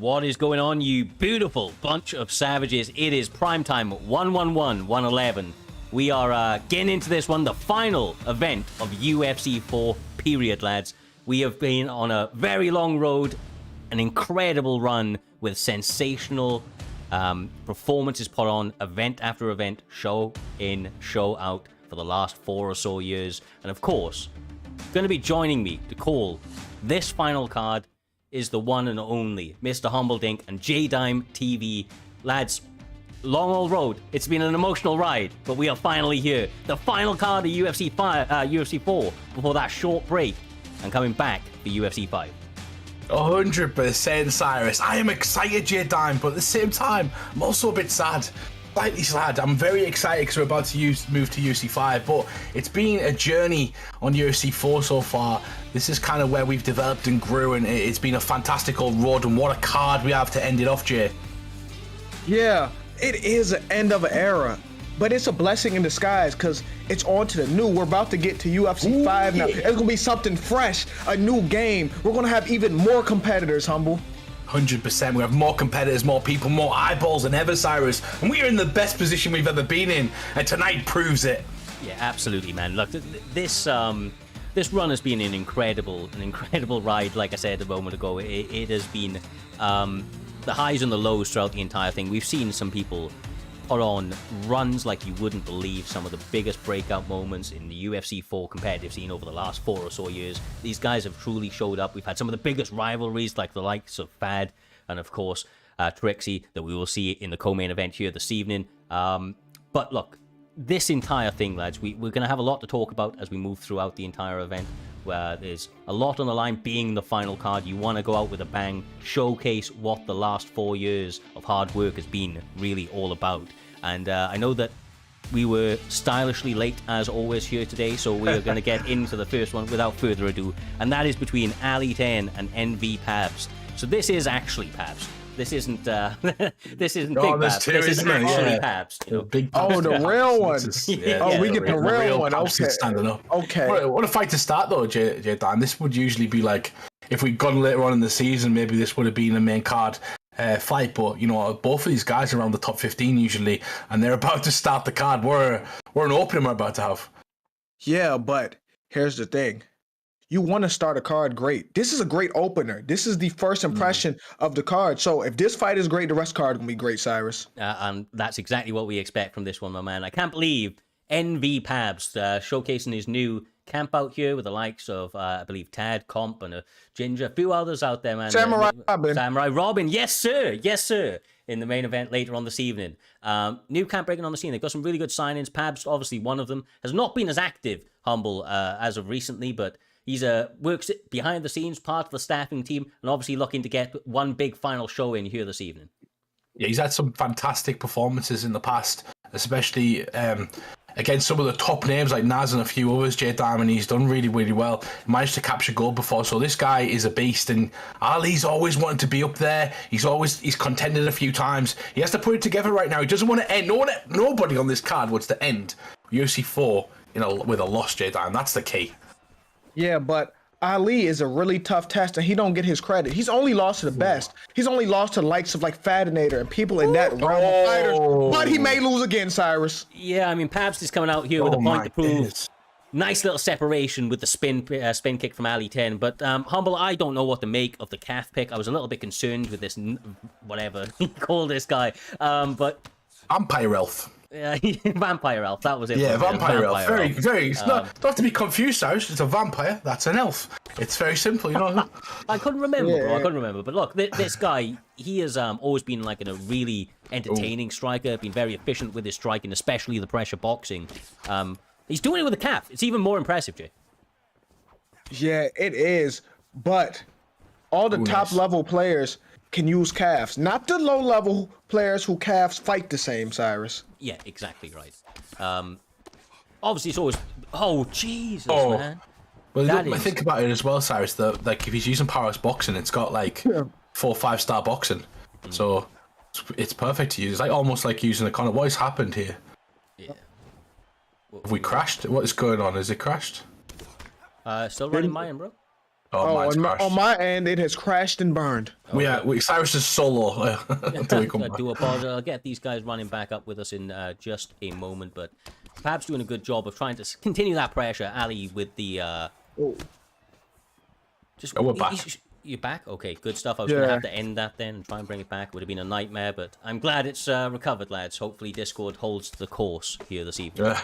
What is going on, you beautiful bunch of savages? It is Primetime 111-111. We are getting into this one, the final event of UFC 4, period, lads. We have been on a very long road, an incredible run with sensational performances put on event after event, show in, show out for the last 4 or so years. And of course, going to be joining me to call this final card is the one and only Mr. Humbledink and J-Dime TV. Lads, long old road. It's been an emotional ride, but we are finally here. The final card of UFC 4 before that short break and coming back for UFC 5. 100% Cyrus. I am excited, J-Dime, but at the same time, I'm also a bit sad. Slightly sad. I'm very excited because we're about to move to UFC 5, but it's been a journey on UFC 4 so far. This is kind of where we've developed and grew, and it's been a fantastical road, and what a card we have to end it off, Jay. Yeah, it is an end of an era, but it's a blessing in disguise because it's on to the new. We're about to get to UFC 5 now. It's going to be something fresh, a new game. We're going to have even more competitors, Humble. 100%. We have more competitors, more people, more eyeballs than ever, Cyrus. And we are in the best position we've ever been in. And tonight proves it. Yeah, absolutely, man. Look, this run has been an incredible ride. Like I said a moment ago, it has been the highs and the lows throughout the entire thing. We've seen some people put on runs like you wouldn't believe, some of the biggest breakout moments in the UFC 4 competitive scene over the last 4 or so years. These guys have truly showed up. We've had some of the biggest rivalries like the likes of Fad and of course Trixie that we will see in the co-main event here this evening. But look, this entire thing, lads, we're going to have a lot to talk about as we move throughout the entire event, where there's a lot on the line being the final card. You want to go out with a bang, showcase what the last 4 years of hard work has been really all about. And I know that we were stylishly late as always here today, so we're going to get into the first one without further ado, and that is between Ali 10 and NV Pabs. So this is actually Pabs. This isn't this isn't Big Pabs. This is actually Pabs. You know? Big Pabs. Oh, the real one. We get the real one. Okay. Standing up. Okay. What a fight to start though, J-Dan. This would usually be like, if we'd gone later on in the season, maybe this would have been a main card fight. But you know, both of these guys are around the top 15 usually, and they're about to start the card. We're an opening we're about to have. Yeah, but here's the thing. You want to start a card great. This is a great opener. This is the first impression of the card. So if this fight is great, the rest of the card is going to be great, Cyrus. And that's exactly what we expect from this one, my man. I can't believe NV Pabs showcasing his new camp out here with the likes of, I believe, Tad, Comp, and Ginger. A few others out there, man. Samurai Robin. Samurai Robin. Yes, sir. Yes, sir. In the main event later on this evening. New camp breaking on the scene. They've got some really good signings. Pabs, obviously one of them, has not been as active, Humble, as of recently, but he's works behind the scenes, part of the staffing team, and obviously looking to get one big final show in here this evening. Yeah, he's had some fantastic performances in the past, especially against some of the top names like Naz and a few others, J-Dime, and he's done really, really well. He managed to capture gold before, so this guy is a beast, and Ali's always wanted to be up there. He's contended a few times. He has to put it together right now. He doesn't want to end. Nobody on this card wants to end UFC 4 with a loss, J-Dime. That's the key. Yeah, but Ali is a really tough test, and he don't get his credit. He's only lost to the best. He's only lost to the likes of like Fadinator and people in that realm of fighters. But he may lose again, Cyrus. Yeah, I mean, Pabs is coming out here with a point to prove. Goodness. Nice little separation with the spin kick from Ali 10. But Humble, I don't know what to make of the calf pick. I was a little bit concerned with this, whatever you call this guy. But Vampire Elf. Vampire Elf, that was it. Yeah, Vampire Elf. Very. It's not have to be confused, Cyrus. It's a vampire. That's an elf. It's very simple, you know. I couldn't remember, bro. I couldn't remember. But look, this guy, he has always been like a really entertaining striker. Been very efficient with his striking, especially the pressure boxing. He's doing it with a calf. It's even more impressive, Jay. Yeah, it is. But all the top level players can use calves, not the low level players who calves fight the same, Cyrus. Yeah, exactly right. Obviously, it's always. Oh, Jesus, man. Well, think about it as well, Cyrus. That like if he's using powerhouse boxing, it's got like 4 or 5 star boxing, so it's perfect to use. It's like almost like using a Conor. What has happened here? Yeah. Have we crashed? What is going on? Is it crashed? Still running mine, bro. Oh, mine's crashed. on my end, it has crashed and burned. Cyrus is solo until we come back. I do apologize. I'll get these guys running back up with us in just a moment, but Pab's doing a good job of trying to continue that pressure. Ali with the... we're back. You're back? Okay, good stuff. I was going to have to end that then and try and bring it back. It would have been a nightmare, but I'm glad it's recovered, lads. Hopefully Discord holds the course here this evening.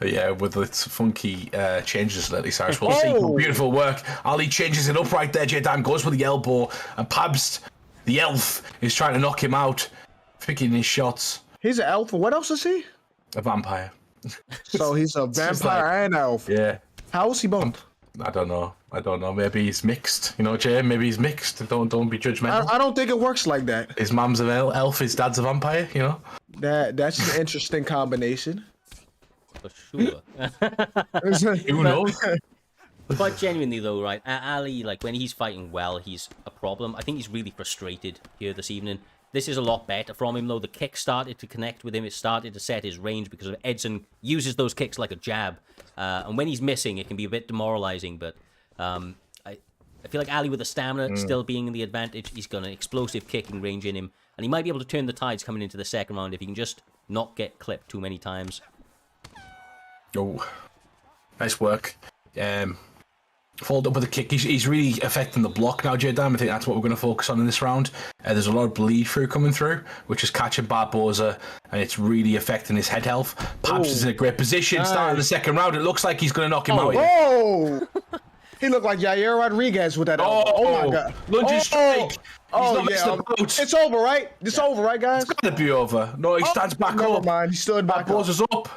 Yeah, with its funky changes lately, Cyrus. We'll see. Beautiful work. Ali changes it up right there. J-Dime goes for the elbow, and Pabst, the elf, is trying to knock him out, picking his shots. He's an elf. What else is he? A vampire. So he's a vampire and elf. Yeah. How is he both? I don't know. Maybe he's mixed. You know, Jay. Maybe he's mixed. Don't be judgmental. I don't think it works like that. His mum's an elf. His dad's a vampire. You know. That's an interesting combination. For sure. Who knows? But genuinely though, right? Ali, like when he's fighting well, he's a problem. I think he's really frustrated here this evening. This is a lot better from him though. The kick started to connect with him. It started to set his range because Edson uses those kicks like a jab. And when he's missing, it can be a bit demoralizing. But I feel like Ali with the stamina still being the advantage. He's got an explosive kicking range in him. And he might be able to turn the tides coming into the second round if he can just not get clipped too many times. Oh, nice work. Followed up with a kick. He's really affecting the block now, J-Dam. I think that's what we're going to focus on in this round. There's a lot of bleed through coming through, which is catching Barboza, and it's really affecting his head health. Pabst is in a great position. Nice. Starting the second round, it looks like he's going to knock him out. Oh! He looked like Yair Rodriguez with that elbow. Oh my God. Lunging strike. It's over, right? It's over, right, guys? It's got to be over. No, he stands back Never up. mind. He stood back Barboza's up.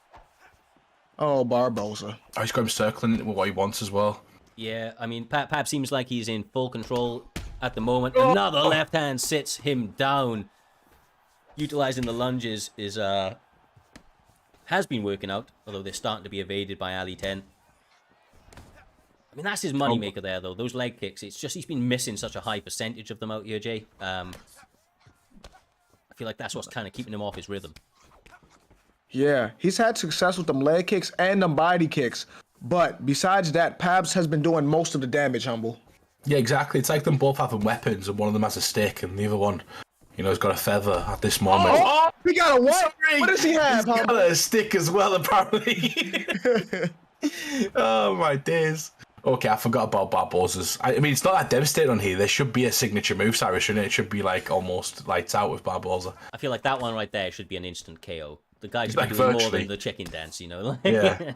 Oh, Barboza. Oh, he's got him circling with what he wants as well. Yeah, I mean, Pab seems like he's in full control at the moment. Another left hand sits him down. Utilizing the lunges is has been working out, although they're starting to be evaded by Ali 10. I mean, that's his moneymaker there, though. Those leg kicks. It's just he's been missing such a high percentage of them out here, Jay. I feel like that's what's kind of keeping him off his rhythm. Yeah, he's had success with them leg kicks and them body kicks. But besides that, Pabst has been doing most of the damage, Humble. Yeah, exactly. It's like them both having weapons, and one of them has a stick, and the other one, you know, has got a feather at this moment. Oh, he got a what? Sorry. What does he have, He's got a stick as well, apparently. Oh, my days. Okay, I forgot about Barboza's. I mean, it's not that devastating on here. There should be a signature move, Cyrus, shouldn't it? It should be, like, almost lights out with Barboza. I feel like that one right there should be an instant KO. The guy should be doing more than the chicken dance, you know? Yeah.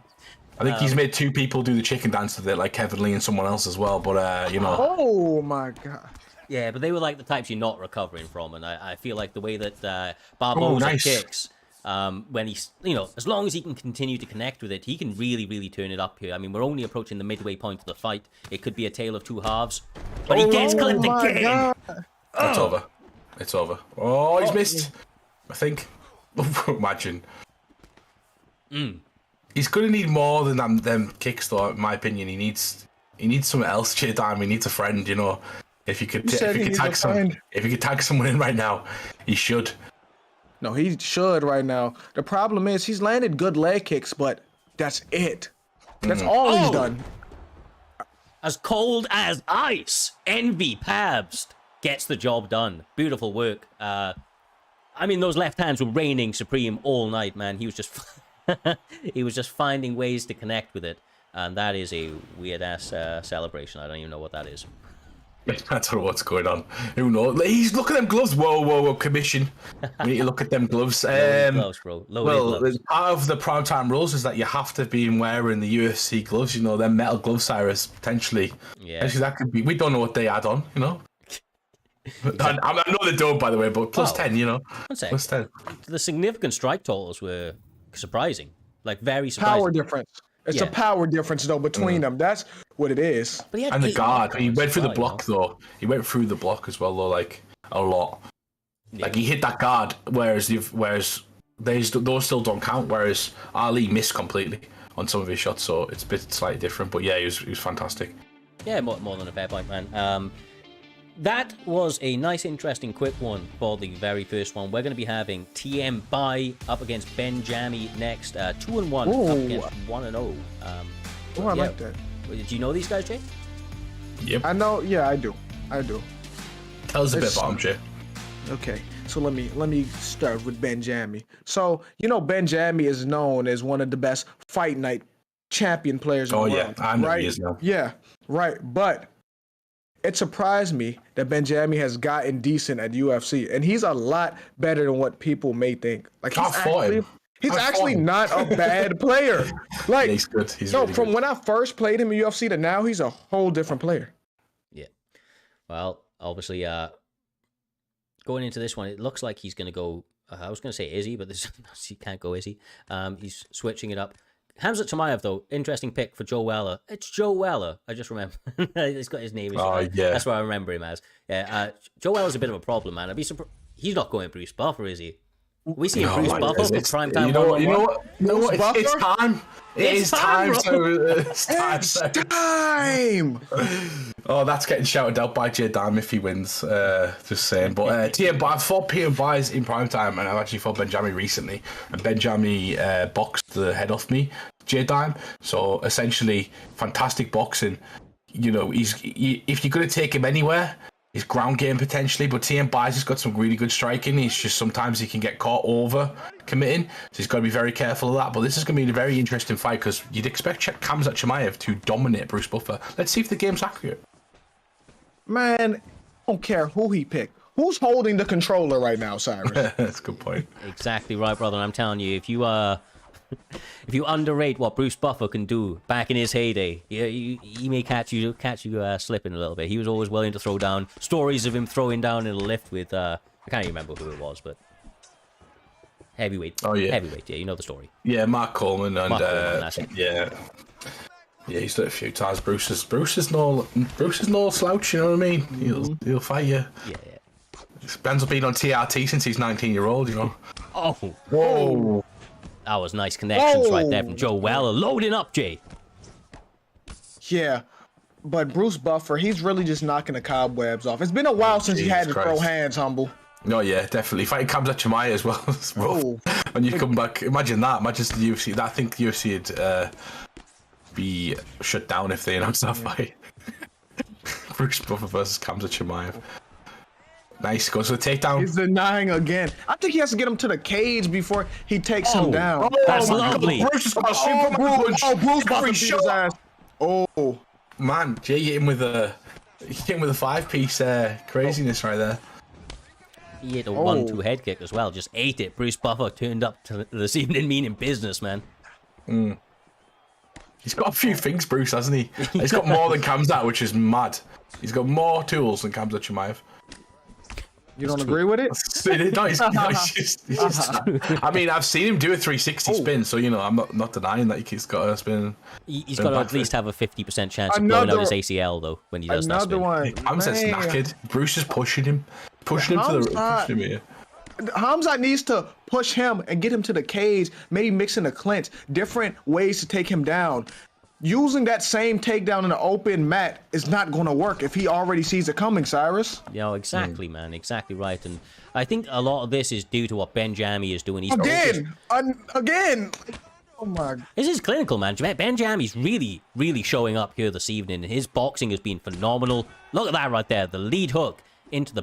I think he's made two people do the chicken dance with it, like Kevin Lee and someone else as well, but, you know. Oh, my God. Yeah, but they were like the types you're not recovering from, and I feel like the way that Barboza kicks, when he's, you know, as long as he can continue to connect with it, he can really, really turn it up here. I mean, we're only approaching the midway point of the fight. It could be a tale of two halves, but he gets clipped again. It's over. It's over. Oh, he's missed, I think. Imagine. He's going to need more than them kicks, though. In my opinion, he needs something else. J-Dime, he needs a friend. You know, if you could tag someone in right now, he should. No, he should right now. The problem is he's landed good leg kicks, but that's it. That's all he's done. As cold as ice, Envy Pabst gets the job done. Beautiful work. I mean, those left hands were reigning supreme all night, man. He was just he was just finding ways to connect with it, and that is a weird-ass celebration. I don't even know what that is. I don't know what's going on. Who knows? He's look at them gloves. Whoa, commission. We need to look at them gloves. Gloves, bro. Gloves. Part of the primetime rules is that you have to be wearing the UFC gloves. You know, them metal gloves, Cyrus, potentially. Yeah. Actually, that could be. We don't know what they add on. You know. I know they don't, by the way, but plus 10, you know. One sec. Plus 10. The significant strike totals were surprising. Like, very surprising. Power difference. It's a power difference, though, between them. That's what it is. But he had and the 8 guard. He went through the well, block, though. He went through the block as well, though, like, a lot. Yeah. Like, he hit that guard, whereas those still don't count, whereas Ali missed completely on some of his shots, so it's a bit slightly different. But, yeah, he was fantastic. Yeah, more than a fair point, man. That was a nice, interesting, quick one for the very first one. We're going to be having TM Bai up against Ben Jammy next. 2-1 up against 1-0. I like that. Do you know these guys, Jay? Yep. I know. Yeah, I do. Tell us a bit about him, Jay. Okay, so let me start with Benjami. So Benjami is known as one of the best fight night champion players in the world. I know right? he is now. Yeah, right. But it surprised me that Benjami has gotten decent at UFC, and he's a lot better than what people may think. Like he's actually not a bad player. Like yeah, he's good. He's no, really from good. when I first played him in UFC to now, he's a whole different player. Yeah. Well, obviously, going into this one, it looks like he's going to go. I was going to say Izzy, but he can't go Izzy. He's switching it up. Hamzat Chimaev, though, interesting pick for Joe Weller. It's Joe Weller. I just remember. He's got his name. Yeah. That's what I remember him as. Yeah, Joe Weller's a bit of a problem, man. I'd be surprised. He's not going Bruce Buffer, is he? We see Bruce Buffer for PrimeTime. You know what? It's time. It's time. It's time. Oh, that's getting shouted out by Jay Dime if he wins. Just saying. But I've fought Peter Buys in Primetime, and I've actually fought Benjami recently. And Benjami boxed the head off me, Jay Dime. So essentially, fantastic boxing. If you're going to take him anywhere, his ground game potentially, but TM Buys has got some really good striking. It's just sometimes he can get caught over committing, so he's got to be very careful of that. But this is going to be a very interesting fight because you'd expect Khamzat Chimaev to dominate Bruce Buffer. Let's see if the game's accurate. Man, I don't care who he picked. Who's holding the controller right now, Cyrus? That's a good point. Exactly right, brother. And I'm telling you, if you underrate what Bruce Buffer can do back in his heyday, he may catch you slipping a little bit. He was always willing to throw down. Stories of him throwing down in a lift with I can't even remember who it was, but heavyweight. Oh yeah, heavyweight. Yeah, you know the story. Yeah, Mark Coleman and that's it. yeah, he's done it a few times. Bruce is no slouch. You know what I mean? He'll fight you. Yeah. Ben's been on TRT since he's 19-year-old. You know. Oh. Whoa. That was nice connections right there from Joe Weller. Loading up, Jay. Yeah, but Bruce Buffer, he's really just knocking the cobwebs off. It's been a while since he had to throw hands, humble. No, yeah, definitely. Fighting Khamzat Chimaev as well. It's rough. When you come back, imagine that. Imagine the UFC. I think the UFC would be shut down if they announced that fight. Bruce Buffer versus Khamzat Chimaev. Nice, goes for the takedown. He's denying again. I think he has to get him to the cage before he takes him down. That's lovely. Bruce is got a Bruce about to beat his ass. Oh. Man, Jay hit him with a 5-piece craziness right there. He hit a 1-2 head kick as well. Just ate it. Bruce Buffer turned up to this evening meaning business, man. He's got a few things, Bruce, hasn't he? He's got more than Khamzat, which is mad. He's got more tools than Khamzat Chimaev. You don't agree with it? No, he's just I mean, I've seen him do a 360 spin, so I'm not denying that he's got a spin. He's got to at least have a 50% chance of blowing out his ACL though when he does that spin. Khamzat's knackered. Bruce is pushing him to the here. Khamzat needs to push him and get him to the cage, maybe mixing the clinch, different ways to take him down. Using that same takedown in the open mat is not going to work if he already sees it coming, Cyrus. Yeah, exactly, man. Exactly right. And I think a lot of this is due to what Benjami is doing. He's Again! Oh, my... This is clinical, man. Benjami's really, really showing up here this evening. His boxing has been phenomenal. Look at that right there. The lead hook into the...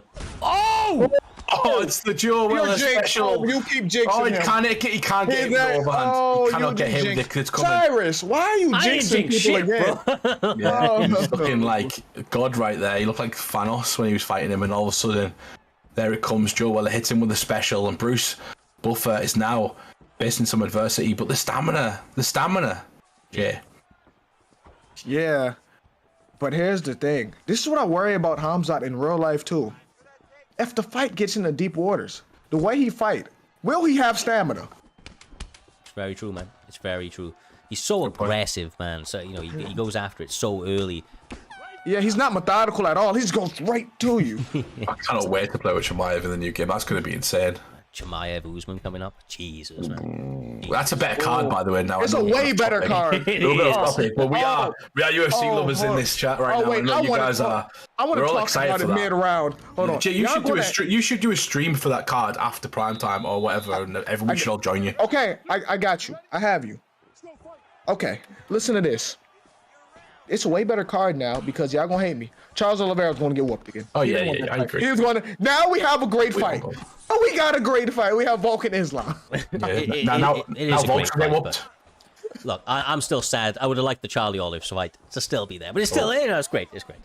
Oh, it's the Joe Weller special. You keep jinxing him. He can't get him with overhand. He cannot get him with it. It's coming. Cyrus, why are you jinxing people again? Yeah, he's looking like God right there. He looked like Thanos when he was fighting him, and all of a sudden, there it comes. Joe Weller hits him with a special, and Bruce Buffer is now facing some adversity. But the stamina, yeah. Yeah, but here's the thing. This is what I worry about Khamzat in real life too. If the fight gets into deep waters, the way he fight, will he have stamina? It's very true, man. It's very true. He's so aggressive, man. So he goes after it so early. Yeah, he's not methodical at all. He just goes right to you. I cannot wait to play with Chimaev in the new game. That's going to be insane. Chimaev Usman coming up. Jesus, man. That's a better card, by the way. Now it's a way better card. But we are UFC lovers in this chat right now. Wait, I know you guys are. I want to talk about it mid-round. Hold on. Jay, you should do a stream for that card after Primetime or whatever, and everyone should all join you. Okay, I got you. I have you. Okay, listen to this. It's a way better card now because y'all gonna hate me. Charles Oliveira's gonna get whooped again. Oh, He yeah, didn't want yeah, that I fight. agree. He was gonna. Now we have a great fight. Oh, we got a great fight. We have Vulcan Islam. It Now is a great Volk's fight, whooped. but look, I'm still sad. I would have liked the Charlie Olives fight to still be there, but it's still, it's great. It's great.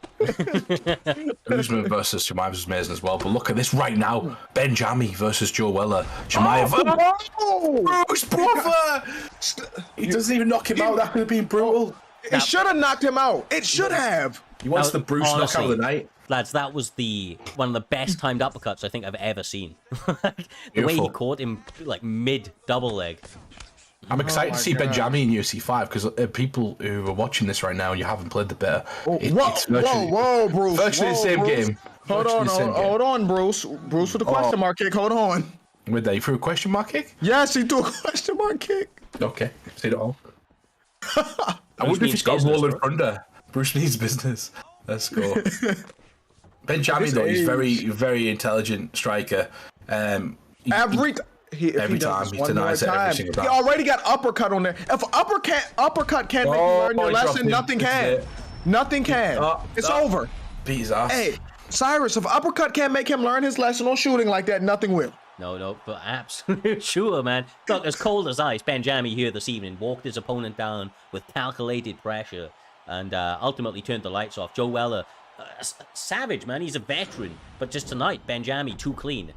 Usman versus Chimaev is amazing as well. But look at this right now: Benjami versus Joe Weller. Chimaev, Bruce Buffer. He doesn't even knock him out. That could have been brutal. It should have knocked him out. It should have. He wants the Bruce knockout of the night. Lads, that was one of the best timed uppercuts I think I've ever seen. The way he caught him like mid double leg. I'm excited to see Benjami in UFC 5 because people who are watching this right now and you haven't played the beta, it's virtually, whoa, Bruce. virtually the same Bruce. game. Hold on, Bruce. Bruce with a question mark kick. Hold on. With that, you threw a question mark kick? Yes, he threw a question mark kick. Okay, say it all. I wonder if he's got rolling thunder. Bruce means business. Let's go. Benjami though, he's very intelligent striker. Every time he denies it every single time. He already got uppercut on there. If uppercut can't make you learn your lesson, nothing can. Nothing can. It's over. Beat his ass. Hey, Cyrus, if uppercut can't make him learn his lesson on shooting like that, nothing will. No, but absolutely sure, man. Look, as cold as ice, Benjami here this evening walked his opponent down with calculated pressure and ultimately turned the lights off. Joe Weller, savage, man. He's a veteran. But just tonight, Benjami, too clean.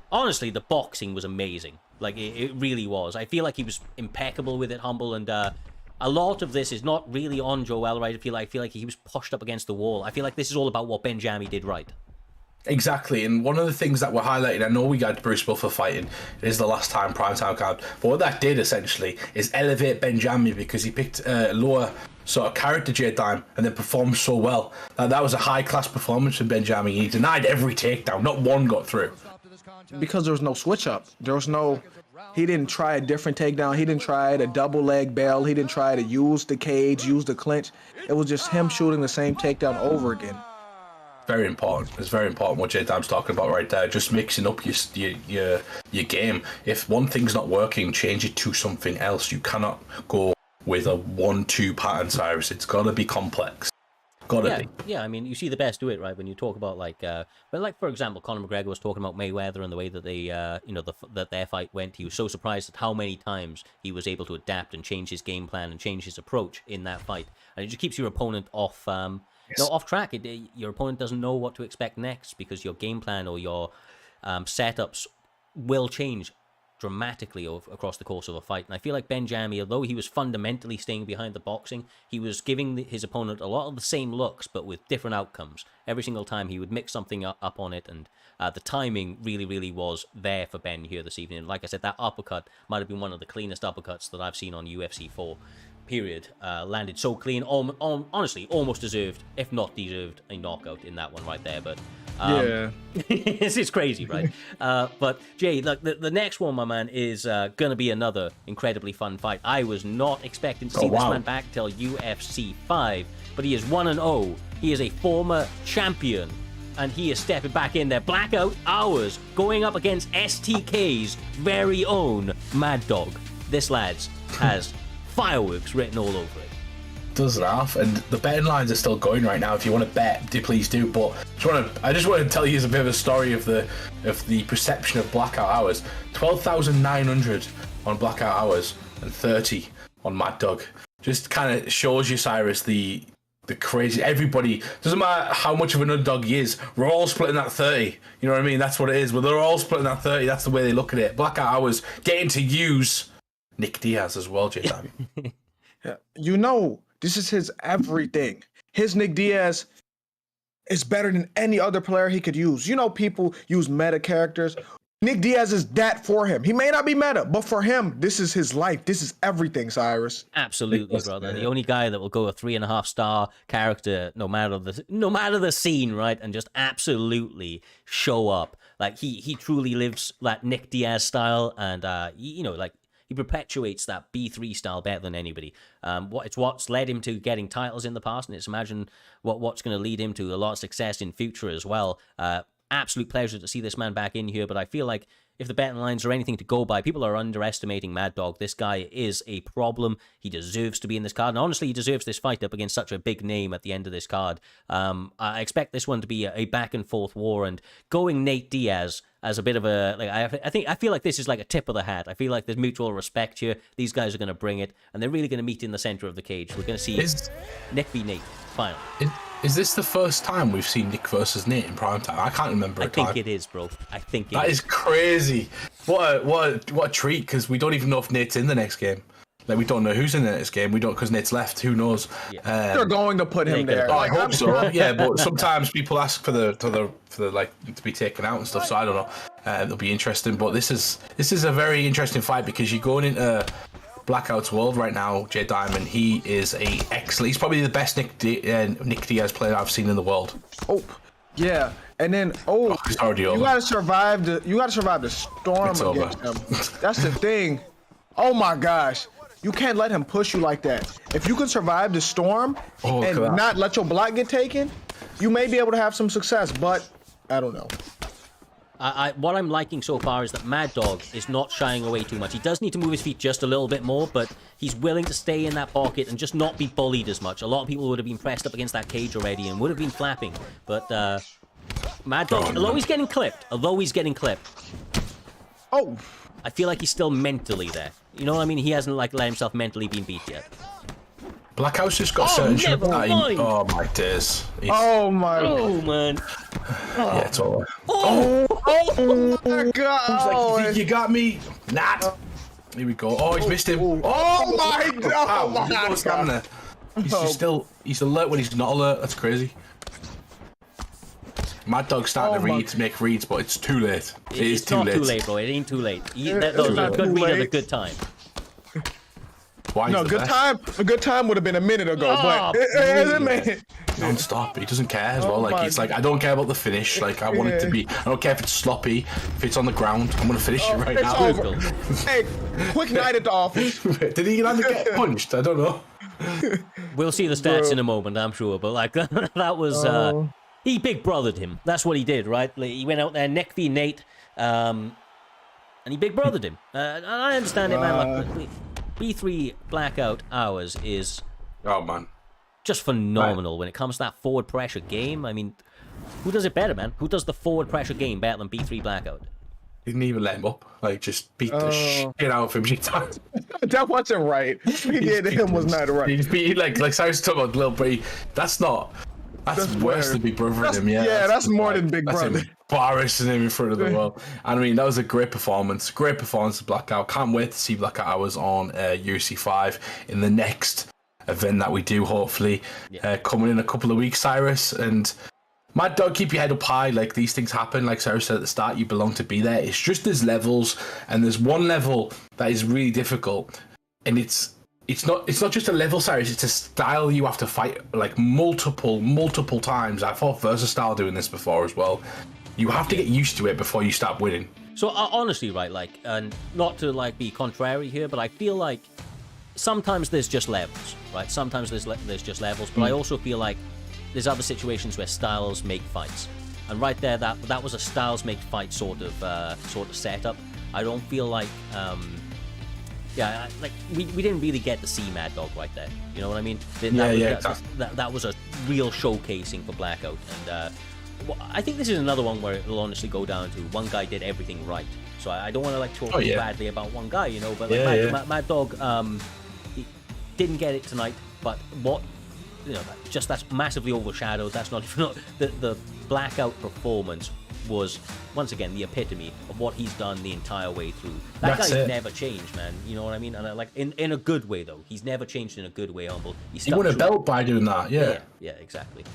Honestly, the boxing was amazing. Like, it really was. I feel like he was impeccable with it, humble, and a lot of this is not really on Joe Weller, right? I feel like he was pushed up against the wall. I feel like this is all about what Benjami did right. Exactly, and one of the things that we're highlighting, I know we got Bruce Buffer fighting, it is the last time primetime card, but what that did essentially is elevate Benjami because he picked a lower sort of character J-Time and then performed so well. That was a high-class performance from Benjami. He denied every takedown, not one got through. Because there was no switch-up. He didn't try a different takedown. He didn't try a double leg bail. He didn't try to use the cage, use the clinch. It was just him shooting the same takedown over again. Very important. It's very important what J-Time's talking about right there. Just mixing up your game. If one thing's not working, change it to something else. You cannot go with a 1-2 pattern, Cyrus. It's got to be complex. Yeah, I mean, you see the best do it, right? When you talk about for example, Conor McGregor was talking about Mayweather and the way that they, that their fight went. He was so surprised at how many times he was able to adapt and change his game plan and change his approach in that fight, and it just keeps your opponent off. Off track. Your opponent doesn't know what to expect next because your game plan or your setups will change dramatically across the course of a fight. And I feel like Benjami, although he was fundamentally staying behind the boxing, he was giving his opponent a lot of the same looks, but with different outcomes. Every single time he would mix something up on it, and the timing really, really was there for Ben here this evening. And like I said, that uppercut might have been one of the cleanest uppercuts that I've seen on UFC 4. Period. Landed so clean, honestly, almost deserved, if not deserved, a knockout in that one right there. But it's crazy, right? But Jay, look, the next one, my man, is gonna be another incredibly fun fight. I was not expecting to see this man back till UFC 5, but he is 1-0. He is a former champion, and he is stepping back in there. Blackout Hours going up against STK's very own Mad Dog. This lads has fireworks written all over it. Does laugh, and the betting lines are still going right now. If you want to bet, please do. But I just want to tell you a bit of a story of the perception of Blackout Hours. 12,900 on Blackout Hours and 30 on Mad Dog. Just kind of shows you, Cyrus, the crazy. Everybody, doesn't matter how much of an underdog he is, we're all splitting that 30. You know what I mean? That's what it is. Well, they're all splitting that 30. That's the way they look at it. Blackout Hours getting to use Nick Diaz as well, J-Time. This is his everything. His Nick Diaz is better than any other player he could use. People use meta characters. Nick Diaz is that for him. He may not be meta, but for him, this is his life. This is everything, Cyrus. Absolutely, brother. The only guy that will go a 3.5-star character, no matter the scene, right, and just absolutely show up. Like he truly lives that Nick Diaz style, and he perpetuates that B3 style better than anybody. It's what's led him to getting titles in the past, and it's imagine what's going to lead him to a lot of success in future as well. Absolute pleasure to see this man back in here, but I feel like if the betting lines are anything to go by, people are underestimating Mad Dog. This guy is a problem. He deserves to be in this card. And honestly, he deserves this fight up against such a big name at the end of this card. I expect this one to be a back and forth war, and going Nate Diaz as a bit of a, like, I feel like this is like a tip of the hat. I feel like there's mutual respect here. These guys are going to bring it, and they're really going to meet in the center of the cage. We're going to see Nick v Nate final. Is this the first time we've seen Nick versus Nate in primetime? I can't remember. I think it is, bro. I think that is crazy. What a treat, because we don't even know if Nate's in the next game. Like, we don't know who's in the next game. We don't, because Nate's left. Who knows? Yeah. They're going to put him there. Oh, I hope so. Yeah, but sometimes people ask for the like to be taken out and stuff. So I don't know. It'll be interesting. But this is a very interesting fight, because you're going into Blackout's world right now. Jay Diamond, he is excellent. He's probably the best Nick Diaz player I've seen in the world. Oh, yeah. And then he's already over. You gotta survive the storm against him. That's the thing. Oh my gosh. You can't let him push you like that. If you can survive the storm and not let your block get taken, you may be able to have some success, but I don't know. What I'm liking so far is that Mad Dog is not shying away too much. He does need to move his feet just a little bit more, but he's willing to stay in that pocket and just not be bullied as much. A lot of people would have been pressed up against that cage already and would have been flapping, but Mad Dog, although he's getting clipped, I feel like he's still mentally there. You know what I mean? He hasn't like let himself mentally being beat yet. Blackhouse just got certain shit. Oh my days. Oh my. Oh man. Yeah, it's over. Oh my god. He's like, you got me. Not. Here we go. Oh, he's missed him. Oh my god. He's god. He's alert when he's not alert. That's crazy. Mad Dog's starting to make reads, but it's too late. It's too late. Too late, bro. It ain't too late. That was a good read at a good time. Why? No, good time. A good time would have been a minute ago, but a minute. Non-stop. He doesn't care as well. Like, it's like, I don't care about the finish. Like, I want it to be. I don't care if it's sloppy. If it's on the ground, I'm gonna finish it right now. Over. Hey, quick night at the office. Did he get punched? I don't know. We'll see the stats in a moment, I'm sure. But like that was. He big brothered him. That's what he did, right? Like, he went out there, Nick v Nate, and he big brothered him. And I understand it, man. Like, B3 Blackout Hours is just phenomenal when it comes to that forward pressure game. I mean, who does it better, man? Who does the forward pressure game better than B3 Blackout? Didn't even let him up. Like, just beat the shit out of him. That wasn't right. He did him was not right. He beat, like Cyrus talking about Lil Bree. That's worse than Big Brother in him. Yeah, that's more than Big Brother. Embarrassing him in front of the world. And I mean, that was a great performance. Great performance of Blackout. Can't wait to see Blackout Hours on UFC 5 in the next event that we do, hopefully. Coming in a couple of weeks, Cyrus. And Mad Dog, keep your head up high. Like, these things happen. Like Cyrus said at the start, you belong to be there. It's just there's levels, and there's one level that is really difficult, and it's not just a level, Cyrus. It's a style you have to fight like multiple times. I fought Versatile doing this before as well. You have to get used to it before you start winning. So honestly, right, like, and not to like be contrary here, but I feel like sometimes there's just levels, right? Sometimes there's just levels, but I also feel like there's other situations where styles make fights, and right there, that was a styles make fight sort of setup. I don't feel like. Yeah, like we didn't really get to see Mad Dog right there. You know what I mean? That was a real showcasing for Blackout, and I think this is another one where it'll honestly go down to one guy did everything right. So I don't want to like talk badly about one guy, you know. But like Mad Dog, he didn't get it tonight. But that's massively overshadowed. That's not the Blackout performance was once again the epitome of what he's done the entire way through. That guy's never changed, man. You know what I mean? And like in a good way though. He's never changed in a good way, Humble. He won a belt by doing that. Yeah, exactly.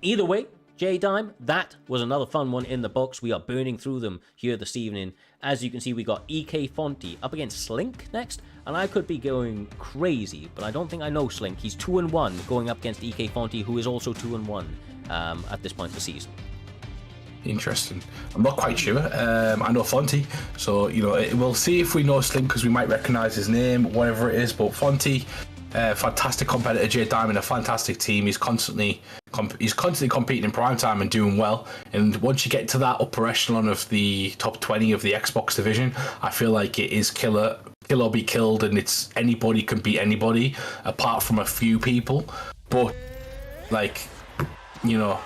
Either way, J-Dime, that was another fun one in the books. We are burning through them here this evening. As you can see, we got EK Fonte up against Slink next, and I could be going crazy, but I don't think I know Slink. He's 2-1 going up against EK Fonte, who is also 2-1 at this point in the season. Interesting. I'm not quite sure. I know Fonte, so we'll see if we know Slink, because we might recognize his name, whatever it is. But Fonte, fantastic competitor, Jay Diamond, a fantastic team. He's constantly competing in prime time and doing well. And once you get to that upper echelon of the top 20 of the Xbox division, I feel like it is kill or be killed, and it's anybody can beat anybody apart from a few people. But like, you know,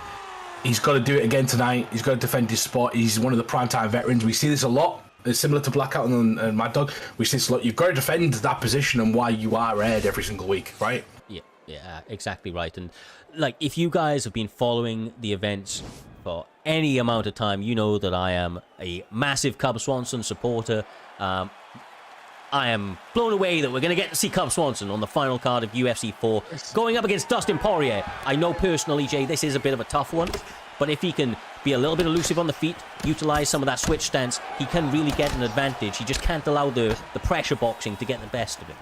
he's got to do it again tonight. He's got to defend his spot. He's one of the primetime veterans. We see this a lot. It's similar to Blackout and Mad Dog. We see this a lot. You've got to defend that position and why you are aired every single week, right? Yeah, exactly right. And like, if you guys have been following the events for any amount of time, you know that I am a massive Cub Swanson supporter. I am blown away that we're going to get to see Cub Swanson on the final card of UFC 4 going up against Dustin Poirier. I know personally, Jay, this is a bit of a tough one, but if he can be a little bit elusive on the feet, utilize some of that switch stance, he can really get an advantage. He just can't allow the pressure boxing to get the best of him.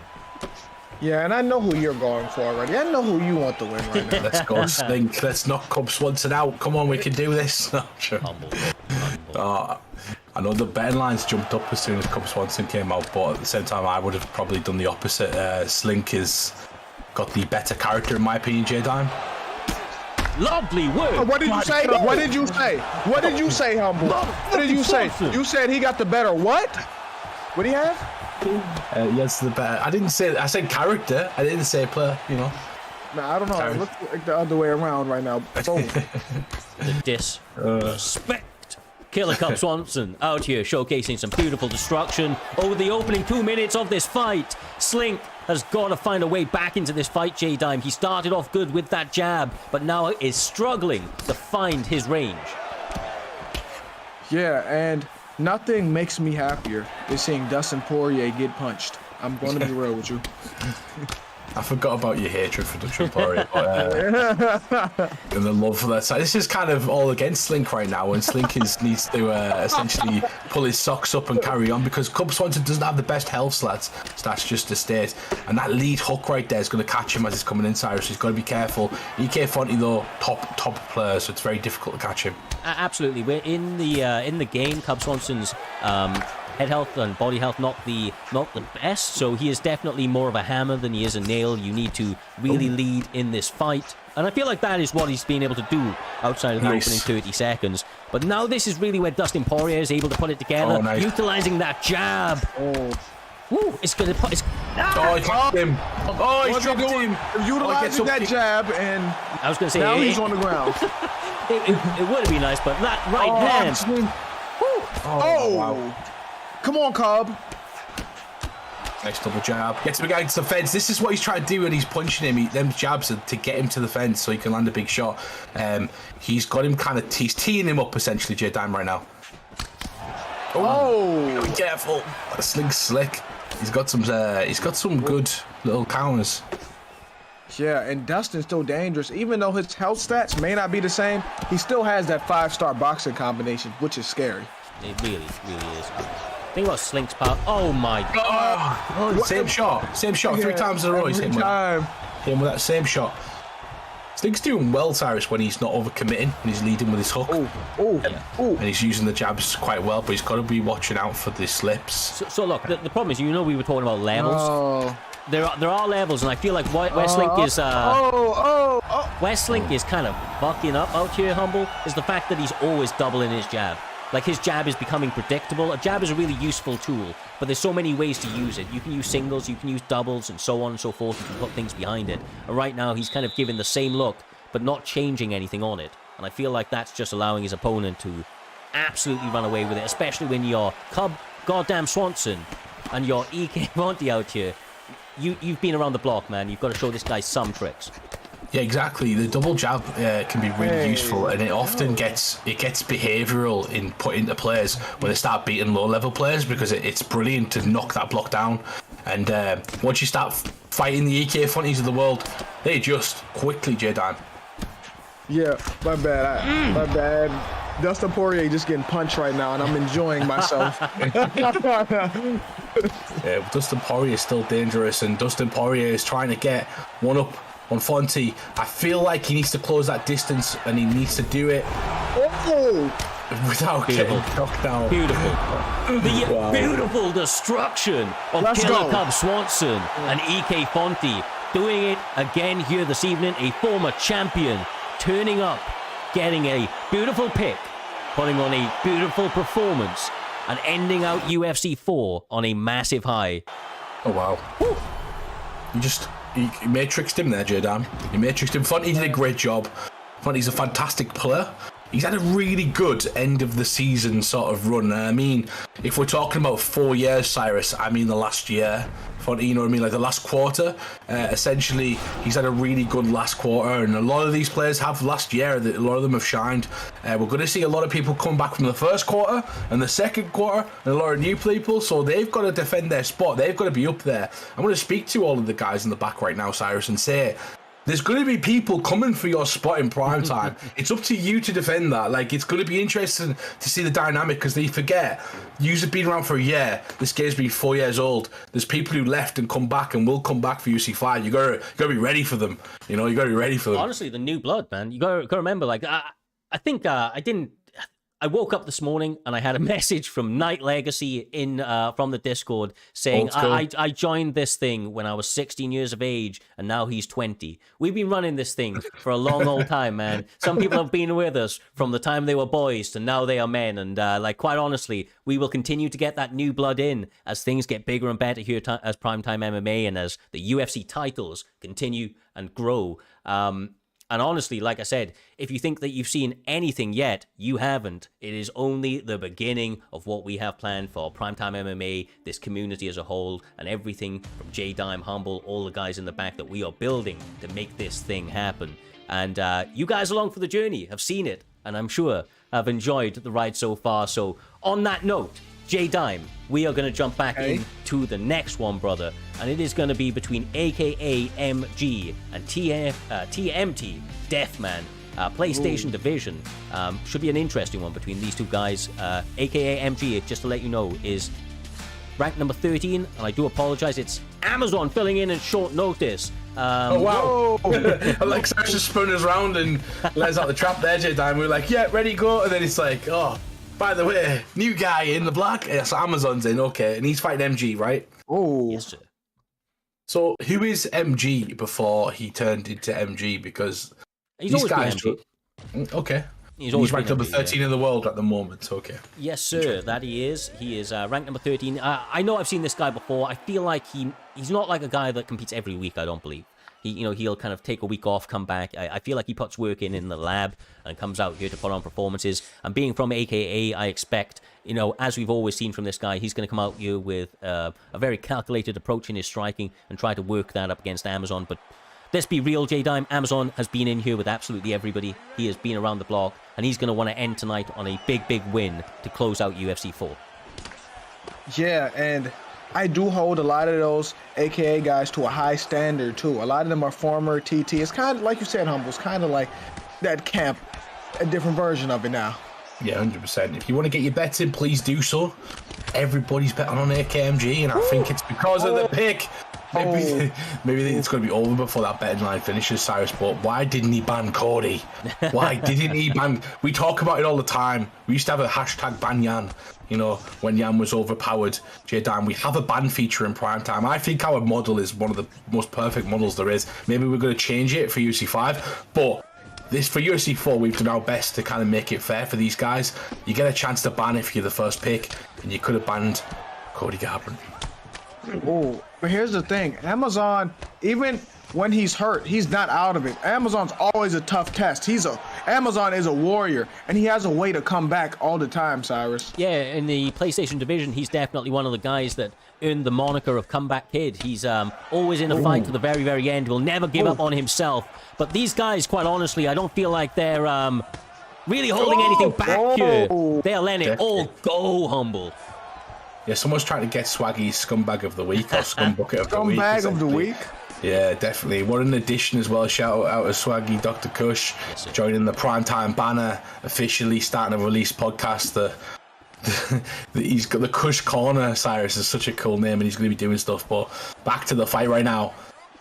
Yeah, and I know who you're going for already. I know who you want to win right now. Let's go, Slink. Let's knock Cub Swanson out. Come on, we can do this. No, sure. Humble. I know the betting lines jumped up as soon as Cub Swanson came out, but at the same time, I would have probably done the opposite. Slink has got the better character, in my opinion, J-Dime. Lovely word. What did you say? What did you say? What did you say, Humble? What did you say? You said he got the better what? What do you have? Yes, the better. I didn't say. I said character. I didn't say player. You know. Nah, I don't know. It looks like the other way around right now. Boom. The disrespect. Killer Cub Swanson out here showcasing some beautiful destruction over the opening 2 minutes of this fight. Slink has got to find a way back into this fight, J-Dime. He started off good with that jab, but now is struggling to find his range. Yeah, and nothing makes me happier than seeing Dustin Poirier get punched. I'm going to be real with you. I forgot about your hatred for Dustin Poirier, and the love for that side. This is kind of all against Slink right now, and Slink needs to essentially pull his socks up and carry on, because Cub Swanson doesn't have the best health stats, just to state, and that lead hook right there is going to catch him as he's coming inside, so he's got to be careful. EK Fonte, though, top player, so it's very difficult to catch him. Absolutely. We're in the game. Cub Swanson's head health and body health not the best, so he is definitely more of a hammer than he is a nail. You need to really lead in this fight, and I feel like that is what he's been able to do outside of the opening 30 seconds. But now this is really where Dustin Poirier is able to put it together, utilizing that jab. Woo, it's gonna put. Oh, he dropped him. Oh, he's dropped him. Utilizing that jab, and I was gonna say now he's on the ground. it would have been nice, but that right hand. Oh, wow. Come on, Cub. Nice double jab. Gets him against the fence. This is what he's trying to do when he's punching him. Them jabs are to get him to the fence so he can land a big shot. He's got him he's teeing him up essentially, J-Dime, right now. Oh. Be careful. That Slink's slick. He's got some good little counters. Yeah, and Dustin's still dangerous. Even though his health stats may not be the same, he still has that 5-star boxing combination, which is scary. It really is. Think about Slink's power. Oh my god. Same shot. 3 times in a row. He's hit him with that same shot. Slink's doing well, Cyrus, when he's not overcommitting and he's leading with his hook. And he's using the jabs quite well, but he's got to be watching out for the slips. So look, the problem is, we were talking about levels. There are levels, and I feel like where Slink is where Slink is kind of fucking up out here, Humble, is the fact that he's always doubling his jab. Like, his jab is becoming predictable. A jab is a really useful tool, but there's so many ways to use it. You can use singles, you can use doubles, and so on and so forth. You can put things behind it. And right now, he's kind of giving the same look, but not changing anything on it. And I feel like that's just allowing his opponent to absolutely run away with it, especially when you're Cub goddamn Swanson and you're EK Fonte out here. You've been around the block, man. You've got to show this guy some tricks. Yeah, exactly. The double jab can be really useful, and it often gets behavioural in put into players when they start beating low-level players, because it's brilliant to knock that block down. And once you start fighting the EK Fontes of the world, they just quickly J-Dime. Yeah, my bad. Dustin Poirier just getting punched right now, and I'm enjoying myself. Dustin Poirier is still dangerous, and Dustin Poirier is trying to get one up on Fonte. I feel like he needs to close that distance, and he needs to do it without getting knocked down. Beautiful destruction of Killer Cub Swanson and EK Fonte. doing it again here this evening. A former champion turning up, getting a beautiful pick, putting on a beautiful performance, and ending out UFC 4 on a massive high. Oh, wow. Woo. You matrixed him there, J-Dam. You matrixed him. Fonty did a great job. Fonty's a fantastic player. He's had a really good end of the season sort of run. I mean, if we're talking about 4 years, Cyrus, I mean the last year. Fonty, you know what I mean? Like the last quarter. Essentially, he's had a really good last quarter, and a lot of these players have last year. A lot of them have shined. We're going to see a lot of people come back from the first quarter and the second quarter, and a lot of new people, so they've got to defend their spot. They've got to be up there. I'm going to speak to all of the guys in the back right now, Cyrus, and say, there's going to be people coming for your spot in prime time. It's up to you to defend that. Like, it's going to be interesting to see the dynamic, because they forget, yous have been around for a year. This game's been 4 years old. There's people who left and come back and will come back for UFC 5. You got to be ready for them. You know, you got to be ready for them. Honestly, the new blood, man. You got to remember, like, I think I woke up this morning and I had a message from Night Legacy from the Discord saying, I joined this thing when I was 16 years of age, and now he's 20. We've been running this thing for a long old time, man. Some people have been with us from the time they were boys to now they are men. And like, quite honestly, we will continue to get that new blood in as things get bigger and better here as PrimeTime MMA, and as the UFC titles continue and grow. And honestly, like I said, if you think that you've seen anything yet, you haven't. It is only the beginning of what we have planned for PrimeTime MMA, this community as a whole, and everything from J-Dime, Humble, all the guys in the back that we are building to make this thing happen. And you guys along for the journey have seen it, and I'm sure have enjoyed the ride so far. So on that note, J-Dime, we are going to jump back into the next one, brother. And it is going to be between AKA MG and TMT Deathman, PlayStation Division. Should be an interesting one between these two guys. AKA MG, just to let you know, is ranked number 13. And I do apologize, it's Amazon filling in at short notice. Oh, wow. Like, Sasha spun us around and let us out the trap there, J-Dime. We were like, yeah, ready, go. And then it's like, oh, by the way, new guy in the black. Yes, Amazon's in, okay. And he's fighting MG, right? Oh. Yes, sir. So, who is MG before he turned into MG? Because he's these always guys... been MG. Okay. He's ranked number 13 in the world at the moment, okay. Yes, sir, that he is. He is ranked number 13. I know I've seen this guy before. I feel like he's not like a guy that competes every week, I don't believe. He'll kind of take a week off, come back. I feel like he puts work in the lab and comes out here to put on performances. And being from AKA, I expect, as we've always seen from this guy, he's going to come out here with a very calculated approach in his striking and try to work that up against Amazon. But let's be real, J-Dime. Amazon has been in here with absolutely everybody. He has been around the block, and he's going to want to end tonight on a big, big win to close out UFC 4. Yeah, and I do hold a lot of those AKA guys to a high standard, too. A lot of them are former TT. It's kind of, like you said, Humble, it's kind of like that camp, a different version of it now. Yeah, 100%. If you want to get your bets in, please do so. Everybody's betting on AKMG, and I think it's because of the pick. Maybe it's going to be over before that betting line finishes, Cyrus, but why didn't he ban Cody? Why didn't he ban... We talk about it all the time. We used to have a hashtag ban Yan, when Yan was overpowered. J-Dime, we have a ban feature in prime time. I think our model is one of the most perfect models there is. Maybe we're going to change it for UFC 5, but this for UFC 4, we've done our best to kind of make it fair for these guys. You get a chance to ban if you're the first pick, and you could have banned Cody Garbrandt. Oh, but here's the thing. Amazon, even when he's hurt, he's not out of it. Amazon's always a tough test. Amazon is a warrior, and he has a way to come back all the time, Cyrus. Yeah, in the PlayStation division, he's definitely one of the guys that earned the moniker of Comeback Kid. He's always in a fight to the very, very end. Will never give up on himself. But these guys, quite honestly, I don't feel like they're really holding anything back here. They are letting it all go, Humble. Yeah, someone's trying to get Swaggy's Scumbag of the Week or Scumbucket of the Week. Scumbag of the Week? Yeah, definitely. What an addition as well. Shout out to Swaggy, Dr. Kush, joining the Primetime banner, officially starting a release podcast. He's got the Kush Corner. Cyrus is such a cool name, and he's going to be doing stuff. But back to the fight right now.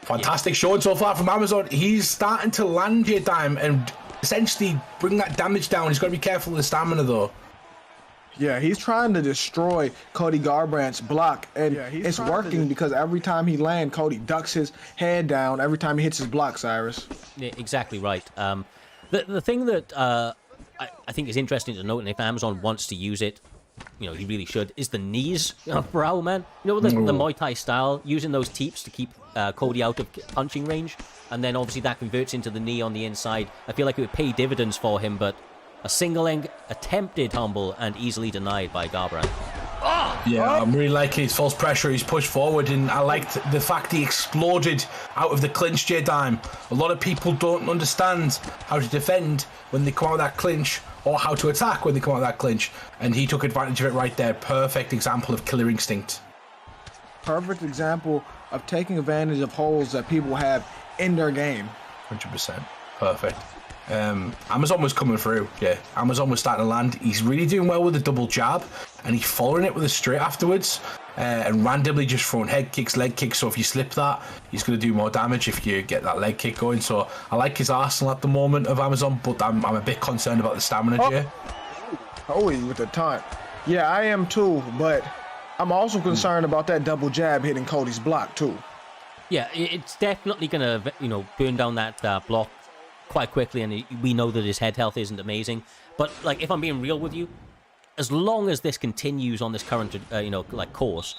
Fantastic showing so far from Amazon. He's starting to land your time and essentially bring that damage down. He's got to be careful with the stamina, though. Yeah, he's trying to destroy Cody Garbrandt's block, and it's working because every time he lands, Cody ducks his head down every time he hits his block, Cyrus. Yeah, exactly right. The thing that I think is interesting to note, and if Amazon wants to use it, you know, he really should, is the knees of Brow, man. You know, the Muay Thai style, using those teeps to keep Cody out of punching range, and then obviously that converts into the knee on the inside. I feel like it would pay dividends for him, but a single leg attempted humble and easily denied by Garbrandt. Yeah, I'm really liking his false pressure. He's pushed forward, and I liked the fact he exploded out of the clinch, J-Dime. A lot of people don't understand how to defend when they come out of that clinch, or how to attack when they come out of that clinch, and he took advantage of it right there. Perfect example of killer instinct. Perfect example of taking advantage of holes that people have in their game. 100%. Perfect. Amazon was coming through. Yeah, Amazon was starting to land. He's really doing well with the double jab, and he's following it with a straight afterwards, and randomly just throwing head kicks, leg kicks. So if you slip that, he's going to do more damage if you get that leg kick going. So I like his arsenal at the moment of Amazon, but I'm a bit concerned about the stamina, Jay. Holy with the taunt. Yeah, I am too, but I'm also concerned about that double jab hitting Cody's block too. Yeah, it's definitely going to, you know, burn down that block quite quickly, and we know that his head health isn't amazing. But, like, if I'm being real with you, as long as this continues on this current, you know, like, course,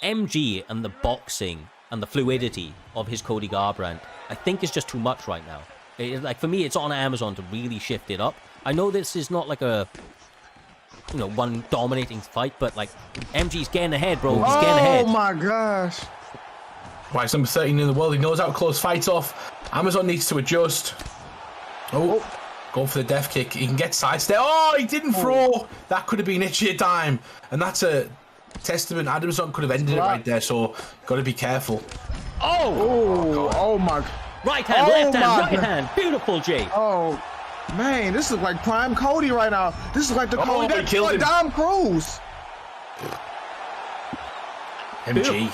MG and the boxing and the fluidity of his Cody Garbrandt, I think is just too much right now. Like, for me, it's on Amazon to really shift it up. I know this is not like a, you know, one dominating fight, but, like, MG's getting ahead, bro. He's getting ahead. Oh, my gosh. Right, he's number 13 in the world. He knows how to close fights off. Amazon needs to adjust. Oh, going for the death kick. He can get sidestep. Oh, he didn't throw. That could have been it, J-Dime. And that's a testament. Amazon could have ended it right there, so got to be careful. Oh my. Right hand, left hand, right hand. Beautiful, Jay. Oh, man, this is like prime Cody right now. This is like the Cody that killed Dom Cruz. MG. Beautiful.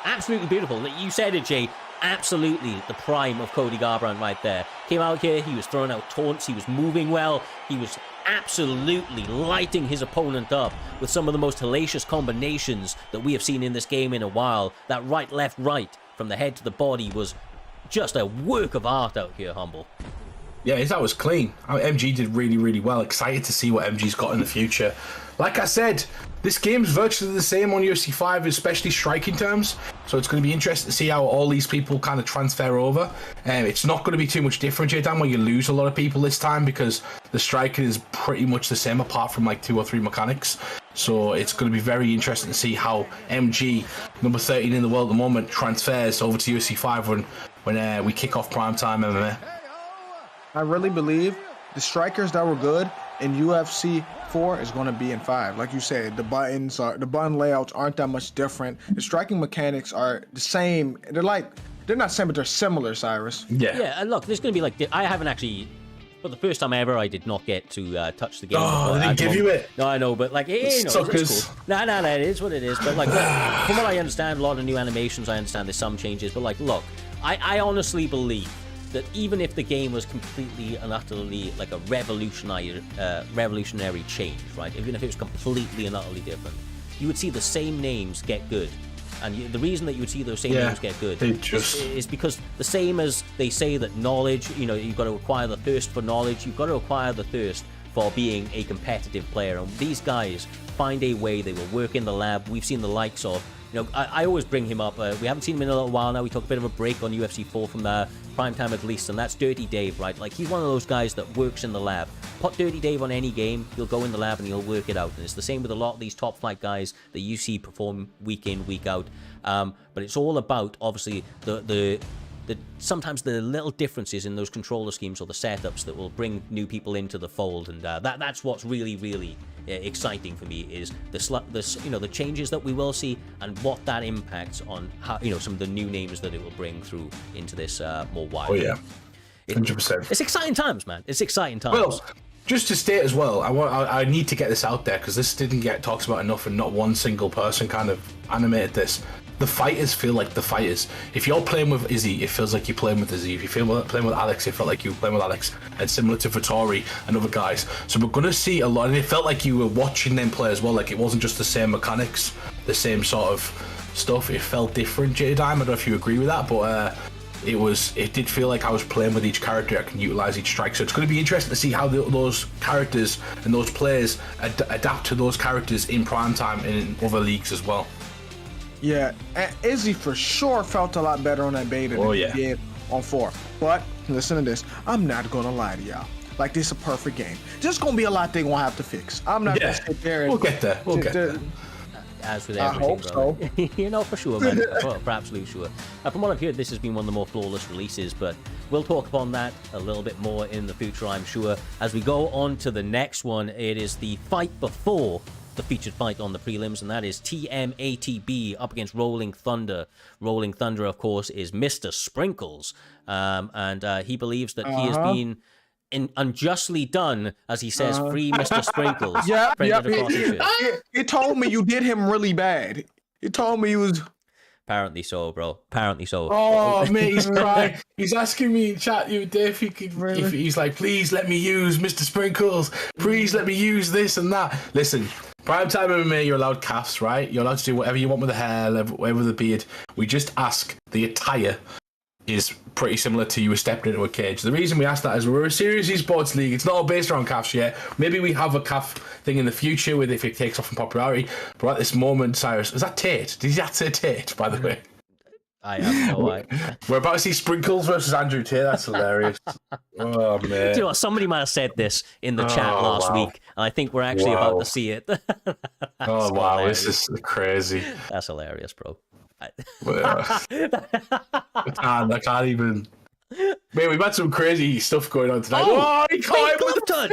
Absolutely beautiful. You said it, Jay. Absolutely the prime of Cody Garbrandt right there. Came out here, he was throwing out taunts, he was moving well, he was absolutely lighting his opponent up with some of the most hellacious combinations that we have seen in this game in a while. That right, left, right, from the head to the body was just a work of art out here, Humble. Yeah, that was clean. MG did really, really well. Excited to see what MG's got in the future. Like I said, this game's virtually the same on UFC 5, especially striking terms. So it's going to be interesting to see how all these people kind of transfer over. It's not going to be too much different, J-Dan, where you lose a lot of people this time, because the striking is pretty much the same apart from like 2 or 3 mechanics. So it's going to be very interesting to see how MG, number 13 in the world at the moment, transfers over to UFC 5 when we kick off PrimeTime MMA. I really believe the strikers that were good in UFC 4 is going to be in 5. Like you said, the button layouts aren't that much different. The striking mechanics are the same. They're not same, but they're similar, Cyrus. Yeah, look, there's going to be like, I haven't actually, for the first time ever, I did not get to touch the game. Oh, they didn't give you it? No, I know, but like, hey, it's cool. No, it is what it is. But like, from what I understand, a lot of new animations, I understand there's some changes. But like, look, I honestly believe that even if the game was completely and utterly like a revolutionary change, right? Even if it was completely and utterly different, you would see the same names get good. And the reason that you would see those same names get good is because the same as they say that knowledge, you know, you've got to acquire the thirst for knowledge, you've got to acquire the thirst for being a competitive player. And these guys find a way. They will work in the lab. We've seen the likes of, you know, I always bring him up. We haven't seen him in a little while now. We took a bit of a break on UFC 4 from PrimeTime at least, and that's Dirty Dave, right? Like, he's one of those guys that works in the lab. Put Dirty Dave on any game, he'll go in the lab and he'll work it out. And it's the same with a lot of these top flight guys that you see perform week in, week out. But it's all about, obviously, the sometimes the little differences in those controller schemes or the setups that will bring new people into the fold, and that's what's really, really exciting for me, is the changes that we will see and what that impacts on how, you know, some of the new names that it will bring through into this more wild. Oh yeah, 100%. It's exciting times, man. It's exciting times. Well, just to state as well, I need to get this out there because this didn't get talked about enough, and not one single person kind of animated this. the fighters feel like the fighters. If you're playing with Izzy, it feels like you're playing with Izzy. If you're playing with Alex, it felt like you were playing with Alex. And similar to Vittori and other guys. So we're going to see a lot, and it felt like you were watching them play as well. Like it wasn't just the same mechanics, the same sort of stuff. It felt different, J-Dime. I don't know if you agree with that, but it did feel like I was playing with each character. I can utilize each strike, so it's going to be interesting to see how those characters and those players adapt to those characters in primetime and in other leagues as well. Yeah, and Izzy for sure felt a lot better on that beta than he did on 4. But listen to this, I'm not gonna lie to y'all. Like, this is a perfect game. There's gonna be a lot they gonna have to fix. I'm not gonna sit there and we'll get there. We'll get there. As with everything, I hope bro. so. You know, for sure, man. For absolute sure. From what I've heard, this has been one of the more flawless releases, but we'll talk upon that a little bit more in the future, I'm sure. As we go on to the next one, it is the fight before the featured fight on the prelims, and that is TMATB up against Rolling Thunder. Rolling Thunder, of course, is Mr. Sprinkles, and he believes that he has been unjustly done, as he says, free Mr. Sprinkles. He told me you did him really bad. He told me he was... Apparently so, bro. Apparently so. Oh, mate, he's crying. He's asking me in chat if he could. If he's like, please let me use Mr. Sprinkles. Please let me use this and that. Listen, Primetime MMA, you're allowed calves, right? You're allowed to do whatever you want with the hair, whatever with the beard. We just ask the attire is pretty similar to you stepping into a cage. The reason we ask that is we're a serious esports league. It's not all based around calves yet. Maybe we have a calf thing in the future with if it takes off in popularity. But at this moment, Cyrus, is that Tate? Did you have to say Tate, by the way? I have no idea. We're about to see Sprinkles versus Andrew Tate. That's hilarious. Oh, man. Do you know what? Somebody might have said this in the chat last week, and I think we're actually about to see it. Oh, wow. Hilarious. This is crazy. That's hilarious, bro. I can't even. Man, we've had some crazy stuff going on tonight. Oh, he caught him with touch.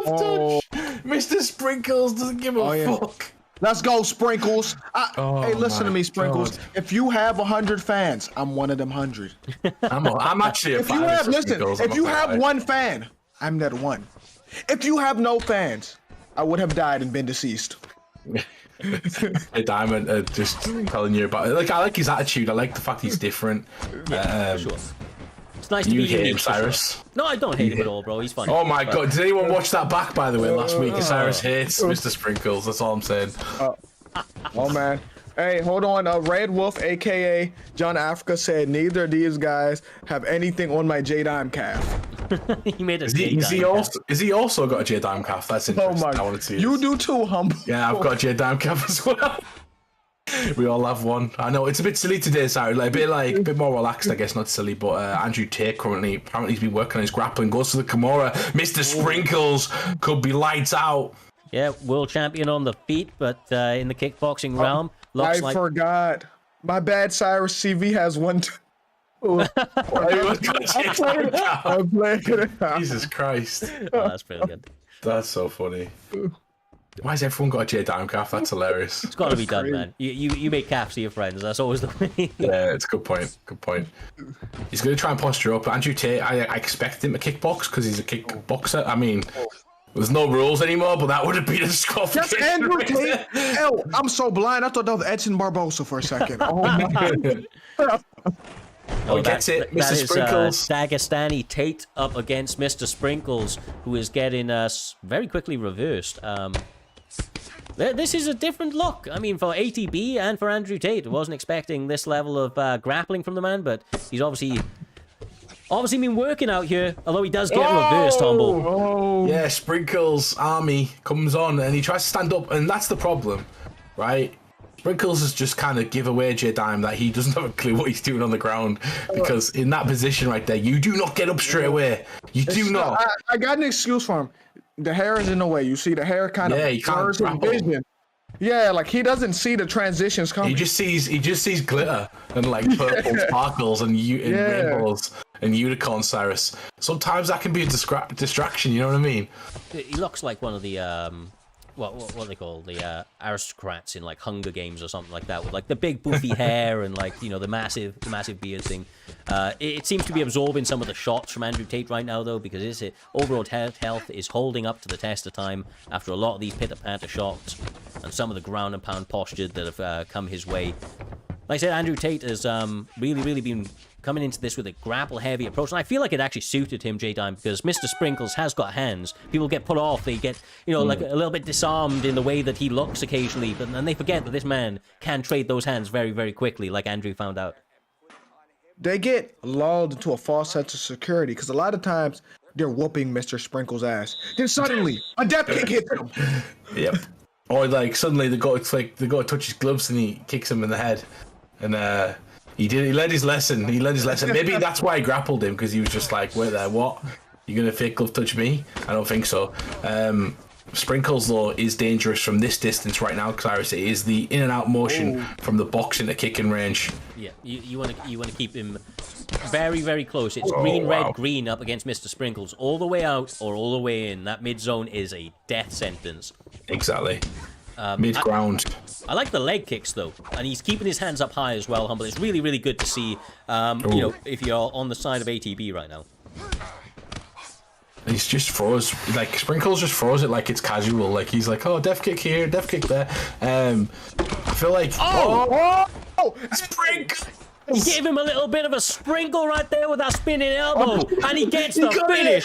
Touch. Mr. Sprinkles doesn't give a fuck. Let's go, Sprinkles. Hey, listen to me, Sprinkles. God. If you have 100 fans, I'm one of them 100. I'm actually a fan. If you have one fan, I'm that one. If you have no fans, I would have died and been deceased. Hey, Diamond, just telling you about it. Like, I like his attitude. I like the fact he's different. Yeah, sure. It's nice to be hate unique, him, Cyrus. Sure. No, I don't hate him at all, bro. He's funny. Oh my god! Did anyone watch that back, by the way, last week? Cyrus hates Mr. Sprinkles. That's all I'm saying. Oh man. Hey, hold on. Red Wolf, aka John Africa, said neither of these guys have anything on my J-Dime calf. He made a Is he also got a J-Dime calf? That's interesting. I want to see. You do too, Humble. Yeah, I've got a J-Dime calf as well. We all have one. I know it's a bit silly today, sorry. A bit more relaxed, I guess, not silly. But Andrew Tate apparently he's been working on his grappling. Goes to the Kimura. Mr. Sprinkles could be lights out. Yeah, world champion on the feet, but in the kickboxing realm, I forgot. My bad, Cyrus. CV has one. I'm playing. Jesus Christ. Oh, that's brilliant. That's so funny. Why has everyone got a J-Dime calf? That's hilarious. It's got to be done, man. You make calves to your friends. That's always the way. Yeah, it's a good point. Good point. He's going to try and posture up. Andrew Tate, I expect him to kickbox because he's a kickboxer. I mean, there's no rules anymore, but that would have been a disqualification. That's Andrew Tate. Hell, I'm so blind. I thought that was Edson Barbosa for a second. Oh my god. Oh, gets it, Mr. That is Sprinkles. Dagestani Tate up against Mr. Sprinkles, who is getting very quickly reversed. This is a different look. I mean, for ATB and for Andrew Tate, I wasn't expecting this level of grappling from the man, but he's obviously been working out here, although he does get reversed, Humble. Oh. Yeah, Sprinkles' army comes on, and he tries to stand up, and that's the problem, right? Sprinkles has just kind of give away J-Dime that he doesn't have a clue what he's doing on the ground, because in that position right there, you do not get up straight away. You do not. I got an excuse for him. The hair is in the way. You see, the hair kind of blurs his vision. Yeah, like he doesn't see the transitions coming. He just sees glitter and like purple sparkles and rainbows and unicorn, Cyrus. Sometimes that can be a distraction. You know what I mean? He looks like one of the what they call the aristocrats in like Hunger Games or something like that, with like the big boofy hair and like, you know, the massive beard thing. It seems to be absorbing some of the shots from Andrew Tate right now though, because his overall health is holding up to the test of time after a lot of these pitter-patter shots and some of the ground and pound posture that have come his way. Like I said, Andrew Tate has really been coming into this with a grapple-heavy approach, and I feel like it actually suited him, J-Dime, because Mr. Sprinkles has got hands. People get put off, they get, like a little bit disarmed in the way that he looks occasionally, but then they forget that this man can trade those hands very, very quickly, like Andrew found out. They get lulled into a false sense of security because a lot of times they're whooping Mr. Sprinkles' ass. Then suddenly, a depth kick hits him. Yep. Or like suddenly they go to touch his gloves and he kicks him in the head, and he learned his lesson. Maybe that's why I grappled him, because he was just like, wait there, what? You're gonna fake glove touch me? I don't think so. Sprinkles though is dangerous from this distance right now, Cyrus. It is the in and out motion from the boxing to kicking range. Yeah, you want to keep him very, very close. It's green, red, green up against Mr. Sprinkles. All the way out or all the way in. That mid zone is a death sentence. Exactly. Mid ground. I like the leg kicks though, and he's keeping his hands up high as well, Humble. It's really, really good to see. If you're on the side of ATB right now. He's just froze. Like Sprinkles just froze it like it's casual. Like he's like, oh, death kick here, death kick there. I feel like Sprinkles. He gave him a little bit of a sprinkle right there with that spinning elbow, and he gets the finish.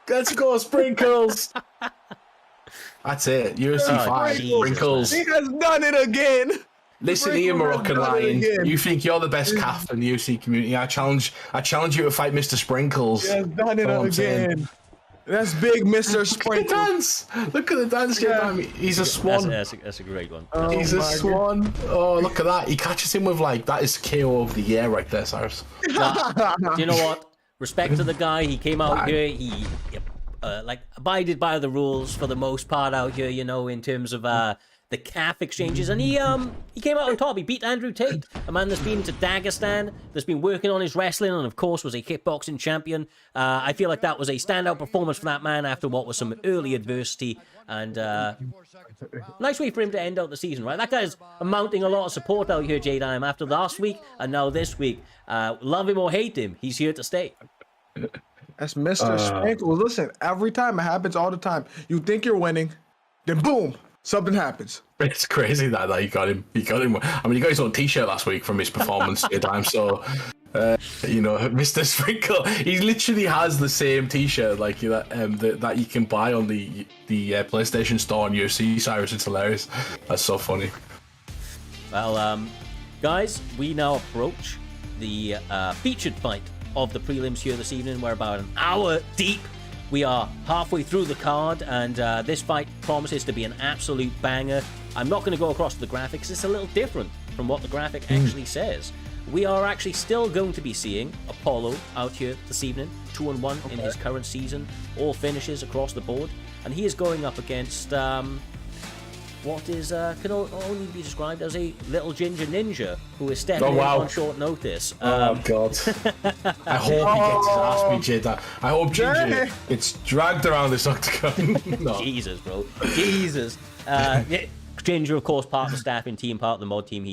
Let's go, Sprinkles. That's it. UFC 5. Sprinkles. He has done it again. Listen here, Moroccan Lion. You think you're the best calf in the UFC community? I challenge you to fight Mr. Sprinkles. He has done it again. That's big, Mr. Sprinkles. Look at the dance. Yeah. He's a swan. That's a great one. He's a swan. God. Oh, look at that. He catches him with that is KO of the year right there, Cyrus. Do you know what? Respect to the guy. He came out here. He abided by the rules for the most part out here, in terms of the calf exchanges, and he came out on top. He beat Andrew Tate, a man that's been to Dagestan, that's been working on his wrestling, and of course was a kickboxing champion. I feel like that was a standout performance for that man after what was some early adversity, and nice way for him to end out the season, right? That guy's mounting a lot of support out here, J-Dime, after last week and now this week. Love him or hate him, he's here to stay. That's Mr. Sprinkles. Listen, every time, it happens all the time. You think you're winning, then boom, something happens. It's crazy that he got him. He got his own T-shirt last week from his performance at time. So, Mr. Sprinkle, he literally has the same T-shirt that you can buy on the PlayStation Store on UFC. Cyrus, it's hilarious. That's so funny. Well, guys, we now approach the featured fight of the prelims here this evening. We're about an hour deep. We are halfway through the card, and this fight promises to be an absolute banger. I'm not going to go across the graphics. It's a little different from what the graphic actually says. We are actually still going to be seeing Apollo out here this evening, 2-1 in his current season, all finishes across the board, and he is going up against what is can only be described as a little ginger ninja who is stepping in on short notice. Oh God! I hope he gets his ass beat, Jada. I hope Ginger gets dragged around this octagon. No. Jesus, bro. Jesus. Ginger, of course, part of the staffing team, part of the mod team.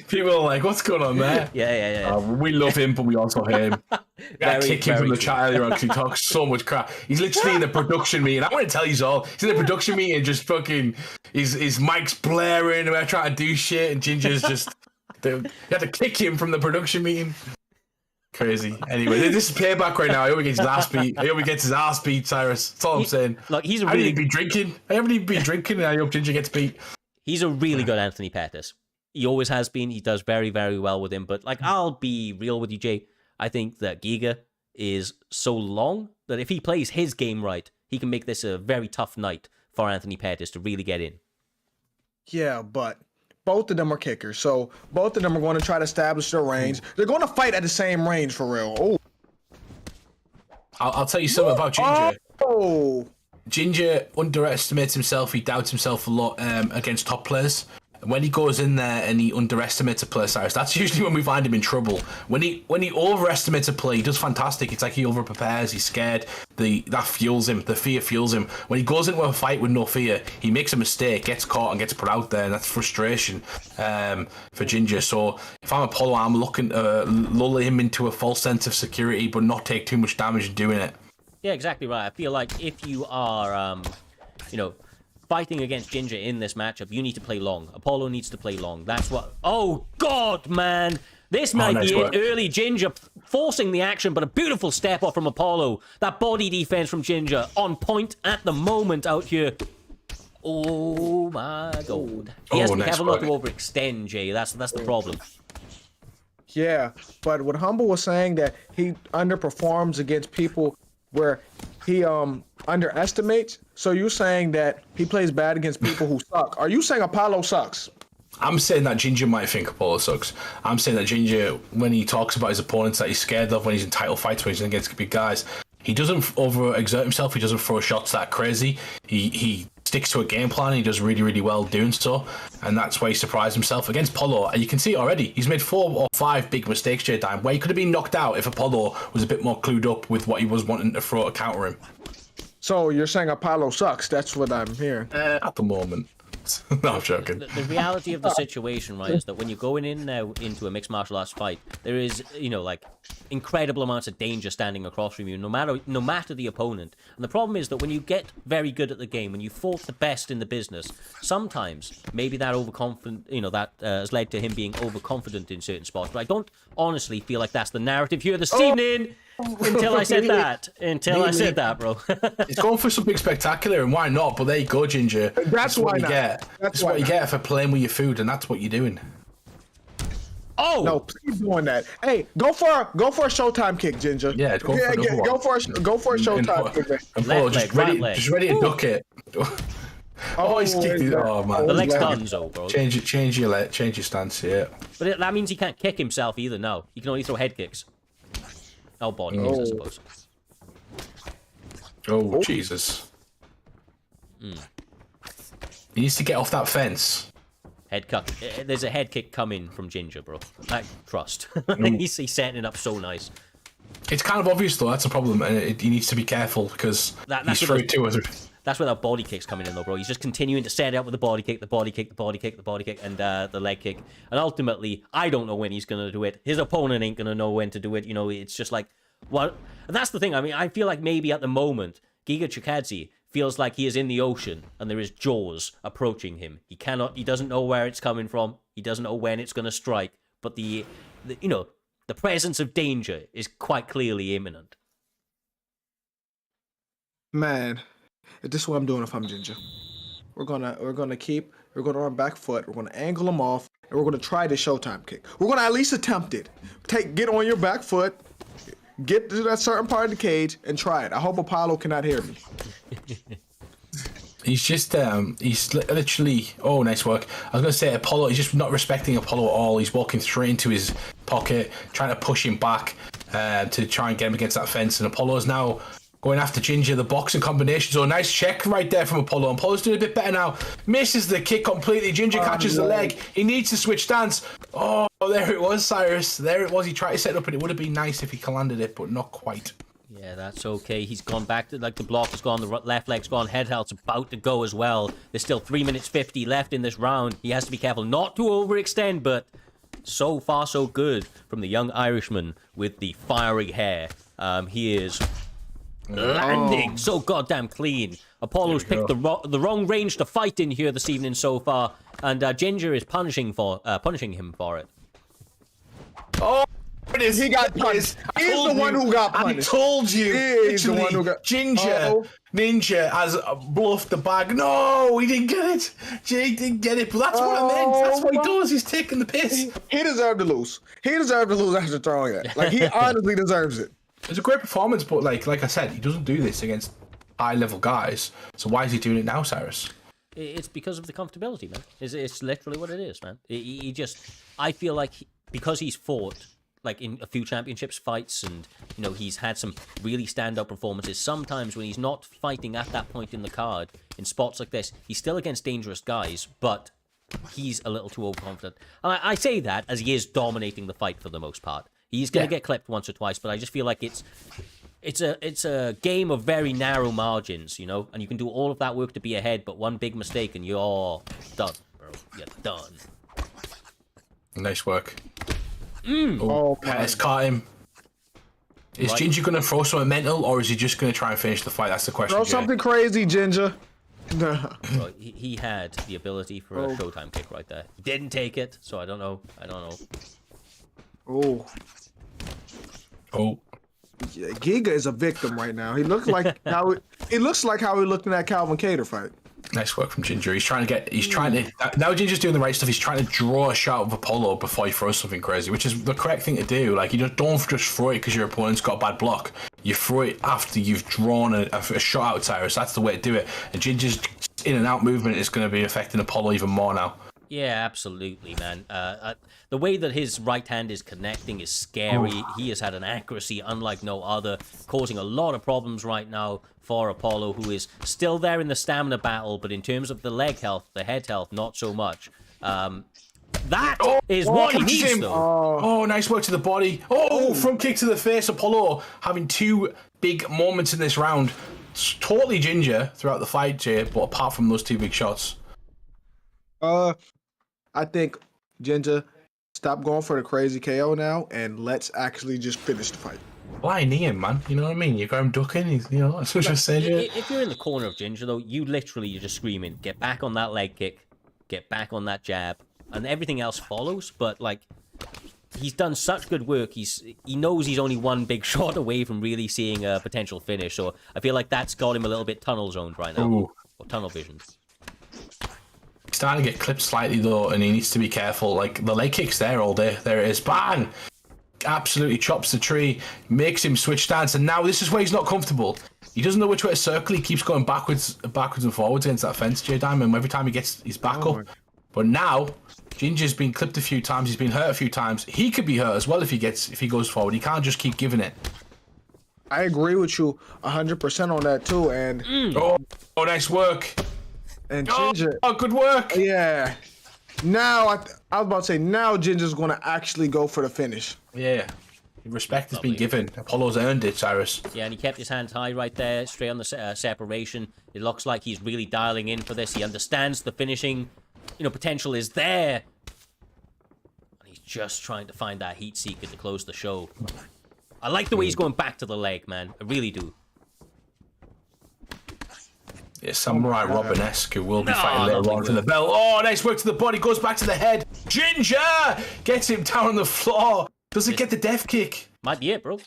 People are like, what's going on there? Yeah. We love him, but we also hate him. I kick him from the chat earlier because he talks so much crap. He's literally in the production meeting. I want to tell you all. He's in the production meeting, just fucking. His mic's blaring, and we're trying to do shit, and Ginger's just. You had to kick him from the production meeting. Crazy. Anyway, this is payback right now. I hope he gets his ass beat. I hope he gets his ass beat, Cyrus. That's all I'm saying. Like, he's a I haven't even been drinking. And I hope Ginger gets beat. He's a really good Anthony Pettis. He always has been. He does very, very well with him. But, I'll be real with you, Jay. I think that Giga is so long that if he plays his game right, he can make this a very tough night for Anthony Pettis to really get in. Yeah, but both of them are kickers, so both of them are going to try to establish their range. They're going to fight at the same range for real. Oh, I'll tell you something about Ginger. Oh, Ginger underestimates himself. He doubts himself a lot against top players. When he goes in there and he underestimates a player, Cyrus, that's usually when we find him in trouble. When he overestimates a play, he does fantastic. It's like he overprepares, he's scared. That fuels him. The fear fuels him. When he goes into a fight with no fear, he makes a mistake, gets caught, and gets put out there, and that's frustration for Ginger. So if I'm Apollo, I'm looking to lull him into a false sense of security, but not take too much damage in doing it. Yeah, exactly right. I feel like if you are, fighting against Ginger in this matchup, you need to play long. Apollo needs to play long. That's what... Oh, God, man. This might be it. Early Ginger forcing the action, but a beautiful step off from Apollo. That body defense from Ginger on point at the moment out here. Oh, my God. He has to be careful not to overextend, Jay. That's the problem. Yeah, but what Humble was saying that he underperforms against people where he underestimates. So you're saying that he plays bad against people who suck. Are you saying Apollo sucks? I'm saying that Ginger might think Apollo sucks. I'm saying that Ginger, when he talks about his opponents that he's scared of, when he's in title fights, when he's against big guys, he doesn't overexert himself. He doesn't throw shots that crazy. He sticks to a game plan. And he does really, really well doing so. And that's why he surprised himself against Apollo. And you can see already, he's made 4 or 5 big mistakes, J-Dime, where he could have been knocked out if Apollo was a bit more clued up with what he was wanting to throw to counter him. So you're saying Apollo sucks. That's what I'm hearing. At the moment. No, I'm joking. The reality of the situation, right, is that when you're going in now into a mixed martial arts fight, there is, like, incredible amounts of danger standing across from you, no matter the opponent. And the problem is that when you get very good at the game, when you fought the best in the business, sometimes maybe that overconfident, that has led to him being overconfident in certain spots. But I don't honestly feel like that's the narrative here this evening. Until I said that. I said that, bro. He's going for something spectacular, and why not? But there you go, Ginger. That's what you get. That's what you get for playing with your food, and that's what you're doing. Oh no! Please doing that. Hey, go for a Showtime kick, Ginger. Yeah, go for a Showtime kick. Apollo, just ready to duck it. He's kicked it. Oh man, the leg's done, so bro. Change your stance. Yeah. But that means he can't kick himself either. No, he can only throw head kicks. Oh, body kicks, I suppose. Oh, Jesus. He needs to get off that fence. Head cut. There's a head kick coming from Ginger, bro. Trust. He's setting it up so nice. It's kind of obvious, though. That's a problem. And he needs to be careful because he's through 2 or 3. That's where that body kick's coming in, though, bro. He's just continuing to set it up with the body kick, and the leg kick. And ultimately, I don't know when he's going to do it. His opponent ain't going to know when to do it. It's just like, what? And that's the thing. I mean, I feel like maybe at the moment, Giga Chikadze feels like he is in the ocean and there is Jaws approaching him. He doesn't know where it's coming from. He doesn't know when it's going to strike. But the presence of danger is quite clearly imminent. Man. This is what I'm doing if I'm Ginger. We're gonna run back foot. We're gonna angle him off, and we're gonna try the Showtime kick. We're gonna at least attempt it. Get on your back foot, get to that certain part of the cage, and try it. I hope Apollo cannot hear me. He's just he's literally. Oh, nice work. I was gonna say Apollo. He's just not respecting Apollo at all. He's walking straight into his pocket, trying to push him back to try and get him against that fence. And Apollo's now going after Ginger, the boxing combination. So nice check right there from Apollo. And Apollo's doing a bit better now. Misses the kick completely. Ginger catches the leg. He needs to switch stance. Oh, there it was, Cyrus. There it was. He tried to set it up, and it would have been nice if he landed it, but not quite. Yeah, that's okay. He's gone back to, the block has gone, the left leg's gone, head health's about to go as well. There's still 3 minutes 50 left in this round. He has to be careful not to overextend, but so far so good from the young Irishman with the fiery hair. He is landing so goddamn clean. Apollo's picked the wrong range to fight in here this evening so far, and Ginger is punishing him for it. Oh, he got punished. He's the one who got punished. I told you. He's the one who got Ginger. Ninja has bluffed the bag. No, he didn't get it. Jake didn't get it, but that's what I meant. That's what he does. He's taking the piss. He deserved to lose. He deserved to lose after throwing it. Like, he honestly deserves it. It's a great performance, but like I said, he doesn't do this against high-level guys. So why is he doing it now, Cyrus? It's because of the comfortability, man. It's literally what it is, man. I feel like because he's fought like in a few championships fights, and he's had some really stand-up performances. Sometimes when he's not fighting at that point in the card, in spots like this, he's still against dangerous guys, but he's a little too overconfident. And I say that as he is dominating the fight for the most part. He's going to get clipped once or twice, but I just feel like it's a game of very narrow margins, and you can do all of that work to be ahead, but one big mistake and you're done, bro. You're done. Nice work. Pettis caught him. Is Ginger going to throw something mental, or is he just going to try and finish the fight? That's the question. Throw something crazy, Ginger. Bro, he had the ability for a Showtime kick right there. Didn't take it, so I don't know. Oh. Yeah, Giga is a victim right now. He looks like how he looked in that Calvin Kattar fight. Nice work from Ginger. He's trying to now Ginger's doing the right stuff. He's trying to draw a shot of Apollo before he throws something crazy, which is the correct thing to do. Like, you don't just throw it because your opponent's got a bad block. You throw it after you've drawn a shot out, Cyrus. That's the way to do it. And Ginger's in and out movement is going to be affecting Apollo even more now. Yeah, absolutely, man. The way that his right hand is connecting is scary. He has had an accuracy unlike no other, causing a lot of problems right now for Apollo, who is still there in the stamina battle, but in terms of the leg health, the head health, not so much. That is what he needs, though. Oh, nice work to the body. Front kick to the face. Apollo having two big moments in this round. It's totally Ginger throughout the fight, Jay, but apart from those two big shots. I think Ginger, stop going for the crazy KO now, and let's actually just finish the fight. Flying knee him, man. You know what I mean? You got him ducking. That's what I said. If you're in the corner of Ginger, though, you're just screaming, get back on that leg kick, get back on that jab, and everything else follows. But, like, he's done such good work. He knows he's only one big shot away from really seeing a potential finish. So I feel like that's got him a little bit tunnel zoned right now, or tunnel vision. He's starting to get clipped slightly, though, and he needs to be careful. Like, the leg kick's there all day. There it is. Bang! Absolutely chops the tree, makes him switch stance, and now this is where he's not comfortable. He doesn't know which way to circle. He keeps going backwards and forwards against that fence, J Diamond. Every time he gets his back up. But now, Ginger's been clipped a few times. He's been hurt a few times. He could be hurt as well if he goes forward. He can't just keep giving it. I agree with you 100% on that too. And oh, nice work. And Ginger. Oh, good work. Yeah. Now I was about to say now Ginger's gonna actually go for the finish. Yeah. Respect has been given. Apollo's earned it, Cyrus. Yeah, and he kept his hands high right there, straight on the separation. It looks like he's really dialing in for this. He understands the finishing, potential is there. And he's just trying to find that heat seeker to close the show. I like the way he's going back to the leg, man. I really do. Yeah, Samurai Robin-esque, who will be fighting later on for the belt. Oh, nice work to the body. Goes back to the head. Ginger gets him down on the floor. Does it get the death kick? Might be it, bro.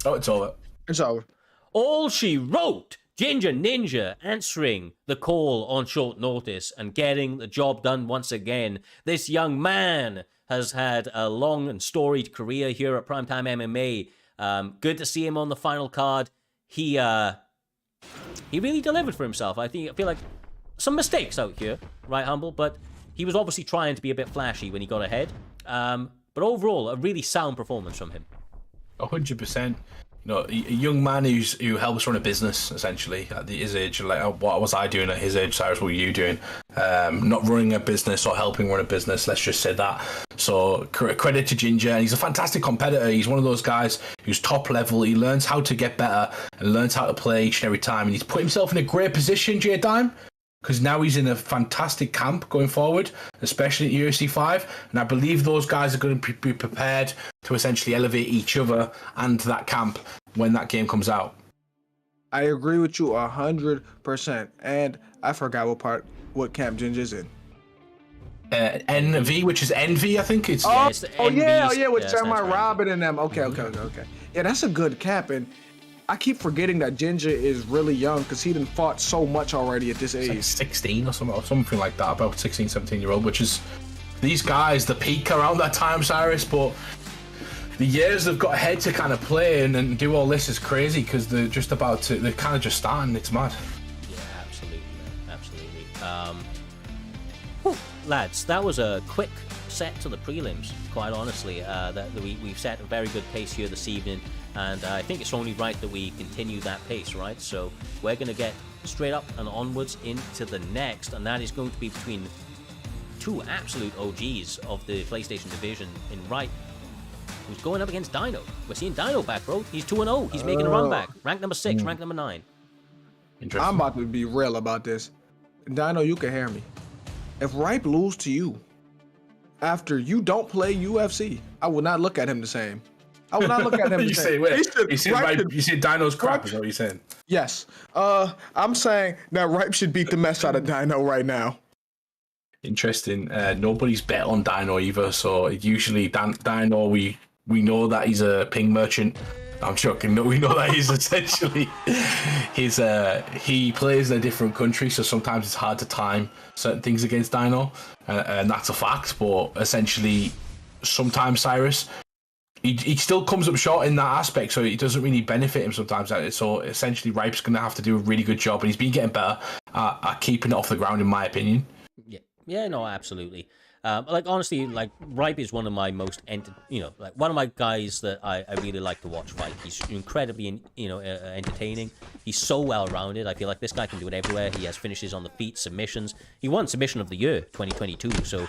Oh, it's over. It's over. All she wrote. Ginger Ninja answering the call on short notice and getting the job done once again. This young man has had a long and storied career here at PrimeTime MMA. Good to see him on the final card. He really delivered for himself. I feel like some mistakes out here, right, Humble? But he was obviously trying to be a bit flashy when he got ahead. But overall, a really sound performance from him. 100%. A young man who helps run a business, essentially, at his age. Like, what was I doing at his age, Cyrus? What were you doing? Not running a business or helping run a business, let's just say that. So, credit to Ginger. And he's a fantastic competitor. He's one of those guys who's top level. He learns how to get better and learns how to play each and every time. And he's put himself in a great position, J-Dime, because now he's in a fantastic camp going forward, especially at UFC 5. And I believe those guys are going to be prepared to essentially elevate each other and that camp when that game comes out. I agree with you 100%. And I forgot what camp Ginger's in. NV, which is Envy, I think it's. Yeah, with Samurai Robin and them. Okay. Yeah, that's a good camp. And I keep forgetting that Ginger is really young because he done fought so much already at this age. Like 16 or something like that, about 16, 17-year-old, which is these guys, the peak around that time, Cyrus, but the years they've got ahead to kind of play and do all this is crazy because they're kind of just starting. It's mad. Yeah, absolutely, man. Absolutely. Lads, that was a quick set to the prelims, quite honestly. We've set a very good pace here this evening. And I think it's only right that we continue that pace, right? So we're going to get straight up and onwards into the next, and that is going to be between two absolute OGs of the PlayStation division in Right, who's going up against Dino. We're seeing Dino back, bro. He's 2-0. He's making a run back. Rank number 6, rank number 9. Interesting. I'm about to be real about this. Dino, you can hear me. If Ripe lose to you after you don't play UFC, I will not look at him the same. I will not look at him. You say you say Dino's crap. Is that what you're saying? Yes. I'm saying that Ripe should beat the mess out of Dino right now. Interesting. Nobody's bet on Dino either. So usually Dino, we know that he's a ping merchant. I'm joking. No, we know that he's essentially he plays in a different country, so sometimes it's hard to time certain things against Dino, and that's a fact. But essentially, sometimes Cyrus, he still comes up short in that aspect, so it doesn't really benefit him sometimes. So essentially, Ripe's going to have to do a really good job, and he's been getting better at keeping it off the ground, in my opinion. Yeah, no, absolutely. Like, honestly, like, Ripe is one of my most, one of my guys that I really like to watch fight. He's incredibly, entertaining. He's so well-rounded. I feel like this guy can do it everywhere. He has finishes on the feet, submissions. He won Submission of the Year 2022. So,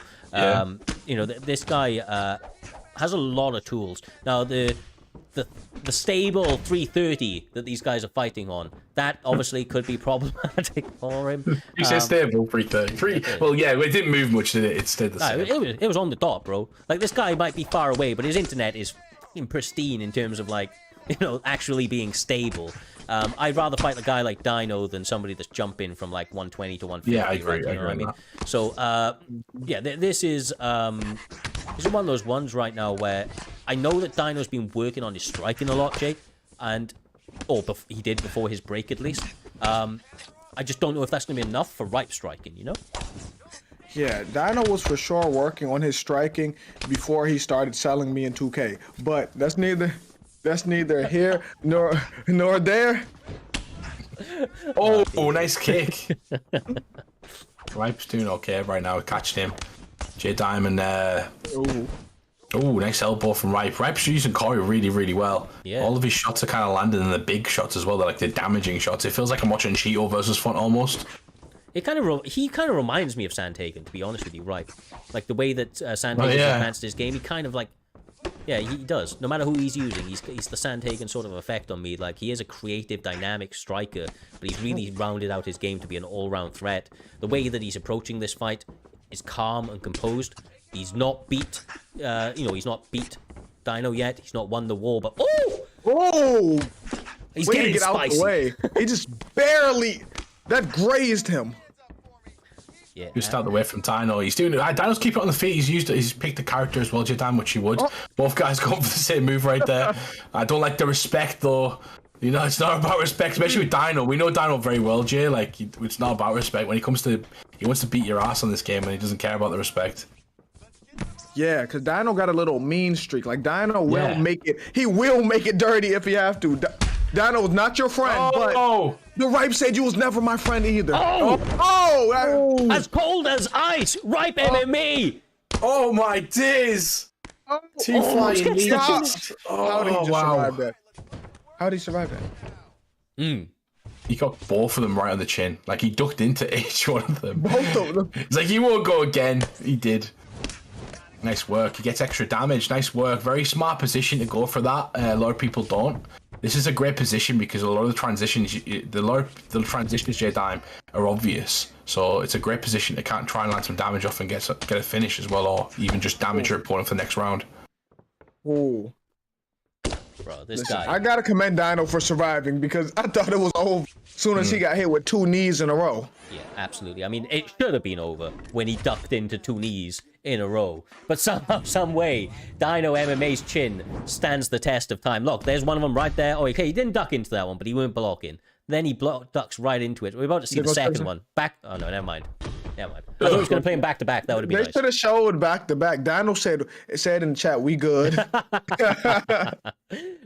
this guy has a lot of tools. Now, the stable 330 that these guys are fighting on, that obviously could be problematic for him. You said stable 330. Well, yeah, it didn't move much, did it? It stayed the same. It was on the top, bro. Like, this guy might be far away, but his internet is fucking pristine in terms of, like, actually being stable. I'd rather fight a guy like Dino than somebody that's jumping from, like, 120 to 150. Yeah, I agree. Right? You know what I mean? So, this is one of those ones right now where I know that Dino's been working on his striking a lot, Jake, he did before his break at least. I just don't know if that's going to be enough for Ripe striking, Yeah, Dino was for sure working on his striking before he started selling me in 2K, but that's neither here nor there. Oh, nice kick. Ripe's doing okay right now. Catching him. J Diamond. Oh, nice elbow from Ripe. Ripe's using Corey really, really well. Yeah. All of his shots are kind of landing in the big shots as well. They're like the damaging shots. It feels like I'm watching Cheeto versus Font almost. He kind of reminds me of Sandhagen, to be honest with you, Ripe. Like the way that Sandhagen advanced his game, he kind of like, yeah, he does. No matter who he's using, he's the Sandhagen sort of effect on me. Like, he is a creative, dynamic striker, but he's really rounded out his game to be an all-round threat. The way that he's approaching this fight is calm and composed. He's not beat, he's not beat Dino yet. He's not won the war, but he's getting spicy. Out the way. He just barely that grazed him. Yeah, just out the way from Dino. He's doing it. Dino's keeping it on the feet. He's picked the character as well, Jadan, which he would. Both guys going for the same move right there. I don't like the respect though. It's not about respect, especially with Dino. We know Dino very well, Jay. Like, it's not about respect. When he wants to beat your ass on this game, and he doesn't care about the respect. Yeah, because Dino got a little mean streak. Like, Dino will make it. He will make it dirty if he have to. Dino's not your friend, but the Ripe said you was never my friend either. As cold as ice, Ripe MMA. Oh my days! Two flying shots. How did he survive that? How did he survive that? He got both of them right on the chin. Like, he ducked into each one of them. Both of them. It's like, he won't go again. He did. Nice work. He gets extra damage. Nice work. Very smart position to go for that. A lot of people don't. This is a great position because a lot of the transitions, the transitions J-Dime are obvious. So it's a great position to try and land some damage off and get a finish as well, or even just damage your opponent for the next round. Ooh. Bro, guy. I gotta commend Dino for surviving because I thought it was over as soon as he got hit with 2 knees in a row. Yeah, absolutely. I mean, it should have been over when he ducked into 2 knees in a row. But somehow, some way, Dino MMA's chin stands the test of time. Look, there's one of them right there. Oh, okay, he didn't duck into that one, but he weren't blocking. Then he ducks right into it. We're about to see the second one. Oh, no, never mind. I thought he was going to play him back-to-back. That would have been nice. They should have showed back-to-back. Dino said in the chat, we good.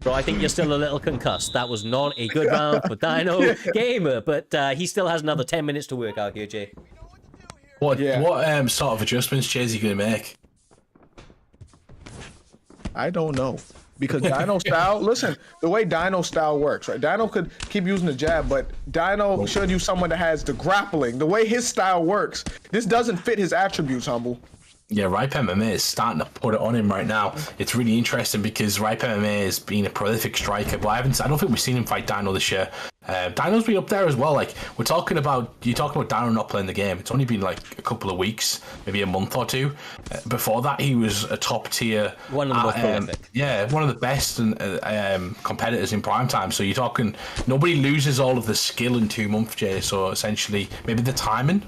Bro, I think you're still a little concussed. That was not a good round for Dino Gamer, but he still has another 10 minutes to work out here, Jay. What sort of adjustments, Jay, is he going to make? I don't know. Because Dino style, listen, the way Dino style works, right? Dino could keep using the jab, but Dino should use someone that has the grappling. The way his style works, this doesn't fit his attributes, Humble. Yeah, Ripe MMA is starting to put it on him right now. It's really interesting because Ripe MMA has been a prolific striker, but I don't think we've seen him fight Dino this year. Dino's been up there as well. Like you're talking about Dino not playing the game. It's only been like a couple of weeks, maybe a month or two. Before that, he was a top tier, one of the most prolific. Yeah, one of the best competitors in prime time. So you're talking nobody loses all of the skill in 2 months, Jay. So essentially, maybe the timing.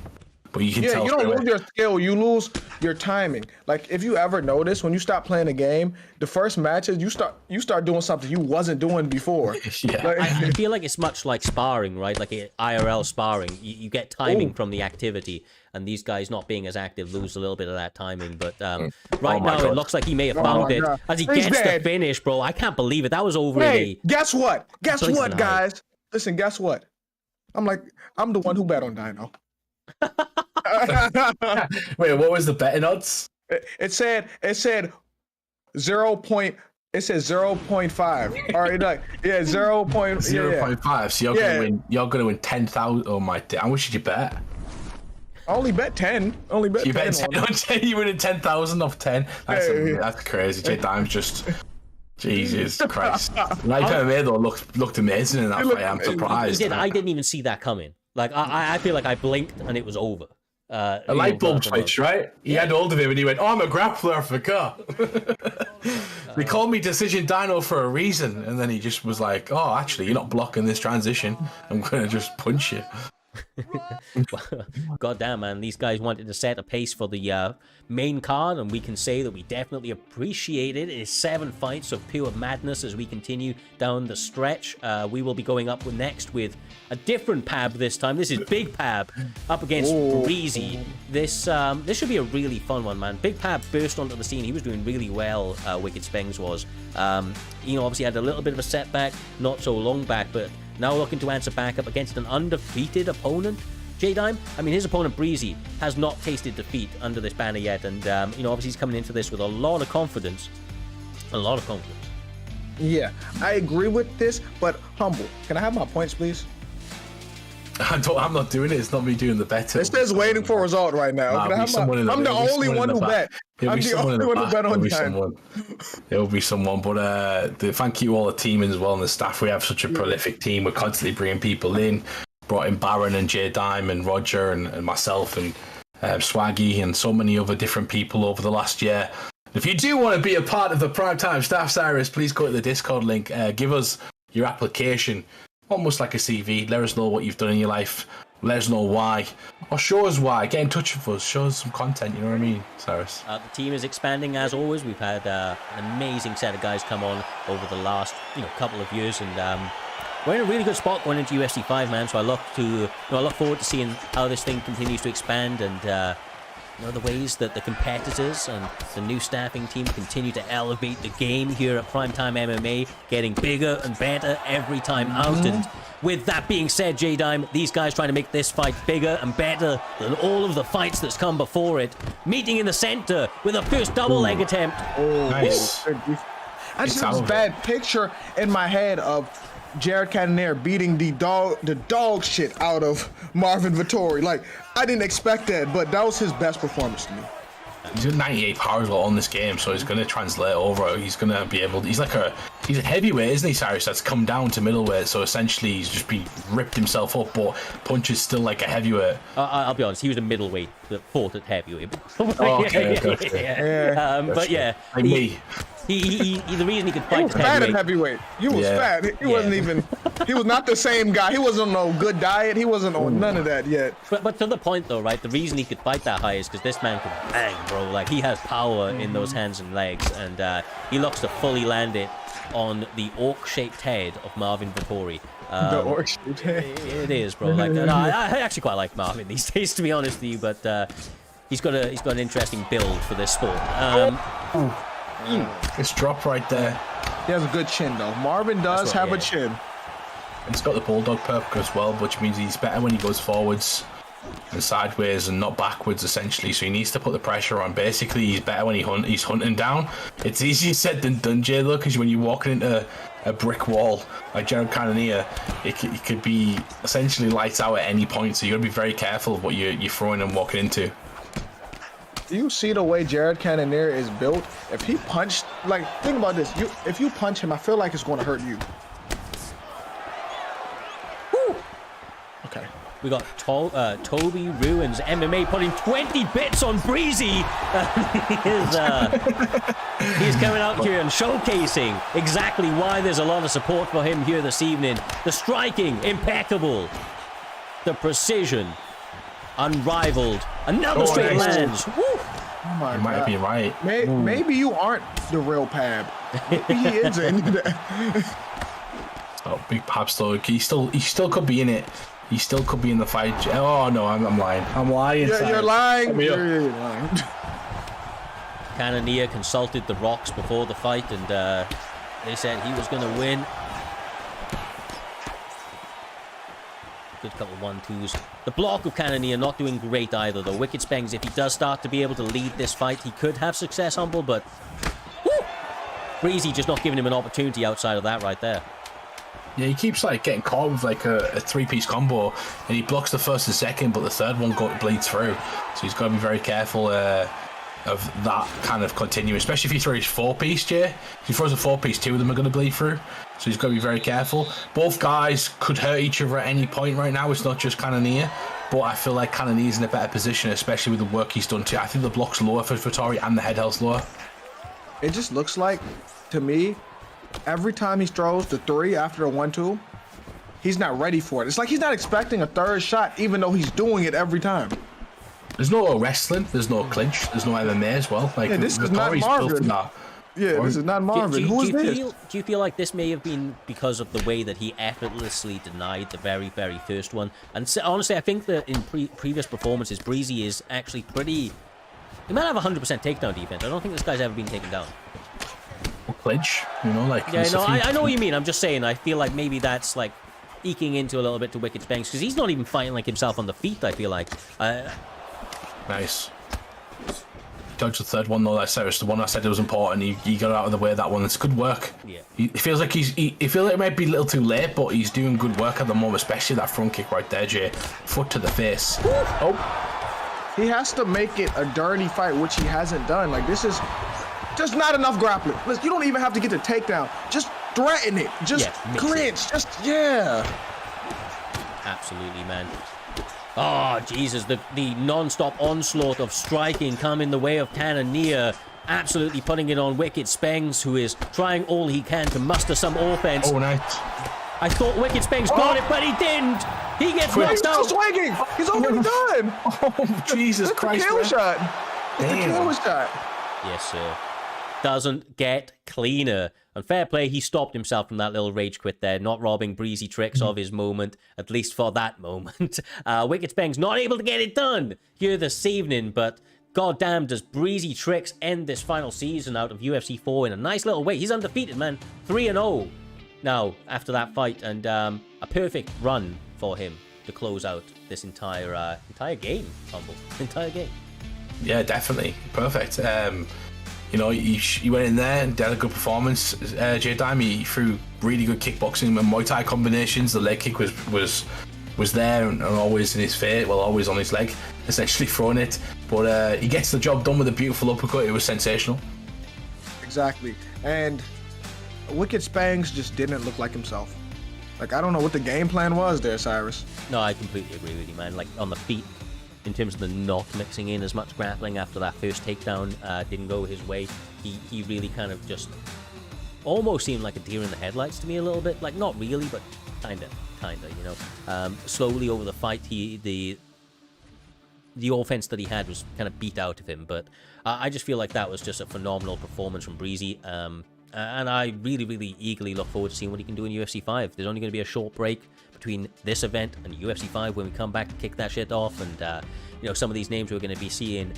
But you can tell. You don't lose your skill, you lose your timing. Like if you ever notice when you stop playing a game, the first matches you start doing something you wasn't doing before. Yeah. Like, I feel like it's much like sparring, right? Like IRL sparring. You get timing from the activity, and these guys not being as active lose a little bit of that timing. But right now God. It looks like he may have found it God. as he He's gets dead. the finish, bro. I can't believe it. That was over. hey, guess what? Guess Blink what, an eye. guys? Listen, guess what? I'm the one who bet on Dino. Wait, what was the betting odds? It said 0.5. All right, like 0. 0.5. So you're gonna win 10,000. Oh my! How much did you bet? I only bet 10. You bet 10 on 10. You winning 10,000 off 10. That's crazy. J Dime's just. Jesus Christ. Live MMA though looked amazing in that fight. I'm surprised. I didn't even see that coming. Like I feel like I blinked and it was over. A light bulb switch, right? He had hold of him and he went, "Oh, I'm a grappler, I forgot." They called me Decision Dino for a reason, and then he just was like, "Oh, actually, you're not blocking this transition. I'm gonna just punch you." God damn, man, these guys wanted to set a pace for the main card, and we can say that we definitely appreciate it. It is 7 fights of pure madness as we continue down the stretch. We will be going up next with a different Pab this time. This is Big Pab up against Breezy. This should be a really fun one, man. Big Pab burst onto the scene. He was doing really well, Wicked Spengs was. Obviously had a little bit of a setback, not so long back, but now looking to answer back up against an undefeated opponent. J-Dime, I mean, his opponent Breezy has not tasted defeat under this banner yet, and obviously he's coming into this with a lot of confidence. Yeah, I agree with this, but humble. Can I have my points, please? I'm not doing it. It's not me doing the betting. It says waiting for a result right now. I'm the only one who bet. I'm the only one who bet on time. It'll be someone. But thank you all the team as well and the staff. We have such a prolific team. We're constantly bringing people in. Brought in Baron and J Dime and Roger and myself and Swaggy and so many other different people over the last year. If you do want to be a part of the Primetime staff, Cyrus, please go to the Discord link. Give us your application, almost like a CV. Let us know what you've done in your life. Let us know why, or show us why. Get in touch with us. Show us some content. You know what I mean, Cyrus? The team is expanding as always. We've had an amazing set of guys come on over the last couple of years, and we're in a really good spot going into UFC 5, man. So I look forward to seeing how this thing continues to expand, and the ways that the competitors and the new staffing team continue to elevate the game here at Primetime MMA, getting bigger and better every time out. And with that being said, J-Dime, these guys trying to make this fight bigger and better than all of the fights that's come before it. Meeting in the center with a first double leg attempt. Oh, nice. I just have this bad picture in my head of Jared Cannonier beating the dog shit out of Marvin Vettori. Like, I didn't expect that, but that was his best performance to me. He's got 98 power on this game, so he's going to translate over. He's going to be able to, he's a heavyweight, isn't he, Cyrus? That's come down to middleweight, so essentially he's just ripped himself up, but punches still like a heavyweight. I'll be honest, he was a middleweight that fought at heavyweight. Okay. But yeah, like me. He the reason he could fight He was fat at heavyweight. He was fat. He wasn't even. He was not the same guy. He wasn't on no good diet. He wasn't on none of that yet. But to the point though, right? The reason he could fight that high is because this man could bang, bro. Like he has power in those hands and legs, and he looks to fully land it on the orc-shaped head of Marvin Vettori. The orc-shaped head. It is, bro. Like I actually quite like Marvin these days, to be honest with you. But he's got an interesting build for this sport. It's drop right there. He has a good chin though. Marvin does have a chin. He's got the bulldog perk as well, which means he's better when he goes forwards and sideways and not backwards, essentially. So he needs to put the pressure on. Basically, he's better when he's hunting down. It's easier said than done, Jay, though, because when you're walking into a brick wall like Jared Cannonier, it could be essentially lights out at any point. So you got to be very careful of what you're throwing and walking into. Do you see the way Jared Cannonier is built? If he punched, like, think about this. If you punch him, I feel like it's going to hurt you. We got Toby Ruins MMA putting 20 bits on Breezy. He's coming out here and showcasing exactly why there's a lot of support for him here this evening. The striking, impeccable. The precision, unrivaled. Another straight lands. Woo! Oh my God. You might have been right. Maybe you aren't the real Pab. Maybe he isn't. Oh, big Pab's though. He still could be in it. He still could be in the fight. Oh no, I'm lying. I'm lying. You're lying. You're lying. Cannonier consulted the Rocks before the fight, and they said he was going to win. Good couple 1-2s. The block of Cannonier not doing great either, though. Wicked Spengs, if he does start to be able to lead this fight, he could have success, Humble, but woo! Breezy just not giving him an opportunity outside of that right there. Yeah, he keeps like getting caught with like a three-piece combo, and he blocks the first and second, but the third one bleeds through. So he's got to be very careful of that kind of continuing, especially if he throws 4-piece, Jay. If he throws a 4-piece, 2 of them are going to bleed through. So he's got to be very careful. Both guys could hurt each other at any point right now. It's not just Cannonier, but I feel like Cannonier's in a better position, especially with the work he's done too. I think the block's lower for Vettori and the head health's lower. It just looks like, to me, every time he throws the 3 after a 1-2, he's not ready for it. It's like he's not expecting a third shot, even though he's doing it every time. There's no wrestling, there's no clinch, there's no MMA as well. Like, yeah, this is not Marvin. This is not Marvin. Who is this? Do you feel like this may have been because of the way that he effortlessly denied the very, very first one? And so, honestly, I think that in previous performances, Breezy is actually pretty... He might have 100% takedown defense. I don't think this guy's ever been taken down. Clinch, you know, like... Yeah, no, I know what you mean. I'm just saying, I feel like maybe that's, like, eking into a little bit to Wicked Spanks, because he's not even fighting like himself on the feet, I feel like. Nice. Dodged the third one though, that Cyrus, the one I said it was important. He got out of the way of that one. It's good work. Yeah. He feels like he feels like it might be a little too late, but he's doing good work at the moment, especially that front kick right there, Jay. Foot to the face. Oh. He has to make it a dirty fight, which he hasn't done. Like, this is just not enough grappling. Listen, you don't even have to get the takedown. Just threaten it. Just clinch. Just, yeah. Absolutely, man. Oh, Jesus, the non-stop onslaught of striking come in the way of Cannonier, absolutely putting it on Wicked Spengs, who is trying all he can to muster some offense. Oh, nice. I thought Wicked Spengs got it, but he didn't. He gets knocked out. He's swinging. He's already done. Oh, Jesus Christ. That's a kill shot. Damn. That's a kill shot. Yes, sir. Doesn't get cleaner. And fair play, he stopped himself from that little rage quit there, not robbing Breezy tricks of his moment, at least for that moment. Wicked Speng's not able to get it done here this evening, but goddamn, does Breezy Tricks end this final season out of UFC 4 in a nice little way. He's undefeated, man. 3-0 now after that fight, and a perfect run for him to close out this entire game, Humble. Entire game. Yeah, definitely. Perfect. You know, he went in there and did a good performance. Jay Dime, he threw really good kickboxing and Muay Thai combinations. The leg kick was there and always in his face, well, always on his leg, essentially throwing it. But he gets the job done with a beautiful uppercut. It was sensational. Exactly. And Wicked Spangs just didn't look like himself. Like, I don't know what the game plan was there, Cyrus. No, I completely agree with you, man. Like, on the feet, in terms of the not mixing in as much grappling after that first takedown didn't go his way. He really kind of just almost seemed like a deer in the headlights to me a little bit. Like, not really, but kinda, you know. Slowly over the fight, the offense that he had was kind of beat out of him. But I just feel like that was just a phenomenal performance from Breezy. And I really, really eagerly look forward to seeing what he can do in UFC 5. There's only going to be a short break between this event and UFC 5 when we come back to kick that shit off, and you know, some of these names we're going to be seeing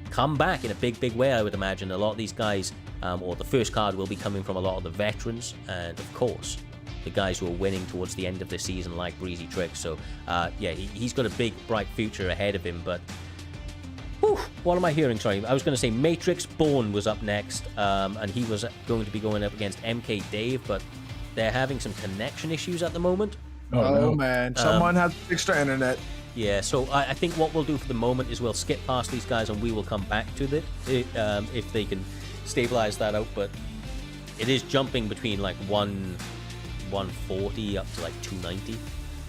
come back in a big way. I would imagine a lot of these guys, or the first card will be coming from a lot of the veterans, and of course the guys who are winning towards the end of the season, like Breezy Tricks. So yeah, he's got a big bright future ahead of him. But whew, what am I hearing? Sorry, I was going to say Matrix Born was up next, and he was going to be going up against MK Dave, but they're having some connection issues at the moment. Oh no. Man, someone has to fix their internet. Yeah, so I think what we'll do for the moment is we'll skip past these guys and we will come back to it if they can stabilize that out. But it is jumping between like 140 up to like 290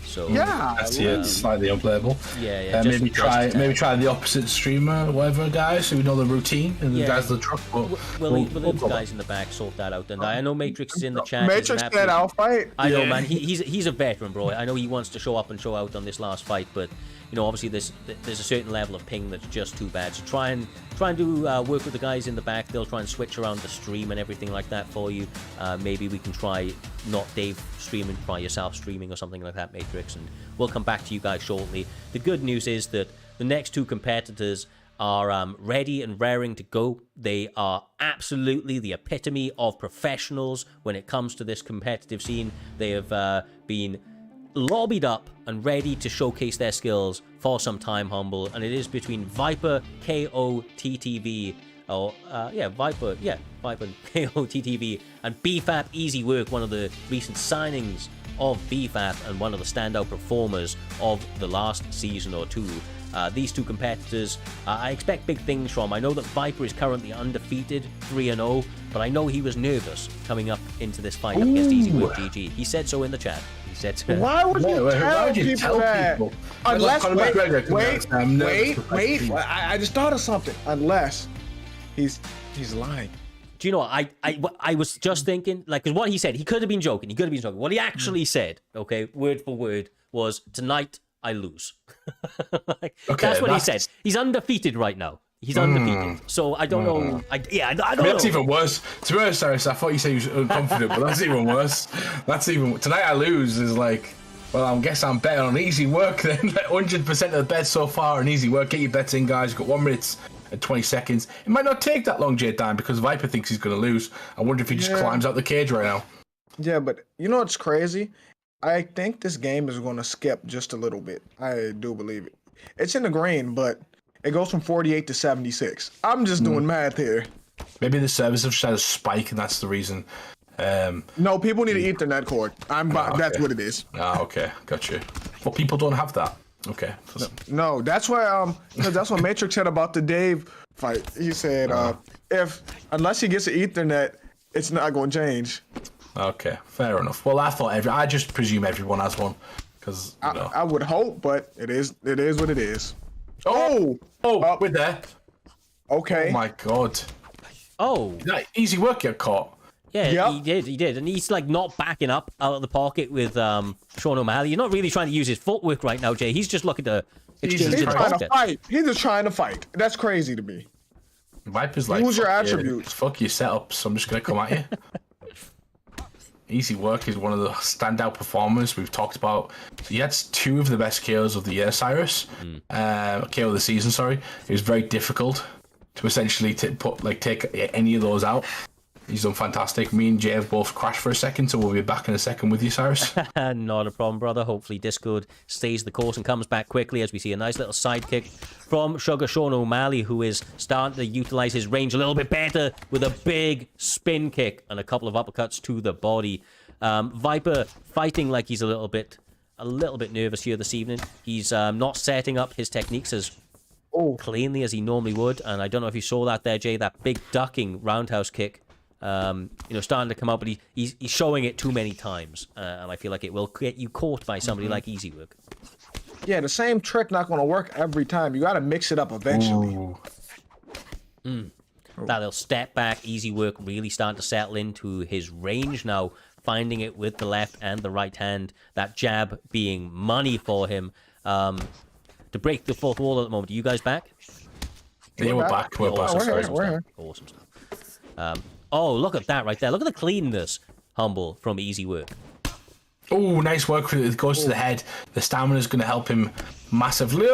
So Yeah. That's it. Slightly unplayable. Yeah. Maybe try the opposite streamer, whatever, guys, so we know the routine and the guys of the truck. But we'll leave the guys in the back sort that out. And I know Matrix is in the chat. Matrix said I'll fight. I know, man. He's a veteran, bro. I know he wants to show up and show out on this last fight, but obviously there's a certain level of ping that's just too bad. So try and do work with the guys in the back. They'll try and switch around the stream and everything like that for you. Maybe we can try not Dave streaming, try yourself streaming or something like that, Matrix, and we'll come back to you guys shortly. The good news is that the next two competitors are ready and raring to go. They are absolutely the epitome of professionals when it comes to this competitive scene. They have been lobbied up and ready to showcase their skills for some time, Humble, and it is between Viper KOTTV Viper KOTTV and BFAP Easy Work, one of the recent signings of BFAP and one of the standout performers of the last season or two. These two competitors, I expect big things from. I know that Viper is currently undefeated, 3-0, but I know he was nervous coming up into this fight up against Easy Work GG. He said so in the chat. He said so. Why would you tell people that? Unless, wait. I just thought of something. Unless he's lying. Do you know what? I was just thinking, like, because what he said, he could have been joking. What he actually said, okay, word for word, was, tonight I lose. That's what he said. He's undefeated right now. He's undefeated. So I don't know. I don't know. That's even worse. To be honest, Cyrus, I thought you said he was unconfident, but that's even worse. Tonight I lose is like, well, I guess I'm betting on Easy Work then. 100% of the bets so far on Easy Work. Get your bets in, guys. You've got 1 minute and 20 seconds. It might not take that long, Jade Dime, because Viper thinks he's going to lose. I wonder if he just climbs out the cage right now. Yeah, but you know what's crazy? I think this game is going to skip just a little bit. I do believe it. It's in the green, but it goes from 48 to 76. I'm just doing math here. Maybe the service have just had a spike, and that's the reason. No, people need an Ethernet cord. That's what it is. Okay, got you. Well, people don't have that. Okay. No, that's why that's what Matrix said about the Dave fight. He said unless he gets an Ethernet, it's not going to change. Okay, fair enough. Well, I just presume everyone has one, because I would hope, but it is what it is. We're there. Okay. Oh my god. Oh. Easy Work get caught. Yeah, yep. he did. And he's like not backing up out of the pocket with Sean O'Malley. You're not really trying to use his footwork right now, Jay. He's just looking to exchange He's trying to fight. He's just trying to fight. That's crazy to me. Viper's like, use your attributes. Fuck your setups. I'm just going to come at you. Easy Work is one of the standout performers we've talked about. He had 2 of the best KOs of the year, Cyrus. KO of the season, sorry. It was very difficult to essentially take any of those out. He's done fantastic. Me and Jay have both crashed for a second, so we'll be back in a second with you, Cyrus. Not a problem, brother. Hopefully Discord stays the course and comes back quickly as we see a nice little sidekick from Sugar Sean O'Malley, who is starting to utilize his range a little bit better with a big spin kick and a couple of uppercuts to the body. Viper fighting like he's a little bit nervous here this evening. He's not setting up his techniques as cleanly as he normally would, and I don't know if you saw that there, Jay, that big ducking roundhouse kick. Starting to come out, but he's showing it too many times, and I feel like it will get you caught by somebody like Easy Work. Yeah, the same trick not going to work every time. You got to mix it up eventually. That little step back, Easy Work really starting to settle into his range now, finding it with the left and the right hand. That jab being money for him to break the fourth wall at the moment. Are you guys back? Yeah, we're back. We're here. Awesome stuff. Look at that right there. Look at the cleanness, Humble, from Easy Work. Oh, nice work. It goes to the head. The stamina is going to help him massively.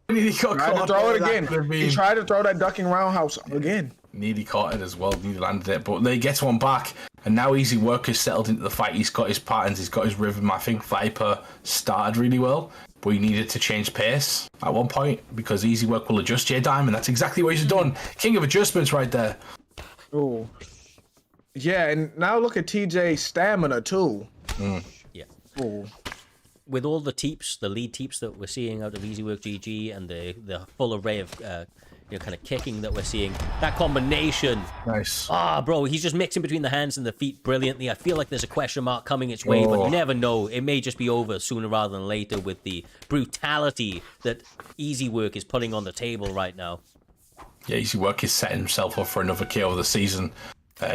He tried to throw it again. He tried to throw that ducking roundhouse again. Nearly caught it as well. Nearly landed it. But he gets one back. And now Easy Work has settled into the fight. He's got his patterns. He's got his rhythm. I think Viper started really well, but he needed to change pace at one point because Easy Work will adjust J-Dime, and that's exactly what he's done. King of adjustments right there. Oh. Yeah, and now look at TJ's stamina too. Yeah. Oh. With all the teeps, the lead teeps that we're seeing out of Easy Work GG and the full array of kind of kicking that we're seeing. That combination. Nice. Bro, he's just mixing between the hands and the feet brilliantly. I feel like there's a question mark coming its way, but you never know. It may just be over sooner rather than later with the brutality that Easy Work is putting on the table right now. Yeah, Easy Work is setting himself up for another KO of the season,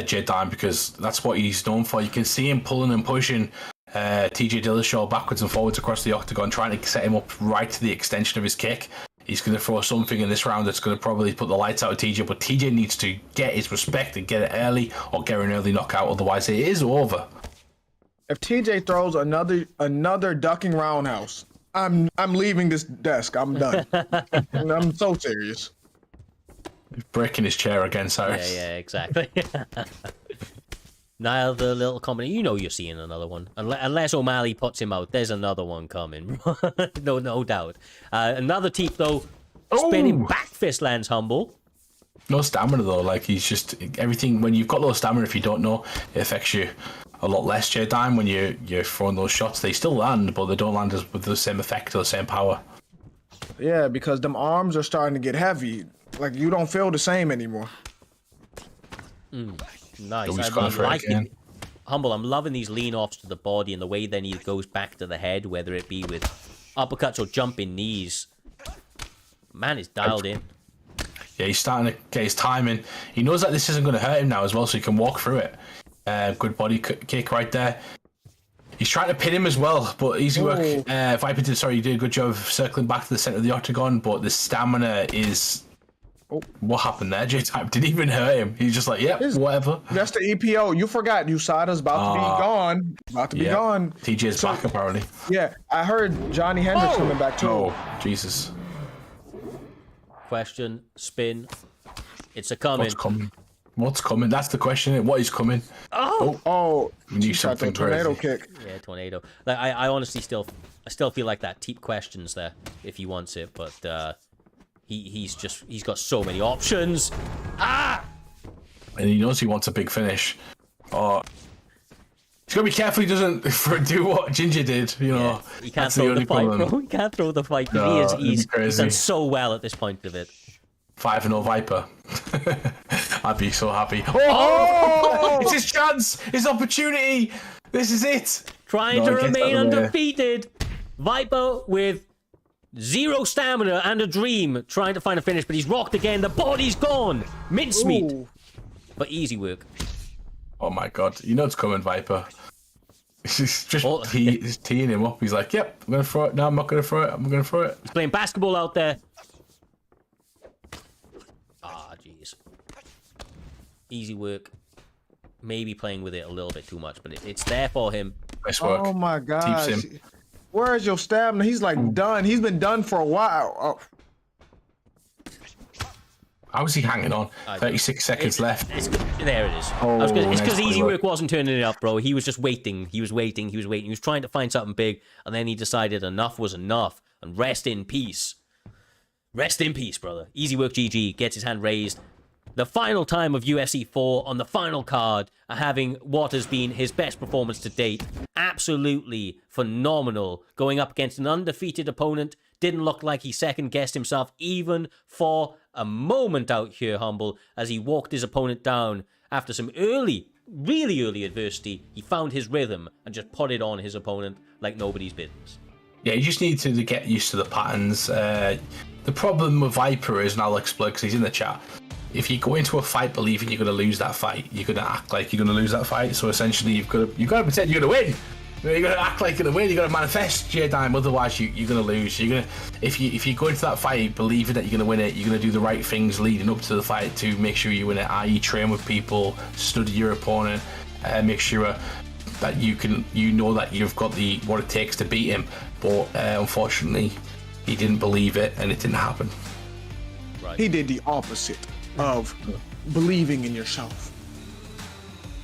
Jay Dime, because that's what he's known for. You can see him pulling and pushing TJ Dillashaw backwards and forwards across the octagon, trying to set him up right to the extension of his kick. He's going to throw something in this round that's going to probably put the lights out of TJ, but TJ needs to get his respect and get it early or get an early knockout, otherwise it is over. If TJ throws another ducking roundhouse, I'm leaving this desk. I'm done. I'm so serious. He's breaking his chair again, Cyrus. Yeah, exactly. Now the little comedy, you're seeing another one. Unless O'Malley puts him out, there's another one coming. no doubt. Another teep, though, spinning back fist lands Humble. No stamina, though. Like, he's just... Everything... When you've got low stamina, if you don't know, it affects you a lot less, Jay Dime, when you're throwing those shots. They still land, but they don't land with the same effect or the same power. Yeah, because them arms are starting to get heavy. Like, you don't feel the same anymore. Nice. I like it. Humble, I'm loving these lean-offs to the body and the way then he goes back to the head, whether it be with uppercuts or jumping knees. Man is dialed in. Yeah, he's starting to get his timing. He knows that this isn't going to hurt him now as well, so he can walk through it. Good body kick right there. He's trying to pin him as well, but Easy Work. Viper did a good job of circling back to the center of the octagon, but the stamina is... What happened there, J-Type? Didn't even hurt him. He's just like, whatever. That's the EPO. You forgot. USADA's about to be gone. About to be gone. TJ's back, apparently. Yeah, I heard Johnny Hendricks coming back, too. Oh, Jesus. Question, spin. It's a coming. What's coming? That's the question. What is coming? Oh. We need something tornado crazy. kick. Yeah, tornado. Like, I honestly still feel like that teep questions there if he wants it, but he's got so many options. And he knows he wants a big finish. He's got to be careful he doesn't do what Ginger did, He can't throw the fight, bro. He can't throw the fight. No, he's done so well at this point of it. 5-0 Viper. I'd be so happy. Oh! It's his chance! His opportunity! This is it! Trying to remain undefeated. Viper with 0 stamina and a dream, trying to find a finish, but he's rocked again. The body's gone. Mincemeat. But Easy Work. Oh my god. You know it's coming, Viper. He's just he's teeing him up. He's like, yep, I'm going to throw it. No, I'm not going to throw it. I'm going to throw it. He's playing basketball out there. Jeez. Easy Work. Maybe playing with it a little bit too much, but it's there for him. Nice work. Oh my gosh. Where is your stamina? He's like done. He's been done for a while. How is he hanging on? 36 seconds left. There it is. It's because Easy Work wasn't turning it up, bro. He was just waiting. He was waiting. He was trying to find something big, and then he decided enough was enough. And rest in peace. Rest in peace, brother. Easy Work GG gets his hand raised. The final time of UFC 4 on the final card, having what has been his best performance to date. Absolutely phenomenal. Going up against an undefeated opponent. Didn't look like he second-guessed himself even for a moment out here, Humble, as he walked his opponent down after some really early adversity. He found his rhythm and just put it on his opponent like nobody's business. Yeah, you just need to get used to the patterns. The problem with Viper is, and I'll explain because he's in the chat, if you go into a fight believing you're going to lose that fight, you're going to act like you're going to lose that fight. So essentially, you've got to pretend you're going to win. You're going to act like you're going to win. You've got to manifest J-Dime. Otherwise, you're going to lose. If you go into that fight believing that you're going to win it, you're going to do the right things leading up to the fight to make sure you win it. I.e., train with people, study your opponent, make sure that you know that you've got what it takes to beat him. But unfortunately, he didn't believe it, and it didn't happen. Right. He did the opposite of believing in yourself.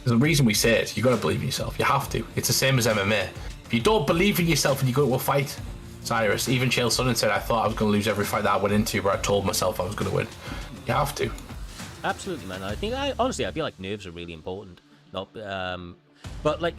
There's a reason we say it. You got to believe in yourself. You have to. It's the same as MMA. If you don't believe in yourself and you go to a fight, Cyrus, even Chael Sonnen said, I thought I was going to lose every fight that I went into, but I told myself I was going to win. You have to. Absolutely, man. Honestly, I feel like nerves are really important. But like,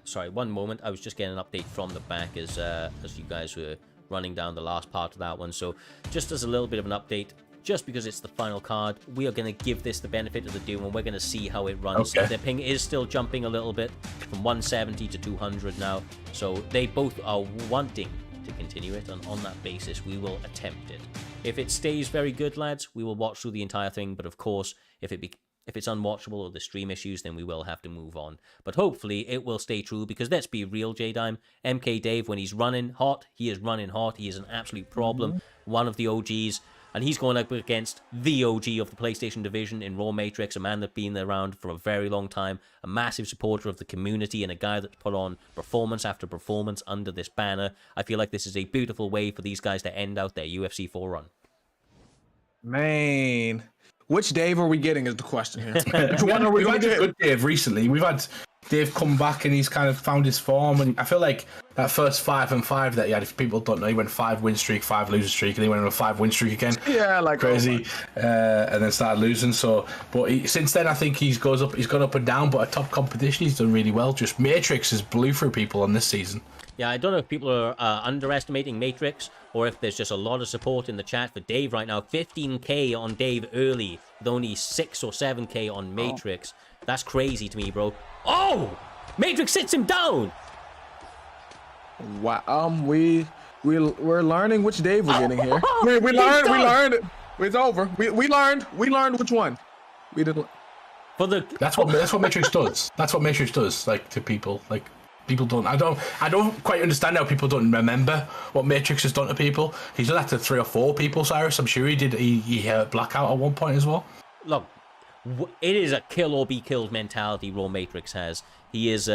sorry, one moment. I was just getting an update from the back as you guys were running down the last part of that one. So just as a little bit of an update, just because it's the final card, we are going to give this the benefit of the doubt, and we're going to see how it runs. Okay. The ping is still jumping a little bit from 170 to 200 now, so they both are wanting to continue it, and on that basis, we will attempt it. If it stays very good, lads, we will watch through the entire thing, but of course, if it's unwatchable or the stream issues, then we will have to move on. But hopefully it will stay true, because let's be real, J-Dime, MK Dave, when he's running hot, he is running hot. He is an absolute problem. One of the OGs, and he's going up against the OG of the PlayStation division in Raw Matrix, a man that's been around for a very long time, a massive supporter of the community, and a guy that's put on performance after performance under this banner. I feel like this is a beautiful way for these guys to end out their UFC 4 run. Man, which Dave are we getting is the question here. We've had a good Dave recently. We've had Dave come back and he's kind of found his form, and I feel like that first 5-5 that he had, if people don't know, he went 5-win streak, 5-loser streak, and he went on a 5-win streak again. Yeah, like crazy, and then started losing. So, but since then, I think he's gone up and down. But a top competition, he's done really well. Just Matrix has blew through people on this season. Yeah, I don't know if people are underestimating Matrix, or if there's just a lot of support in the chat for Dave right now. 15k on Dave early, with only 6 or 7k on Matrix. That's crazy to me, bro. Oh! Matrix sits him down! Wow, we're learning which Dave we're getting here. We learned. It's over. We learned which one. We didn't. That's what Matrix does. That's what Matrix does, like, to people. Like, people don't. I don't quite understand how people don't remember what Matrix has done to people. He's done that to 3 or 4 people, Cyrus. I'm sure he did. He had Blackout at one point as well. Look, it is a kill or be killed mentality Raw Matrix has. He is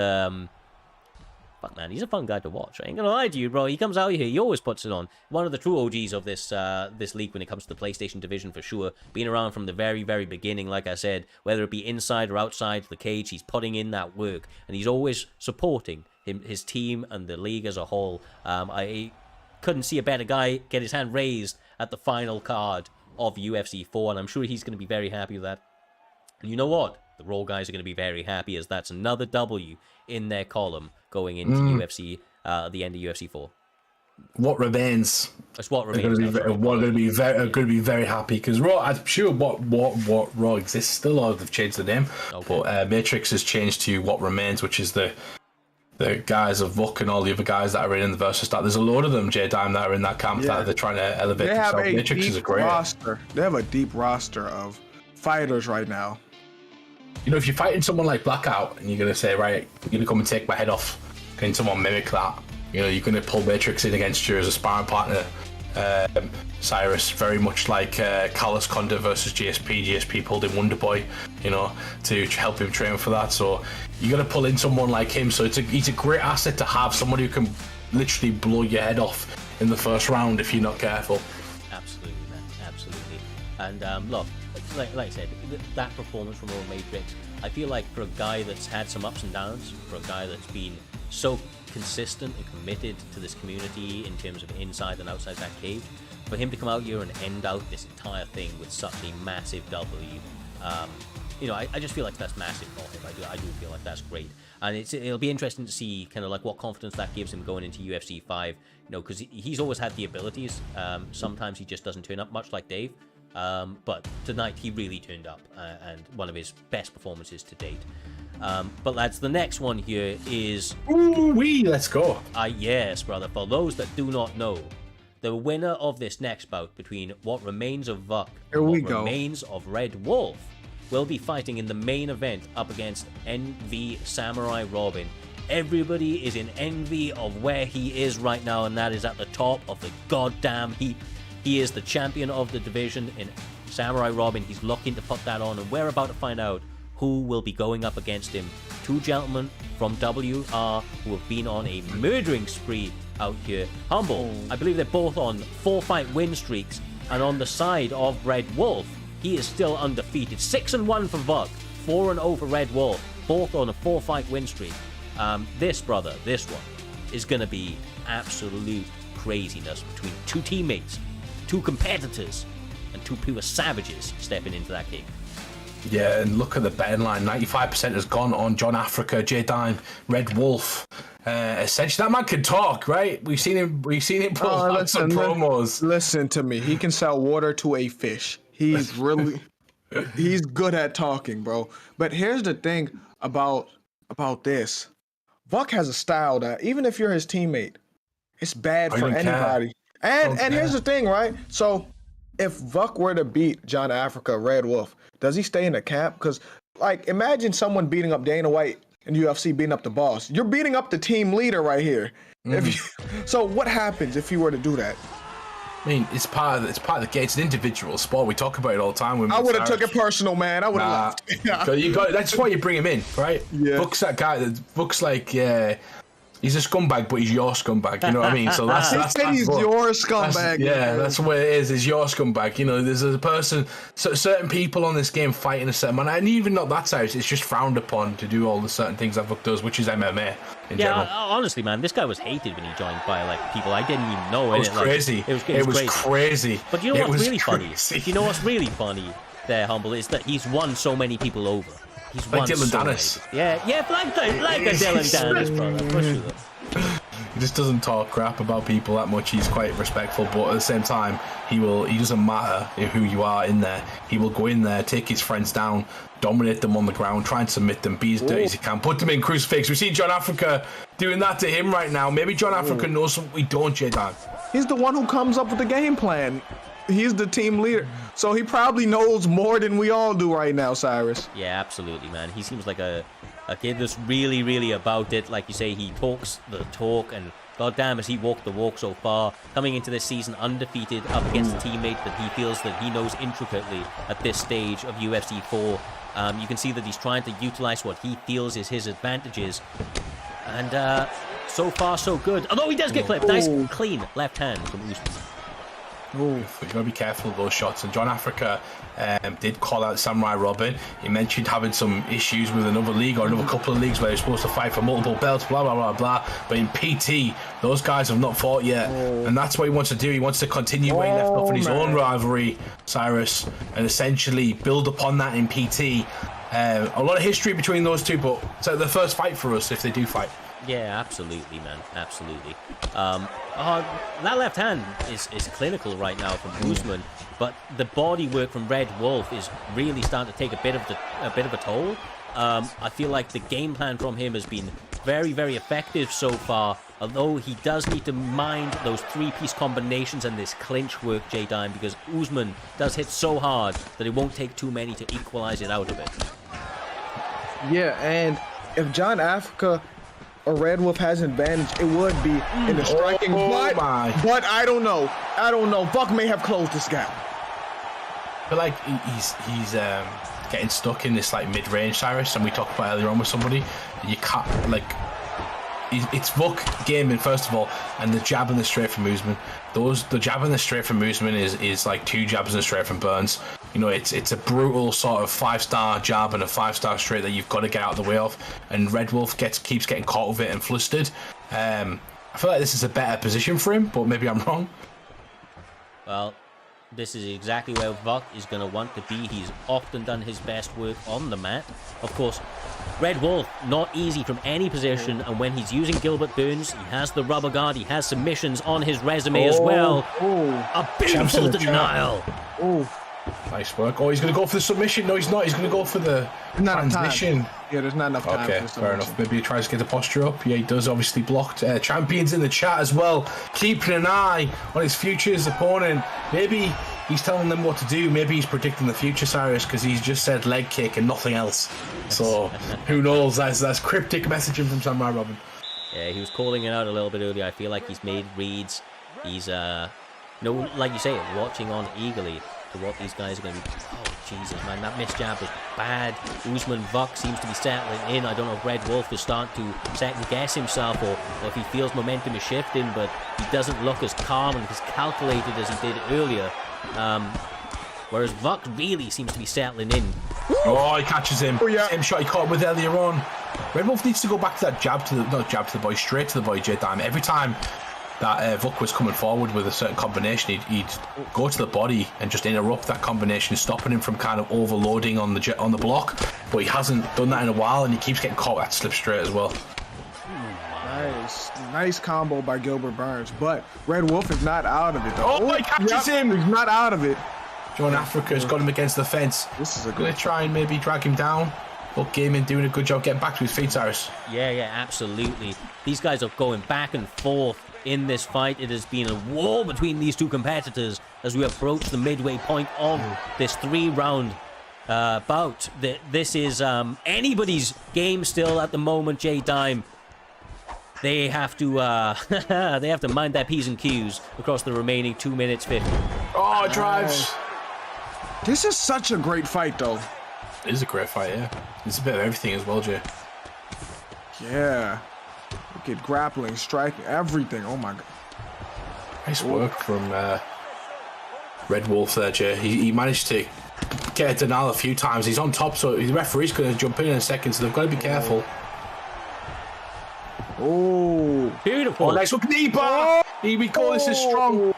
fuck man, he's a fun guy to watch. I ain't gonna lie to you, bro. He comes out here, he always puts it on. One of the true OGs of this league when it comes to the PlayStation division, for sure. Been around from the very, very beginning, like I said. Whether it be inside or outside the cage, he's putting in that work, and he's always supporting his team and the league as a whole. I couldn't see a better guy get his hand raised at the final card of UFC 4, and I'm sure he's going to be very happy with that. And you know what? The Raw guys are going to be very happy, as that's another W in their column going into UFC, the end of UFC 4. What remains? That's what remains. We're going to be very happy, because Raw. I'm sure what Raw exists still, or they've changed the name. Okay. But Matrix has changed to What Remains, which is the guys of Vuk and all the other guys that are in the versus that. There's a load of them, J-Dime, that are in that camp that they're trying to elevate themselves. Matrix is a great roster. They have a deep roster of fighters right now. You know, if you're fighting someone like Blackout and you're going to say, right, you're going to come and take my head off, can someone mimic that? You know, you're going to pull Matrix in against you as a sparring partner. Cyrus, very much like Carlos Condit versus GSP. GSP pulled in Wonderboy, you know, to help him train for that. So you got to pull in someone like him. So he's a great asset to have, someone who can literally blow your head off in the first round if you're not careful. Absolutely, man. Absolutely. And look, like I said, that performance from Raw Matrix, I feel like for a guy that's had some ups and downs, for a guy that's been so consistent and committed to this community in terms of inside and outside that cage, for him to come out here and end out this entire thing with such a massive W, you know, I just feel like that's massive for him. I do feel like that's great, and it'll be interesting to see kind of like what confidence that gives him going into UFC 5. You know, because he's always had the abilities. Sometimes he just doesn't turn up, much like Dave. But tonight he really turned up, and one of his best performances to date. But lads, the next one here is... Ooh-wee, let's go. Yes, brother. For those that do not know, the winner of this next bout between What Remains of Vuk and What Remains of Red Wolf will be fighting in the main event up against NV Samurai Robin. Everybody is in envy of where he is right now, and that is at the top of the goddamn heap. He is the champion of the division in Samurai Robin. He's looking to put that on, and we're about to find out who will be going up against him. Two gentlemen from WR who have been on a murdering spree out here. Humble, I believe they're both on 4-fight win streaks, and on the side of Red Wolf, he is still undefeated. 6-1 for Vuk, 4-0 for Red Wolf, both on a 4-fight win streak. This one is going to be absolute craziness between two teammates, two competitors, and two pure savages stepping into that game. Yeah, and look at the betting line. 95% has gone on John Africa, J-Dime, Red Wolf. Essentially, that man can talk, right? We've seen him pull out some promos. Listen to me. He can sell water to a fish. He's good at talking, bro. But here's the thing about this. Vuk has a style that even if you're his teammate, it's bad for anybody. And here's the thing, right? So if Vuk were to beat John Africa, Red Wolf, does he stay in the camp? Because like imagine someone beating up Dana White in UFC, beating up the boss. You're beating up the team leader right here. So what happens if you were to do that? I mean, it's part of the game. It's an individual sport. We talk about it all the time. I would have took it personal, man. I would have left. You got. That's why you bring him in, right? Yeah. Vuk's that guy. Vuk's like, he's a scumbag, but he's your scumbag. You know what I mean? So that's he's your scumbag. That's what it is. Is your scumbag. You know, there's a person. So certain people on this game fighting a certain manner, and even not that side. It's just frowned upon to do all the certain things that Vuk does, which is MMA. Honestly, man, this guy was hated when he joined by like people I didn't even know. It was crazy. It was crazy. But you know what's really funny? You know what's really funny there, Humble, is that he's won so many people over. He's like won Dylan so Dennis. Many. Yeah, like a Dylan Dennis, brother. For sure. He just doesn't talk crap about people that much. He's quite respectful, but at the same time, he doesn't matter who you are in there. He will go in there, take his friends down, dominate them on the ground, try and submit them, be as dirty as he can, put them in crucifix. We see John Africa doing that to him right now. Maybe John Africa knows something we don't, J-Dan. He's the one who comes up with the game plan. He's the team leader. So he probably knows more than we all do right now, Cyrus. Yeah, absolutely, man. He seems like a kid that's really, really about it. Like you say, he talks the talk, and goddamn, has he walked the walk so far. Coming into this season undefeated up against a teammate that he feels that he knows intricately at this stage of UFC 4. You can see that he's trying to utilize what he feels is his advantages. And so far, so good. Although he does get clipped. Nice, clean left hand from Usman. You gotta be careful of those shots. And John Africa did call out Samurai Robin. He mentioned having some issues with another league or another couple of leagues where he's supposed to fight for multiple belts, blah blah blah blah. But in PT, those guys have not fought yet, and that's what he wants to do. He wants to continue where he left off in his own rivalry, Cyrus, and essentially build upon that in PT. A lot of history between those two, but it's the first fight for us if they do fight. Yeah, absolutely, man. Absolutely. That left hand is clinical right now from Usman, but the body work from Red Wolf is really starting to take a bit of a toll. I feel like the game plan from him has been very, very effective so far, although he does need to mind those three-piece combinations and this clinch work, J-Dime, because Usman does hit so hard that it won't take too many to equalize it out of it. Yeah, and if John Africa or Red Wolf has an advantage, it would be in the striking. But I don't know. Vuk may have closed this gap. But like he's getting stuck in this like mid-range, Cyrus, and we talked about earlier on with somebody. You can't like. It's Vuk gaming first of all, and the jab and the straight from Usman. The jab and the straight from Usman is like two jabs and a straight from Burns. You know, it's a brutal sort of 5-star jab and a 5-star straight that you've got to get out of the way of. And Red Wolf keeps getting caught with it and flustered. I feel like this is a better position for him, but maybe I'm wrong. Well, this is exactly where Vuk is going to want to be. He's often done his best work on the mat. Of course, Red Wolf, not easy from any position, and when he's using Gilbert Burns, he has the rubber guard, he has submissions on his resume as well. A beautiful denial. Nice work. He's going to go for the submission. No, he's not. He's going to go for the transition. Yeah, there's not enough time. Okay, fair enough. Maybe he tries to get the posture up. Yeah, he does. Obviously blocked. Champions in the chat as well, keeping an eye on his future opponent. Maybe he's telling them what to do. Maybe he's predicting the future, Cyrus, because he's just said leg kick and nothing else. So who knows? That's cryptic messaging from Samurai Robin. Yeah, he was calling it out a little bit earlier. I feel like he's made reads. He's like you say, watching on eagerly to what these guys are going to be. Oh, Jesus, man, that missed jab was bad. Usman Vuk seems to be settling in. I don't know if Red Wolf is starting to second-guess himself or if he feels momentum is shifting, but he doesn't look as calm and as calculated as he did earlier. Whereas Vuk really seems to be settling in. He catches him. Same shot he caught with earlier on. Red Wolf needs to go back to that straight to the boy, J-Dime. Every time that Vuk was coming forward with a certain combination, he'd go to the body and just interrupt that combination, stopping him from kind of overloading on the block. But he hasn't done that in a while, and he keeps getting caught that slip straight as well. Nice combo by Gilbert Burns, but Red Wolf is not out of it though. He catches him. He's not out of it. John Africa's got him against the fence. This is a Going good. to try and maybe drag him down. But Gaiman doing a good job getting back to his feet, Cyrus. Yeah, absolutely. These guys are going back and forth in this fight. It has been a war between these two competitors as we approach the midway point of this 3-round bout. This is anybody's game still at the moment, J-Dime. They have to mind their P's and Q's across the remaining 2 minutes 50. Oh, drives. This is such a great fight, though. It is a great fight, yeah. It's a bit of everything as well, Jay. Yeah. Look at grappling, striking, everything. Oh my god. Nice work from Red Wolf there, Jay. He managed to get a denial a few times. He's on top, so the referee's going to jump in a second, so they've got to be careful. Oh. Beautiful. Oh, nice hook knee bar. Here we go. This is strong.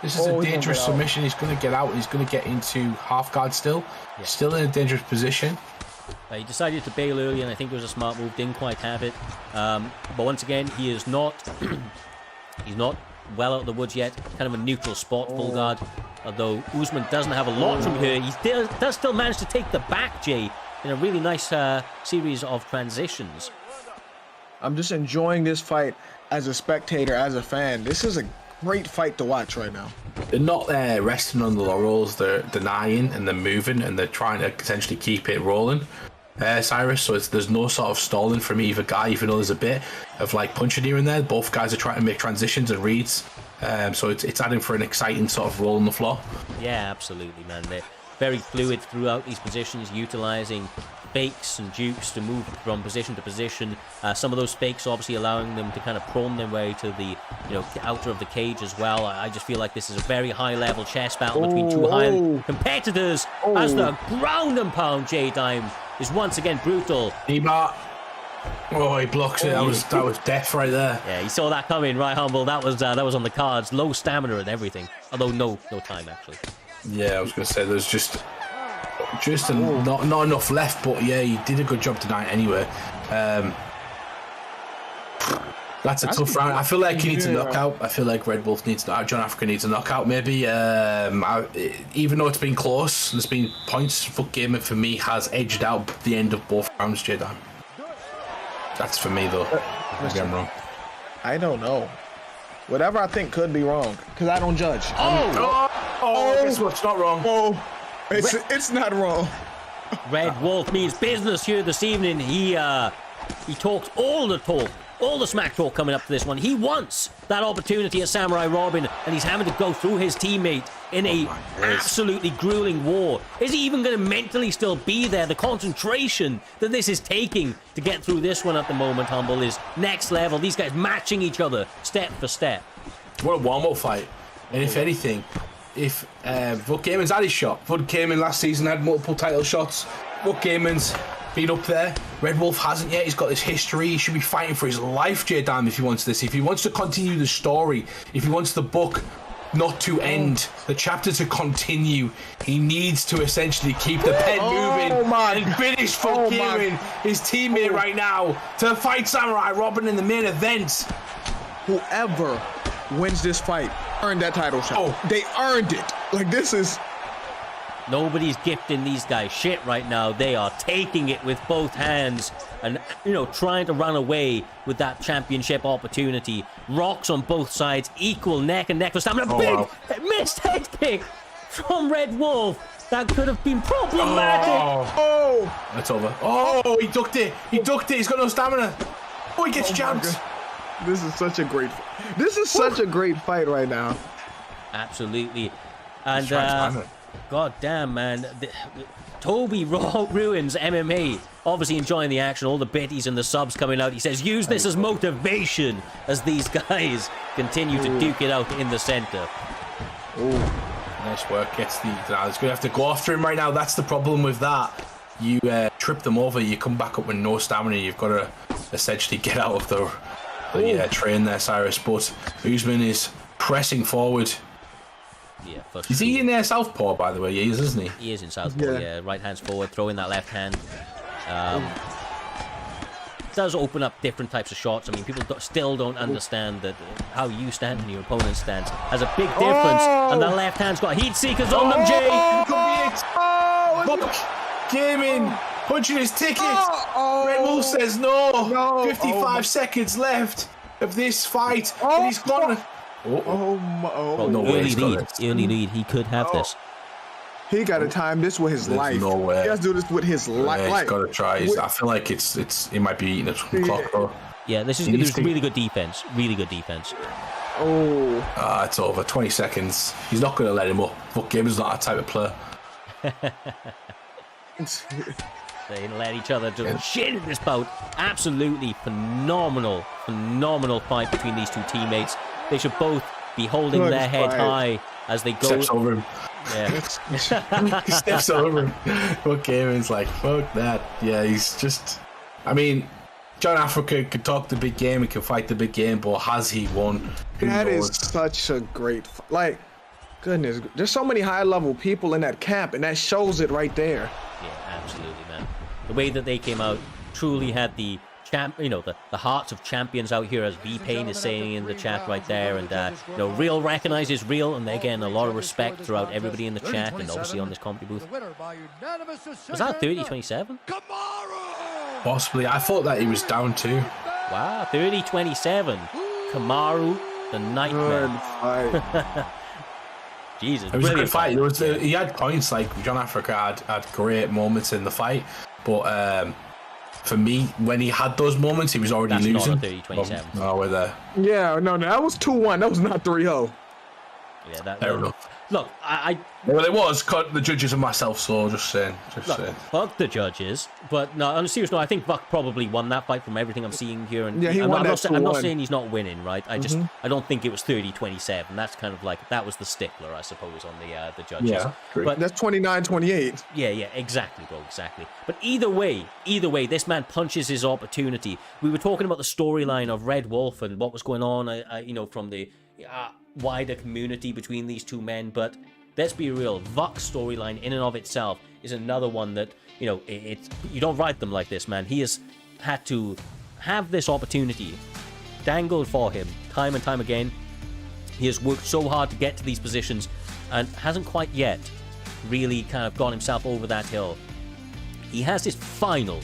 This is a dangerous submission. He's going to get out. He's going to get into half guard still. Yeah. Still in a dangerous position. He decided to bail early, and I think it was a smart move. Didn't quite have it. But once again, he is not. He's not well out of the woods yet. Kind of a neutral spot, full guard. Although Usman doesn't have a lot from here, he does still manage to take the back, Jay, in a really nice series of transitions. I'm just enjoying this fight as a spectator, as a fan. This is a great fight to watch right now. They're not resting on the laurels. They're denying and they're moving and they're trying to essentially keep it rolling, Cyrus. So there's no sort of stalling from either guy, even though there's a bit of like punching here and there. Both guys are trying to make transitions and reads. So it's adding for an exciting sort of roll on the floor. Yeah, absolutely, man. They're very fluid throughout these positions, utilizing fakes and jukes to move from position to position. Some of those fakes obviously allowing them to kind of prone their way to the outer of the cage as well. I just feel like this is a very high level chess battle between two high competitors as the ground and pound J-Dime is once again brutal. Neymar. Oh, he blocks it. That was death right there. Yeah, he saw that coming, right, Humble? That was on the cards. Low stamina and everything. Although no time actually. Yeah, I was going to say there's just not enough left, but yeah, he did a good job tonight anyway. That's a tough round. I feel like he needs a knockout. I feel like Red Wolf needs John Africa needs a knockout maybe. Even though it's been close, there's been points. Fuck Gamer for me has edged out the end of both rounds, J-Dime. That's for me though. Maybe I'm wrong. I don't know. Whatever I think could be wrong, because I don't judge. Guess what? It's not wrong. Oh, it's not wrong. Red Wolf means business here this evening. He talks all the talk, all the smack talk coming up to this one. He wants that opportunity at Samurai Robin, and he's having to go through his teammate in a absolutely grueling war. Is he even going to mentally still be there? The concentration that this is taking to get through this one at the moment, Humble, is next level. These guys matching each other step for step. What a warm-up fight. And if anything, if Vuk Gaiman's had his shot. Vuk Gaiman last season had multiple title shots. Vuk Gaiman's been up there. Red Wolf hasn't yet. He's got this history. He should be fighting for his life, J-Dime, if he wants this. If he wants to continue the story, if he wants the book not to end, the chapter to continue, he needs to essentially keep the pen moving and finish Vuk Gaiman, his teammate right now, to fight Samurai Robin in the main event. Whoever wins this fight earned that title shot. They earned it. Like, this is... Nobody's gifting these guys shit right now. They are taking it with both hands and, trying to run away with that championship opportunity. Rocks on both sides, equal neck and neck for stamina. Missed head kick from Red Wolf. That could have been problematic. That's over. He ducked it. He's got no stamina. He gets jumped. This is such a great such a great fight right now. Absolutely. And god damn, man. Toby Ruins MMA obviously enjoying the action, all the biddies and the subs coming out. He says use this as motivation as these guys continue to duke it out in the center. Nice work. Gets the... He's going to have to go after him right now. That's the problem with that. You trip them over, you come back up with no stamina. You've got to essentially get out of the train there, Cyrus. But Usman is pressing forward. Yeah, for is he in southpaw, by the way? He is, isn't he? He is in southpaw, yeah. Right hand's forward, throwing that left hand. does open up different types of shots. I mean, people still don't understand that how you stand and your opponent's stance has a big difference. And the left hand's got heat seekers on them, Jay. Gaming, punching his ticket. Red Wolf says no. 55 seconds left of this fight, and he's gone. Early lead. He could have this. He got to time this with his life. No way. He has to do this with his life. He's got to try. I feel like he might be eating a clock, though. Yeah, this is really good defense. Really good defense. It's over. 20 seconds. He's not going to let him up. Fuck, Gamer's not that type of player. They let each other do shit in this bout. Absolutely phenomenal fight between these two teammates. They should both be holding their head high as they go. Steps over him. Yeah. He steps over him. But Gamer's like, fuck that. Yeah, he's just. I mean, John Africa could talk the big game, he can fight the big game, but has he won? That is such a great. Goodness, there's so many high-level people in that camp, and that shows it right there. Yeah, absolutely, man. The way that they came out truly had the the hearts of champions out here, as V-Pain is saying in the chat right there, and real recognizes real, and they're getting a lot of respect throughout everybody in the chat and obviously on this comedy booth. Was that 30-27? Possibly. I thought that he was down too. Wow, 30-27. Kamaru, the Nightmare. Jesus, it was a good fight. He had points. Like John Africa had great moments in the fight, but for me, when he had those moments, he was already losing. That's not a 30-27. No, we're there. Yeah, no, that was 2-1. That was not 3-0. Yeah, fair enough. Look, well, it was cut the judges and myself, so just saying. Fuck the judges, but no, on a serious note, I think Buck probably won that fight from everything I'm seeing here. And yeah, I'm not saying he's not winning, right? I don't think it was 30-27. That's kind of like, that was the stickler, I suppose, on the judges. Yeah, but that's 29-28. Yeah, exactly, bro, exactly. But either way, this man punches his opportunity. We were talking about the storyline of Red Wolf and what was going on, from the wider community between these two men, but let's be real, Vuk's storyline in and of itself is another one that, you don't write them like this, man. He has had to have this opportunity dangled for him time and time again. He has worked so hard to get to these positions and hasn't quite yet really kind of got himself over that hill. He has his final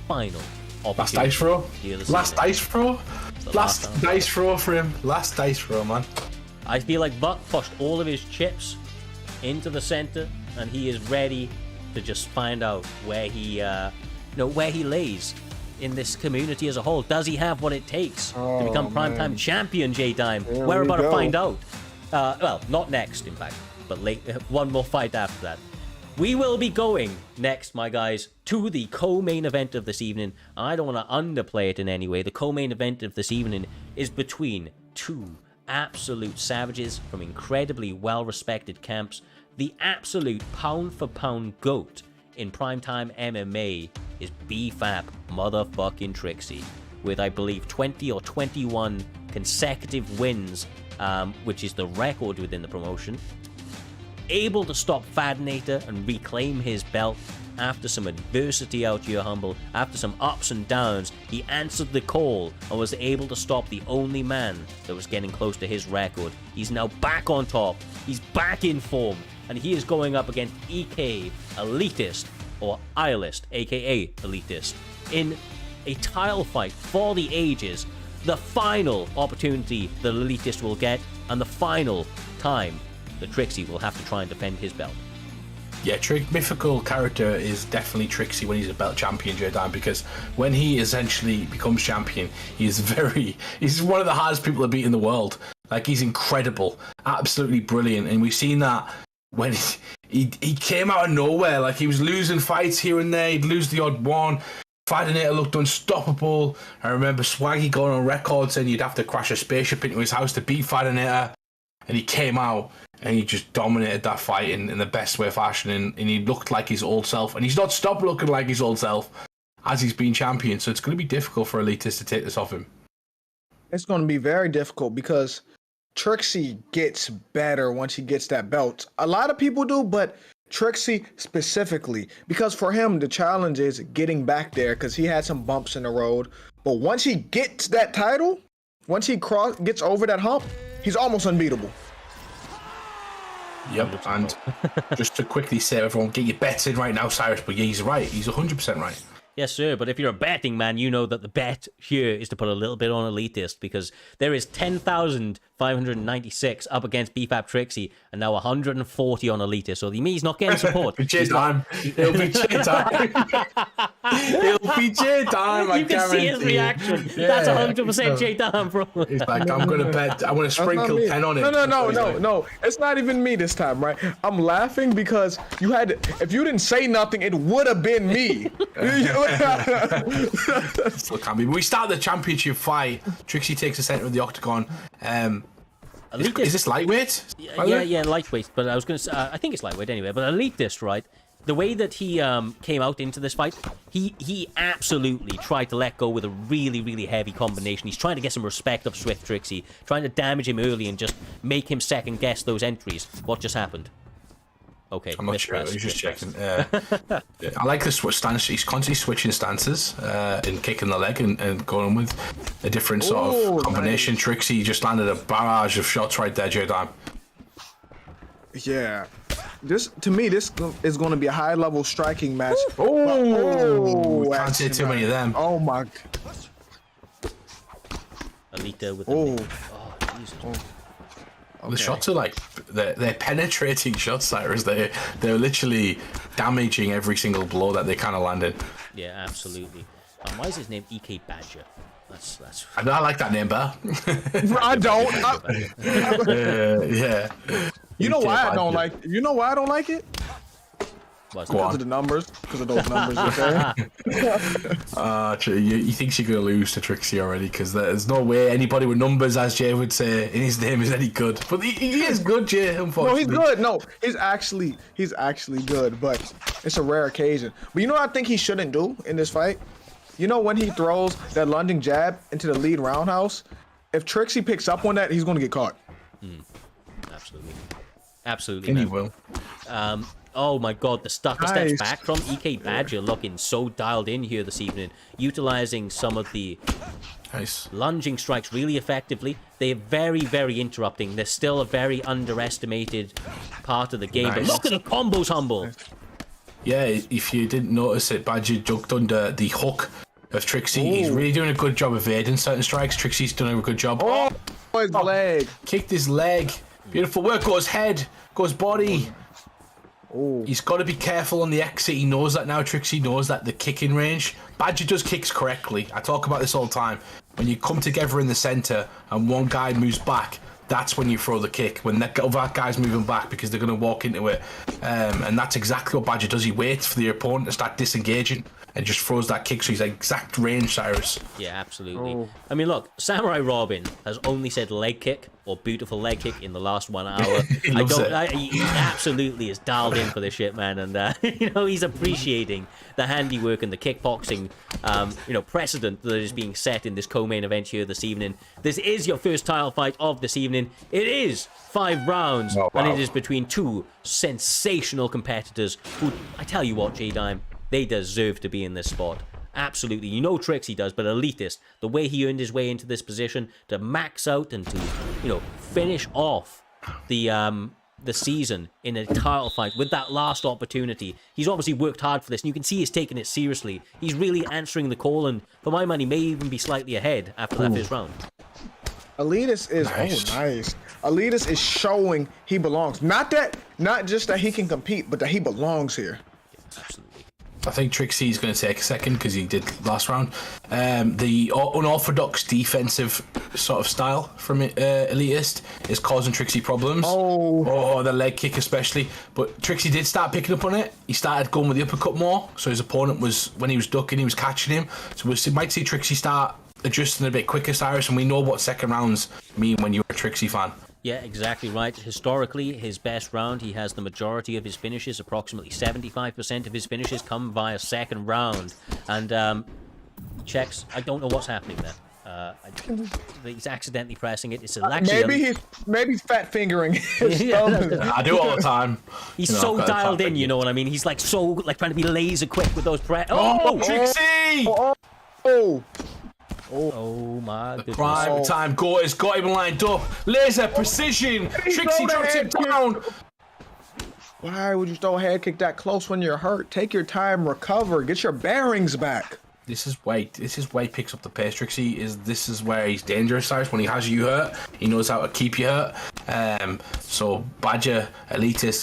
opportunity. Last dice throw? Last dice throw? Last dice throw for him. Last dice throw, man. I feel like Vuk pushed all of his chips into the center, and he is ready to just find out where he lays in this community as a whole. Does he have what it takes to become primetime champion, J-Dime? We're about to find out. Well, not next, in fact, but one more fight after that. We will be going next, my guys, to the co-main event of this evening. I don't want to underplay it in any way. The co-main event of this evening is between two absolute savages from incredibly well-respected camps. The absolute pound-for-pound GOAT in primetime MMA is BFAP motherfucking Trixie, with, I believe, 20 or 21 consecutive wins, which is the record within the promotion. Able to stop Fadinator and reclaim his belt after some adversity out here, Humble. After some ups and downs, he answered the call and was able to stop the only man that was getting close to his record. He's now back on top. He's back in form. And he is going up against EK Elitist, or Ilist, aka Elitist, in a title fight for the ages. The final opportunity the Elitist will get, and the final time the Trixie will have to try and defend his belt. Yeah, mythical character is definitely Trixie when he's a belt champion, J-Dime, because when he essentially becomes champion, he's one of the hardest people to beat in the world. Like, he's incredible, absolutely brilliant, and we've seen that when he came out of nowhere. Like, he was losing fights here and there, he'd lose the odd one. Fadinator looked unstoppable. I remember Swaggy going on record saying you'd have to crash a spaceship into his house to beat Fadinator. And he came out and he just dominated that fight in the best way fashion. And he looked like his old self. And he's not stopped looking like his old self as he's been champion. So it's going to be difficult for Elitist to take this off him. It's going to be very difficult because Trixie gets better once he gets that belt. A lot of people do, but Trixie specifically, because for him the challenge is getting back there because he had some bumps in the road. But once he gets that title, once he gets over that hump, he's almost unbeatable. Yep, and just to quickly say, everyone, get your bets in right now, Cyrus. But yeah, he's right. He's 100% right. Yes, sir. But if you're a betting man, you know that the bet here is to put a little bit on Elitist, because there is 10,596 up against BFAP Trixie and now 140 on Elitist. So he's not getting support. J-Time. It'll be J-Time. It'll be J-Time. You can see his reaction. Yeah, that's 100% J-Time, bro. He's like, I'm going to bet. I'm going to sprinkle 10 on it. No. It's not even me this time, right? I'm laughing because if you didn't say nothing, it would have been me. Look at me. We start the championship fight. Trixie takes the center of the octagon. Is this lightweight? Yeah, lightweight. But I was going to say, I think it's lightweight anyway. But Elitist, right? The way that he came out into this fight, he absolutely tried to let go with a really, really heavy combination. He's trying to get some respect of Swift Trixie, trying to damage him early and just make him second guess those entries. What just happened? Okay, I'm not sure. I was just checking. I like the stance. He's constantly switching stances and kicking the leg and going with a different sort of combination. Nice. Trixie just landed a barrage of shots right there, J-Dime. Yeah. To me, this is going to be a high-level striking match. Can't say too many of them. Oh, my. Alita with the Jesus. The shots are like they're penetrating shots, Cyrus. They're literally damaging every single blow that they kind of landed. Yeah, absolutely. Why is his name EK Badger? That's. I like that name, better. I don't. Yeah. You know why I don't like? You know why I don't like it? Because of the numbers. Because of those numbers. He thinks you're gonna lose to Trixie already, because there's no way anybody with numbers, as Jay would say, in his name is any good. But he is good, Jay. Unfortunately, no, he's good. No, he's actually good, but it's a rare occasion. But you know what I think he shouldn't do in this fight? You know when he throws that lunging jab into the lead roundhouse? If Trixie picks up on that, he's gonna get caught. Absolutely. And he will. Oh my god, the steps back from EK Badger looking so dialed in here this evening, utilizing some of the lunging strikes really effectively. They're very, very interrupting. They're still a very underestimated part of the game. But look at the combos, Humble. Yeah, if you didn't notice it, Badger jumped under the hook of Trixie. He's really doing a good job evading certain strikes. Trixie's done a good job. His leg. Kicked his leg. Beautiful work. Goes head. Goes body. He's got to be careful on the exit. He knows that now. Trixie knows that the kicking range. Badger does kicks correctly. I talk about this all the time. When you come together in the center and one guy moves back, that's when you throw the kick. When that guy's moving back, because they're going to walk into it. And that's exactly what Badger does. He waits for the opponent to start disengaging and just throws that kick. So he's exact range, Cyrus. Yeah, absolutely. I mean, look, Samurai Robin has only said leg kick or beautiful leg kick in the last 1 hour. He absolutely is dialed in for this shit, man. And, he's appreciating the handiwork and the kickboxing, precedent that is being set in this co-main event here this evening. This is your first title fight of this evening. It is 5 rounds, and it is between two sensational competitors who, I tell you what, J-Dime, they deserve to be in this spot. Absolutely. You know Trixie does, but Elitist, the way he earned his way into this position to max out and to, finish off the season in a title fight with that last opportunity. He's obviously worked hard for this, and you can see he's taking it seriously. He's really answering the call, and for my money, may even be slightly ahead after that first round. Elitist is nice. Elitist is showing he belongs. Not just that he can compete, but that he belongs here. Yeah, absolutely. I think Trixie's going to take a second because he did last round. The unorthodox defensive sort of style from Elitist is causing Trixie problems. Or the leg kick especially. But Trixie did start picking up on it. He started going with the uppercut more. So his opponent when he was ducking, he was catching him. So we might see Trixie start adjusting a bit quicker, Cyrus. And we know what second rounds mean when you're a Trixie fan. Yeah, exactly right. Historically, his best round, he has the majority of his finishes. Approximately 75% of his finishes come via second round. And checks, I don't know what's happening there. He's accidentally pressing it. It's actually maybe he's fat fingering his Yeah, thumb. I do all the time. he's so dialed in, you know what I mean? He's like so like trying to be laser quick with those Trixie! Oh my goodness. Prime time goal has got him lined up. Laser precision. Trixie drops him down. Why would you throw a head kick that close when you're hurt? Take your time, recover, get your bearings back. This is why he picks up the pace. Trixie this is where he's dangerous, Cyrus. When he has you hurt, he knows how to keep you hurt. So Badger Elitist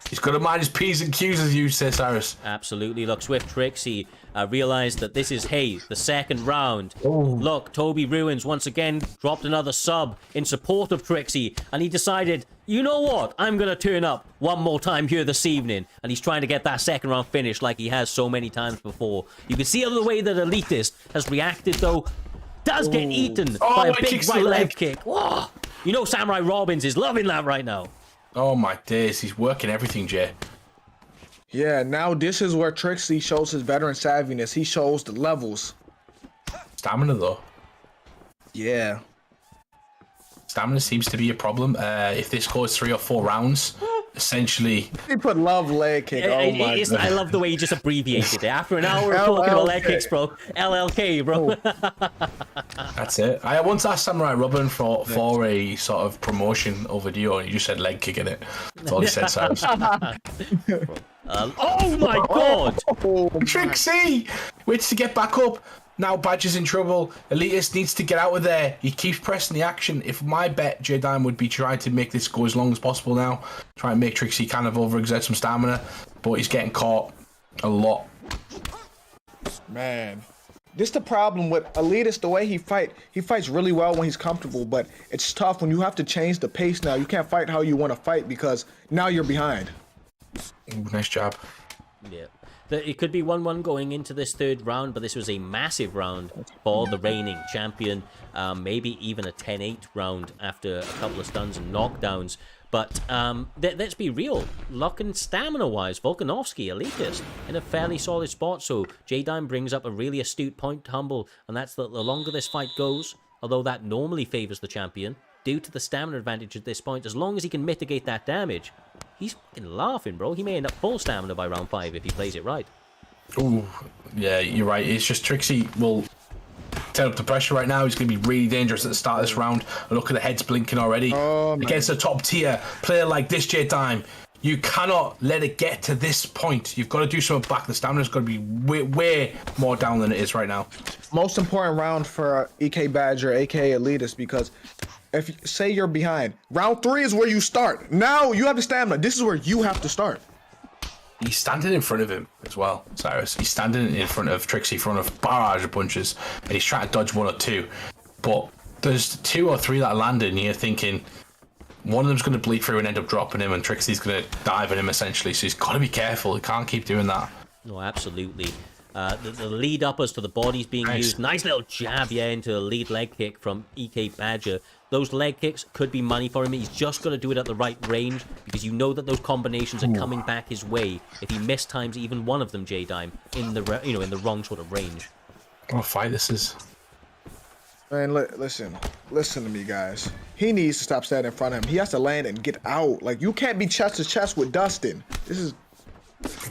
he's got to mind his P's and Q's, as you say, Cyrus. Absolutely. Look, Swift Trixie realized that this is, the second round. Look, Toby Ruins once again dropped another sub in support of Trixie, and he decided, you know what? I'm going to turn up one more time here this evening. And he's trying to get that second round finish like he has so many times before. You can see the way that Elitist has reacted, though. Does get eaten by a big right leg kick. Whoa. You know Samurai Robbins is loving that right now. Oh my days, he's working everything, Jay. Yeah, now this is where Trixie shows his veteran savviness. He shows the levels. Stamina, though. Yeah. Stamina seems to be a problem. If this goes 3 or 4 rounds, essentially... He put love leg kick. Oh my God. I love the way you just abbreviated it. After an hour of talking about leg kicks, bro. LLK, bro. That's it. I once asked Samurai Robin for a sort of promotion or video, and he just said leg kick in it. That's all he said, Cyrus. Oh my God! Trixie! Waits to get back up. Now Badger's in trouble. Elitist needs to get out of there. He keeps pressing the action. If my bet, J-Dime would be trying to make this go as long as possible now. Try and make Trixie kind of overexert some stamina. But he's getting caught a lot. Man. This is the problem with Elitist, the way he fights really well when he's comfortable, but it's tough when you have to change the pace now. You can't fight how you want to fight because now you're behind. Ooh, nice job. Yeah. It could be 1-1 going into this third round, but this was a massive round for the reigning champion. Maybe even a 10-8 round after a couple of stuns and knockdowns. But let's be real. Luck and stamina-wise, Volkanovski, Elitist, in a fairly solid spot. So J-Dime brings up a really astute point to Humble, and that's that the longer this fight goes, although that normally favors the champion, due to the stamina advantage at this point, as long as he can mitigate that damage, he's fucking laughing, bro. He may end up full stamina by round 5 if he plays it right. Ooh, yeah, you're right. It's just Trixie will turn up the pressure right now. He's going to be really dangerous at the start of this round. Look at the heads blinking already. Against a top tier player like this, J-Dime, you cannot let it get to this point. You've got to do something back. The stamina's got to be way more down than it is right now. Most important round for EK Badger, aka Elitist, because if say you're behind, round 3 is where you start. Now you have the stamina. This is where you have to start. He's standing in front of him as well, Cyrus. He's standing in front of Trixie, in front of barrage of punches, and he's trying to dodge 1 or 2. But there's 2 or 3 that landed, and you're thinking one of them's going to bleed through and end up dropping him, and Trixie's going to dive at him essentially. So he's got to be careful. He can't keep doing that. No, absolutely. The lead up as to the bodies being used. Nice little jab, into a lead leg kick from EK Badger. Those leg kicks could be money for him. He's just got to do it at the right range, because you know that those combinations are coming back his way if he mistimes even one of them, J-Dime, in the in the wrong sort of range. What a fight this is. Man, listen to me, guys. He needs to stop standing in front of him. He has to land and get out. Like, you can't be chest to chest with Dustin. This is...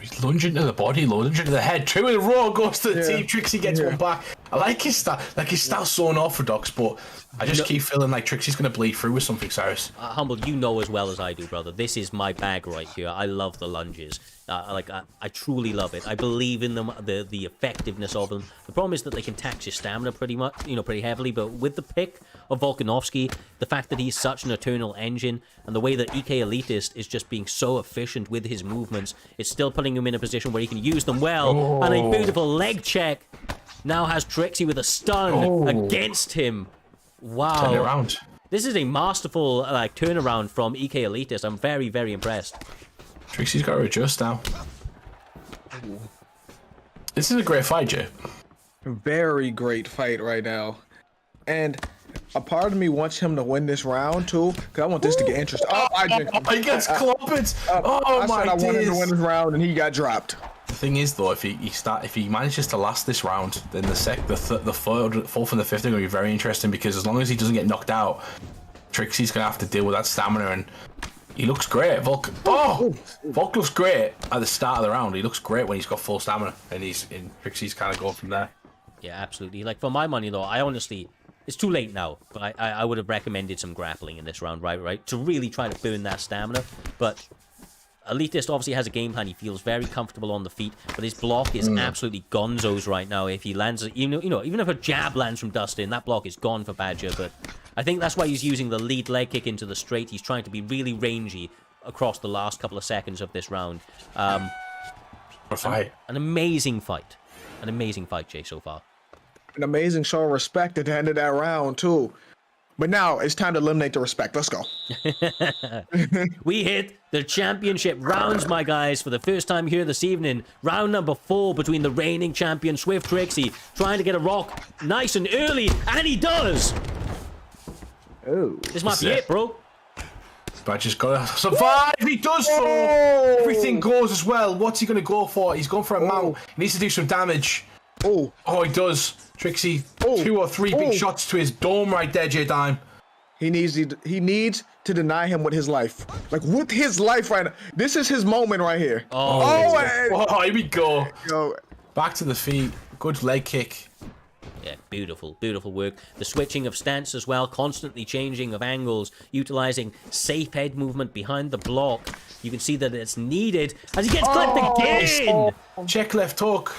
He's lunging to the body, lunging to the head. 2 in a row goes to the team. Trixie gets one back. I like his style. Like, his style's so unorthodox, but I just keep feeling like Trixie's going to bleed through with something, Cyrus. Humble, you know as well as I do, brother. This is my bag right here. I love the lunges. I truly love it. I believe in them, the effectiveness of them. The problem is that they can tax your stamina pretty much, pretty heavily. But with the pick of Volkanovski, the fact that he's such an eternal engine, and the way that EK Elitist is just being so efficient with his movements, it's still putting him in a position where he can use them well. And a beautiful leg check now has Trixie with a stun against him. Wow. Turn it around. This is a masterful turnaround from EK Elitist. I'm very, very impressed. Trixie's got to adjust now. This is a great fight, Jay. Very great fight right now. And a part of me wants him to win this round, too, because I want this to get interesting. He gets clobbered. I said I wanted him to win this round, and he got dropped. thing is though, if he manages to last this round, then the fourth and the fifth are going to be very interesting, because as long as he doesn't get knocked out, Trixie's going to have to deal with that stamina, and he looks great. Volk looks great at the start of the round. He looks great when he's got full stamina, and Trixie's kind of going from there. Yeah, absolutely. Like, for my money though, I honestly, it's too late now, but I would have recommended some grappling in this round, right? To really try to burn that stamina. But Elitist obviously has a game plan. He feels very comfortable on the feet, but his block is absolutely gonzos right now. If he lands, even if a jab lands from Dustin, that block is gone for Badger. But I think that's why he's using the lead leg kick into the straight. He's trying to be really rangy across the last couple of seconds of this round. A fight. An amazing fight. An amazing fight, Jay, so far. An amazing show of respect at the end of that round, too. But now it's time to eliminate the respect. Let's go. We hit the championship rounds, my guys, for the first time here this evening. Round number 4 between the reigning champion, Swift Trixie, trying to get a rock nice and early, and he does. Oh, this might be it, bro. Badger's got to survive. He does so. Everything goes as well. What's he going to go for? He's going for a mount. He needs to do some damage. Oh, he does. Trixie, 2 or 3 big shots to his dome right there, J-Dime. He needs to deny him with his life. Like, with his life right now. This is his moment right here. Here we go. Back to the feet. Good leg kick. Yeah, beautiful, beautiful work. The switching of stance as well, constantly changing of angles, utilizing safe head movement behind the block. You can see that it's needed as he gets clipped again. Check left hook.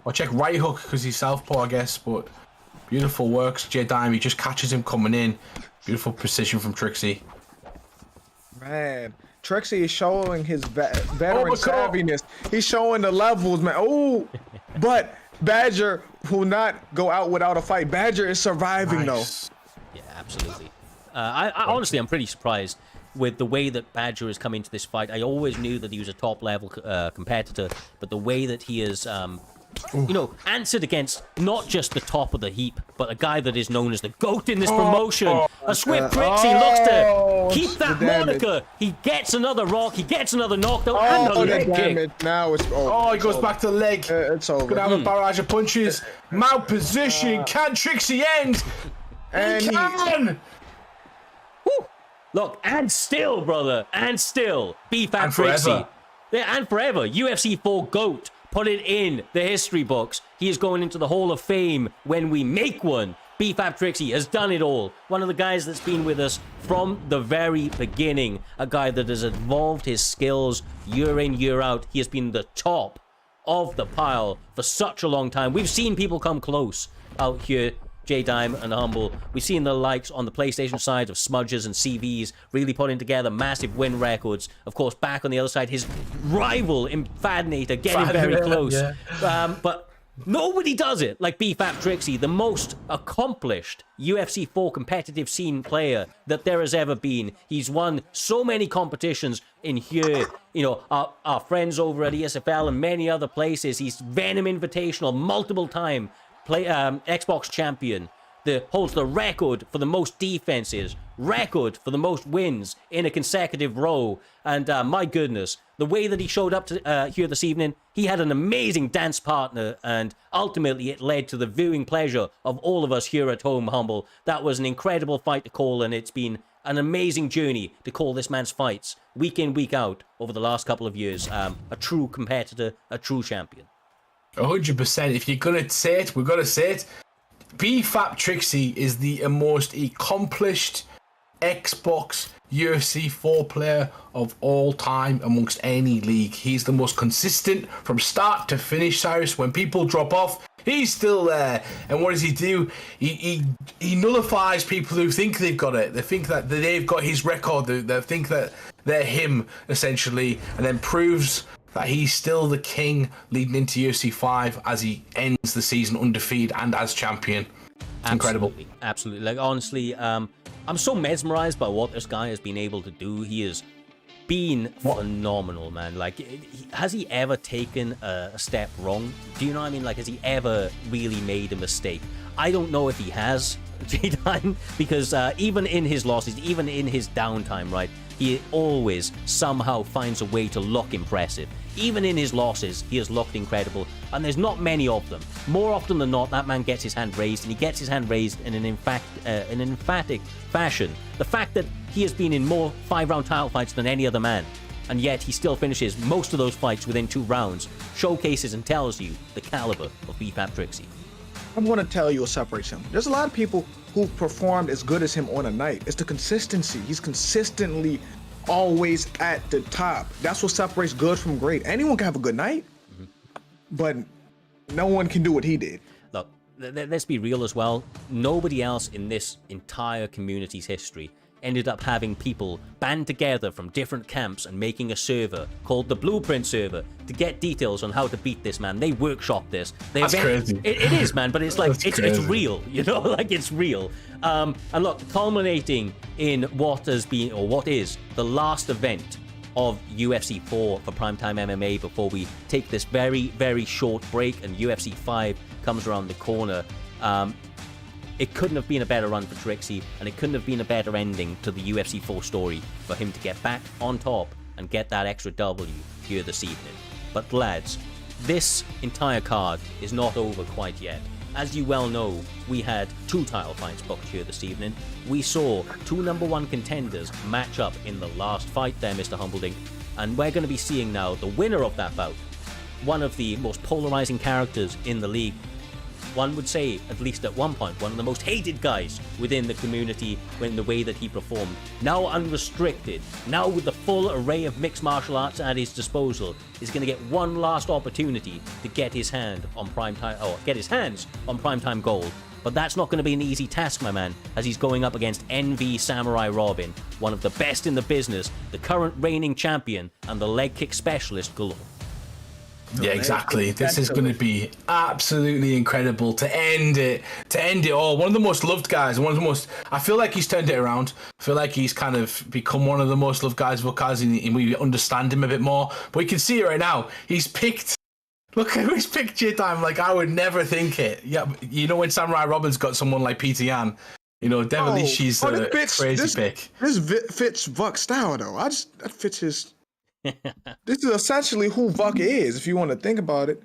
Or check right hook, because he's southpaw, I guess. But beautiful works, J-Dime. He just catches him coming in. Beautiful precision from Trixie. Man, Trixie is showing his veteran savviness. He's showing the levels, man. But Badger will not go out without a fight. Badger is surviving, though. Yeah, absolutely. I honestly, I'm pretty surprised with the way that Badger has come into this fight. I always knew that he was a top-level competitor, but the way that he is... answered against not just the top of the heap, but a guy that is known as the GOAT in this promotion. A Swift Trixie looks to keep that moniker. He gets another rock, he gets another knockdown, and a leg kick. Now it's he goes back to the leg. It's over. Gonna have a barrage of punches. Mount position. Can Trixie end? And he can! Look, and still, brother, and still, BFAT Trixie. Yeah, and forever. UFC 4 GOAT. Put it in the history books. He is going into the Hall of Fame when we make one. BFAT Trixie has done it all. One of the guys that's been with us from the very beginning. A guy that has evolved his skills year in, year out. He has been the top of the pile for such a long time. We've seen people come close out here. J-Dime and Humble. We've seen the likes on the PlayStation side of Smudges and CVs really putting together massive win records. Of course, back on the other side, his rival, Infadinator, getting very close. Yeah. But nobody does it like BFAT Trixie, the most accomplished UFC 4 competitive scene player that there has ever been. He's won so many competitions in here, our friends over at ESFL and many other places. He's Venom Invitational, multiple time Xbox champion, holds the record for the most defenses, record for the most wins in a consecutive row. And my goodness, the way that he showed up to, here this evening, he had an amazing dance partner, and ultimately it led to the viewing pleasure of all of us here at home, Humble. That was an incredible fight to call, and it's been an amazing journey to call this man's fights week in, week out over the last couple of years. A true competitor, a true champion. 100%. If you're gonna say it, we're gonna say it. BFAT Trixie is the most accomplished Xbox UFC 4 player of all time amongst any league. He's the most consistent from start to finish, Cyrus. When people drop off, he's still there. And what does he do? He nullifies people who think they've got it. They think that they've got his record. They think that they're him, essentially, and then proves that he's still the king leading into UFC 5 as he ends the season undefeated and as champion. It's incredible. Absolutely. Like, honestly, I'm so mesmerized by what this guy has been able to do. He has been phenomenal, man. Like, has he ever taken a step wrong? Do you know what I mean? Like, has he ever really made a mistake? I don't know if he has, J-Dime, because even in his losses, even in his downtime, right, he always somehow finds a way to look impressive. Even in his losses, he has looked incredible, and there's not many of them. More often than not, that man gets his hand raised, and he gets his hand raised in an emphatic fashion. The fact that he has been in more 5-round title fights than any other man, and yet he still finishes most of those fights within 2 rounds, showcases and tells you the caliber of BFAP Trixie. I'm going to tell you what separates him. There's a lot of people who performed as good as him on a night. It's the consistency. He's consistently always at the top. That's what separates good from great. Anyone can have a good night, but no one can do what he did. Look, let's be real as well. Nobody else in this entire community's history ended up having people band together from different camps and making a server called the Blueprint server to get details on how to beat this man. They workshop this. That's crazy. It is, man, but it's like it's real, you know, like it's real. And look, culminating in what has been, or what is, the last event of UFC 4 for Primetime MMA before we take this very, very short break and UFC 5 comes around the corner. It couldn't have been a better run for Trixie, and it couldn't have been a better ending to the UFC 4 story for him to get back on top and get that extra W here this evening. But lads, this entire card is not over quite yet. As you well know, we had 2 title fights booked here this evening. We saw 2 #1 contenders match up in the last fight there, Mr. Humbledink, and we're going to be seeing now the winner of that bout, one of the most polarizing characters in the league. One would say, at least at one point, one of the most hated guys within the community in the way that he performed. Now unrestricted, now with the full array of mixed martial arts at his disposal, is going to get one last opportunity to get his hands on Primetime Gold. But that's not going to be an easy task, my man, as he's going up against NV Samurai Robin, one of the best in the business, the current reigning champion, and the leg kick specialist galore. Yeah, exactly. This is going to be absolutely incredible to end it all. One of the most loved guys, I feel like he's turned it around. I feel like he's kind of become one of the most loved guys because we understand him a bit more. But we can see it right now. Look who he's picked J-Time. Like, I would never think it. Yeah, you know, when Samurai Robin's got someone like Peter Yan, you know, definitely she's a crazy pick. This fits Vuck's style, though. That fits his... This is essentially who Vuck is, if you want to think about it.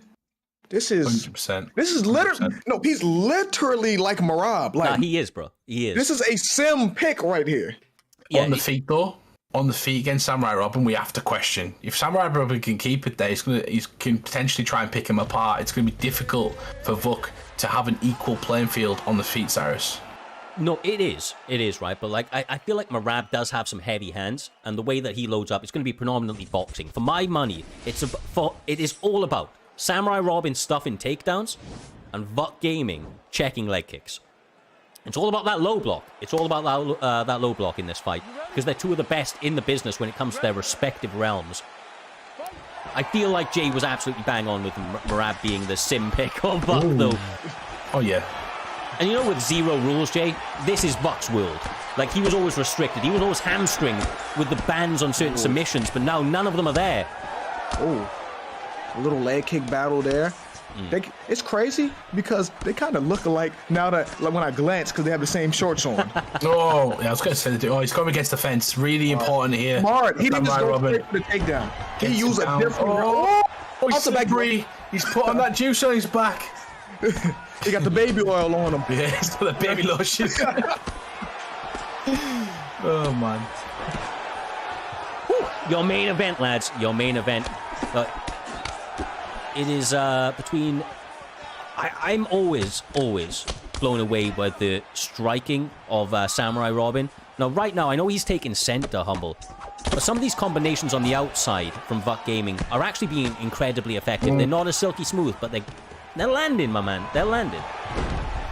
This is 100%. This is literally he's literally like Marab. Like, nah, he is, bro. He is. This is a sim pick right here. Yeah, on the feet though. On the feet against Samurai Robin, we have to question if Samurai Robin can keep it there. He can potentially try and pick him apart. It's going to be difficult for Vuck to have an equal playing field on the feet, Cyrus. No, it is, right? But like, I feel like Marab does have some heavy hands, and the way that he loads up, it's going to be predominantly boxing. For my money, it is all about Samurai Robin stuffing takedowns and Vuck Gaming checking leg kicks. It's all about that low block. It's all about that low block in this fight, because they're 2 of the best in the business when it comes to their respective realms. I feel like Jay was absolutely bang on with Marab being the sim pick on Vuck, though. Oh yeah. And you know, with 0 rules, Jay, this is Vuck's world. Like, he was always restricted. He was always hamstringed with the bans on certain submissions, but now none of them are there. Oh, a little leg kick battle there. It's crazy because they kind of look alike now that when I glance, because they have the same shorts on. Oh, yeah, I was going to say that. Oh, he's coming against the fence. Really important here. Smart. He didn't just go straight for the takedown. He used a different... Oh, he's the back three. He's put on that juice on his back. He got the baby oil on him. Yeah, he's got the baby lotion. Oh, man. Your main event, lads. Your main event. It is between... I'm always blown away by the striking of Samurai Robin. Now, right now, I know he's taking center, Humble. But some of these combinations on the outside from Vuck Gaming are actually being incredibly effective. They're not as silky smooth, but they're landing, my man. They're landing.